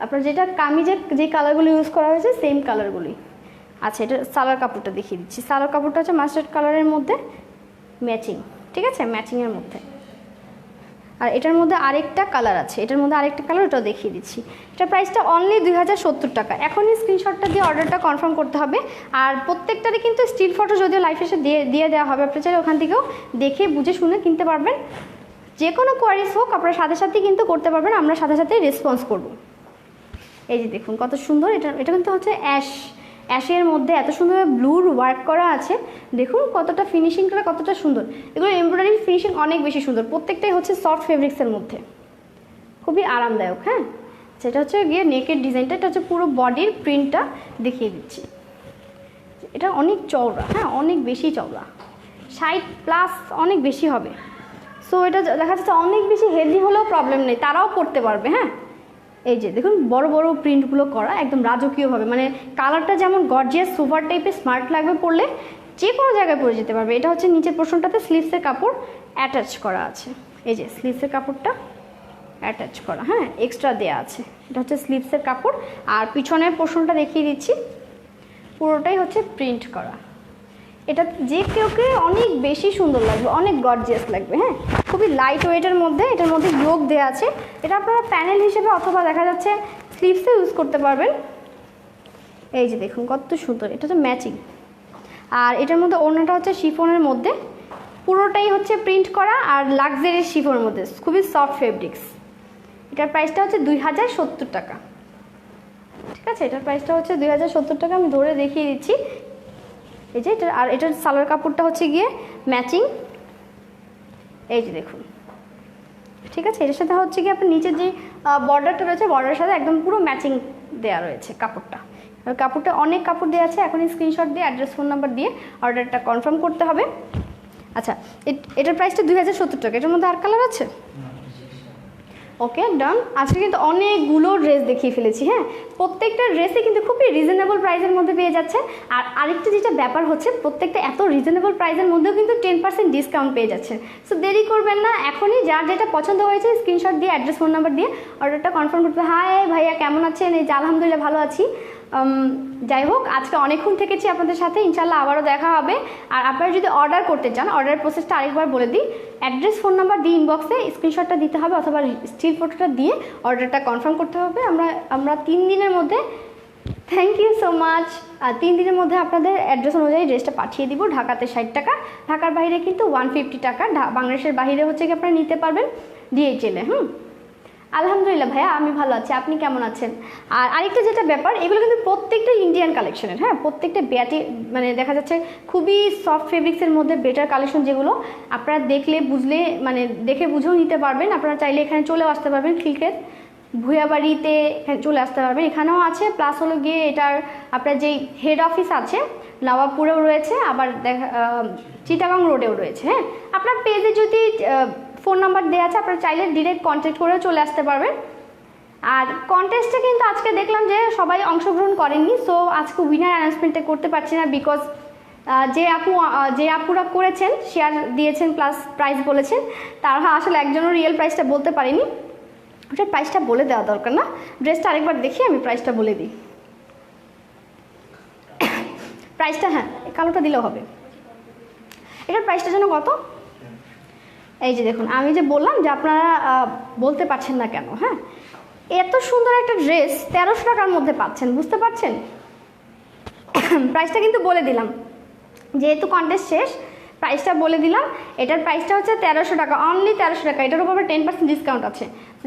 আপনার যেটা কামিজের যে কালারগুলো ইউজ করা হয়েছে সেম কালারগুলি। আচ্ছা, এটা সালোয়ার কাপড়টা দেখিয়ে দিচ্ছি। সালোয়ার কাপড়টা হচ্ছে মাস্টার্ড কালারের মধ্যে ম্যাচিং। ঠিক আছে, ম্যাচিংয়ের মধ্যে। আর এটার মধ্যে আরেকটা কালার আছে, এটার মধ্যে আরেকটা কালার, ওটাও দেখিয়ে দিচ্ছি। এটার প্রাইসটা অনলি 2070 টাকা। এখনই স্ক্রিনশটটা দিয়ে অর্ডারটা কনফার্ম করতে হবে। আর প্রত্যেকটারই কিন্তু স্টিল ফটো যদিও লাইফ এসে দিয়ে দেওয়া হবে, আপনি চাইলে ওখান থেকেও দেখে বুঝে শুনে কিনতে পারবেন। যে কোনো কোয়ারিজ হোক আপনারা সাথে সাথেই কিন্তু করতে পারবেন, আমরা সাথে সাথেই রেসপন্স করব। এই যে দেখুন কত সুন্দর, এটা কিন্তু হচ্ছে অ্যাশের মধ্যে এত সুন্দরভাবে ব্লুর ওয়ার্ক করা আছে। দেখুন কতটা ফিনিশিংটা কতটা সুন্দর। এগুলো এমব্রয়ডারি ফিনিশিং অনেক বেশি সুন্দর, প্রত্যেকটাই হচ্ছে সফট ফেব্রিক্সের মধ্যে, খুবই আরামদায়ক। হ্যাঁ, সেটা হচ্ছে গিয়ে নেকের ডিজাইনটা, এটা হচ্ছে পুরো বডির প্রিন্টটা দেখিয়ে দিচ্ছি। এটা অনেক চওড়া, হ্যাঁ অনেক বেশি চওড়া, 60+ অনেক বেশি হবে। সো এটা দেখা যাচ্ছে অনেক বেশি হেভি হলেও প্রবলেম নেই, তারাও পরতে পারবে। হ্যাঁ, এই যে দেখুন বড় বড় প্রিন্টগুলো করা একদম রাজকীয়ভাবে, মানে কালারটা যেমন গর্জিয়াস সুপার টাইপের স্মার্ট লাগবে, পরলে যে কোনো জায়গায় পরে যেতে পারবে। এটা হচ্ছে নিচের পোর্শনটাতে স্লিভসের কাপড় অ্যাটাচ করা আছে। এই যে স্লিভসের কাপড়টা অ্যাটাচ করা, হ্যাঁ এক্সট্রা দেওয়া আছে। এটা হচ্ছে স্লিভসের কাপড়। আর পিছনের পোর্শনটা দেখিয়ে দিচ্ছি, পুরোটাই হচ্ছে প্রিন্ট করা। এটা যে কেউকে অনেক বেশি সুন্দর লাগবে, অনেক গর্জিয়াস লাগবে। হ্যাঁ, খুবই লাইট ওয়েটের মধ্যে, এটার মধ্যে ইয়োক দেওয়া আছে। এটা আপনারা প্যানেল হিসেবে অথবা দেখা যাচ্ছে স্লিভসে ইউজ করতে পারবেন। এই যে দেখুন কত সুন্দর, এটা হচ্ছে ম্যাচিং। আর এটার মধ্যে ওড়নাটা হচ্ছে শিফনের মধ্যে, পুরোটাই হচ্ছে প্রিন্ট করা আর লাক্সারি শিফনের মধ্যে, খুবই সফট ফেব্রিক্স। এটার প্রাইসটা হচ্ছে 2070 টাকা। ঠিক আছে, এটার প্রাইসটা হচ্ছে 2070 টাকা। আমি ধরে দেখিয়ে দিচ্ছি। এই যে এটা, আর এটার সালোয়ার কাপড়টা হচ্ছে গিয়ে ম্যাচিং। এই যে দেখুন, ঠিক আছে, এটার সাথে হচ্ছে গিয়ে আপনার নিচের যে বর্ডারটা রয়েছে, বর্ডারের সাথে একদম পুরো ম্যাচিং দেওয়া রয়েছে কাপড়টা। আর কাপড়টা অনেক কাপড় দেওয়া আছে। এখনই স্ক্রিনশট দিয়ে অ্যাড্রেস ফোন নাম্বার দিয়ে অর্ডারটা কনফার্ম করতে হবে। আচ্ছা, এটার প্রাইসটা 2070 টাকা। এটার মধ্যে আর কালার আছে? ওকে, ডান। আজকে কিন্তু অনেকগুলো ড্রেস দেখিয়ে ফেলেছি। হ্যাঁ, প্রত্যেকটা ড্রেসে কিন্তু খুবই রিজনেবল প্রাইসের মধ্যে পেয়ে যাচ্ছে। আর আরেকটা যেটা ব্যাপার হচ্ছে, প্রত্যেকটা এত রিজনেবল প্রাইসের মধ্যেও কিন্তু 10% ডিসকাউন্ট পেয়ে যাচ্ছে। সো দেরি করবেন না, এখনই যার যেটা পছন্দ হয়েছে স্ক্রিনশট দিয়ে অ্যাড্রেস ফোন নাম্বার দিয়ে অর্ডারটা কনফার্ম করতে হবে। হাই ভাইয়া, কেমন আছেন? এই যে আলহামদুলিল্লাহ ভালো আছি। যাই হোক, আজকে অনেকক্ষণ থেকেছি আপনাদের সাথে, ইনশাল্লাহ আবারও দেখা হবে। আর আপনারা যদি অর্ডার করতে চান, অর্ডারের প্রসেসটা আরেকবার বলে দিই। অ্যাড্রেস, ফোন নাম্বার দিয়ে ইনবক্সে স্ক্রিনশটটা দিতে হবে অথবা স্টিল ফটোটা দিয়ে অর্ডারটা কনফার্ম করতে হবে। আমরা 3 দিনের মধ্যে, থ্যাংক ইউ সো মাচ, 3 দিনের মধ্যে আপনাদের অ্যাড্রেস অনুযায়ী ড্রেসটা পাঠিয়ে দিব। ঢাকাতে 60 টাকা, ঢাকার বাইরে কিন্তু 150 টাকা, বাংলাদেশের বাইরে হচ্ছে কি আপনারা নিতে পারবেন DHL এ। আলহামদুলিল্লাহ ভাইয়া, আমি ভালো আছি, আপনি কেমন আছেন? আর আরেকটা যেটা ব্যাপার, এগুলো কিন্তু প্রত্যেকটা ইন্ডিয়ান কালেকশনের, হ্যাঁ, প্রত্যেকটা মানে দেখা যাচ্ছে খুবই সফট ফেব্রিক্সের মধ্যে বেটার কালেকশন, যেগুলো আপনারা দেখলে বুঝলে মানে দেখে বুঝেও নিতে পারবেন। আপনারা চাইলে এখানে চলেও আসতে পারবেন, খিলক্ষেত ভুয়াবাড়িতে এখানে চলে আসতে পারবেন, এখানেও আছে। প্লাস হলো গিয়ে এটার আপনার যেই হেড অফিস আছে নবাবপুরেও রয়েছে, আবার চিটাগাং রোডেও রয়েছে। হ্যাঁ, আপনার পেজে যদি ফোন নাম্বার দেওয়া আছে, আপনারা চাইলে ডিরেক্ট কন্ট্যাক্ট করেও চলে আসতে পারবেন। আর কন্টেস্টে কিন্তু আজকে দেখলাম যে সবাই অংশগ্রহণ করেননি, সো আজকে উইনার অ্যানাউন্সমেন্টে করতে পারছি না, বিকজ যে আপুরা করেছেন, শেয়ার দিয়েছেন প্লাস প্রাইস বলেছেন, তারা আসলে একজনও রিয়েল প্রাইসটা বলতে পারেনি। ওটার প্রাইসটা বলে দেওয়া দরকার না, ড্রেসটা আরেকবার দেখি আমি প্রাইসটা বলে দিই। প্রাইসটা, হ্যাঁ, কালোটা দিলেও হবে। এটার প্রাইসটা যেন কত? এই যে দেখুন, আমি যে বললাম যে আপনারা বলতে পারছেন না কেন। হ্যাঁ, এত সুন্দর একটা ড্রেস 1300 টাকার মধ্যে পাচ্ছেন, বুঝতে পারছেন? প্রাইসটা কিন্তু বলে দিলাম, যেহেতু কন্টেস্ট শেষ প্রাইসটা বলে দিলাম। এটার প্রাইসটা হচ্ছে 1300 টাকা, অনলি 1300 টাকা। এটার উপর 10% ডিসকাউন্ট আছে।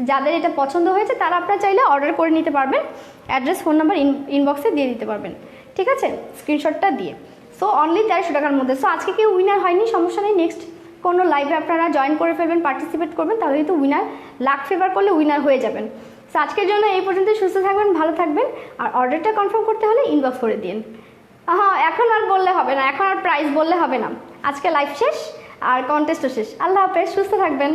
যাদের এটা পছন্দ হয়েছে তারা আপনারা চাইলে অর্ডার করে নিতে পারবেন, অ্যাড্রেস, ফোন নাম্বার ইনবক্সে দিয়ে দিতে পারবেন, ঠিক আছে, স্ক্রিনশটটা দিয়ে। সো অনলি 1300 টাকার মধ্যে। সো আজকে কেউ উইনার হয়নি, সমস্যা নেই, নেক্সট কোনো লাইভে আপনারা জয়েন করে ফেলবেন, পার্টিসিপেট করবেন, তাহলে কিন্তু উইনার, লাক ফেভার করলে উইনার হয়ে যাবেন। সো আজকের জন্য এই পর্যন্তই, সুস্থ থাকবেন, ভালো থাকবেন। আর অর্ডারটা কনফার্ম করতে হলে ইনবক্স করে দিন। হ্যাঁ, এখন আর বললে হবে না, এখন আর প্রাইস বললে হবে না। আজকে লাইভ শেষ আর কন্টেস্টও শেষ। আল্লাহ হাফেজ, সুস্থ থাকবেন।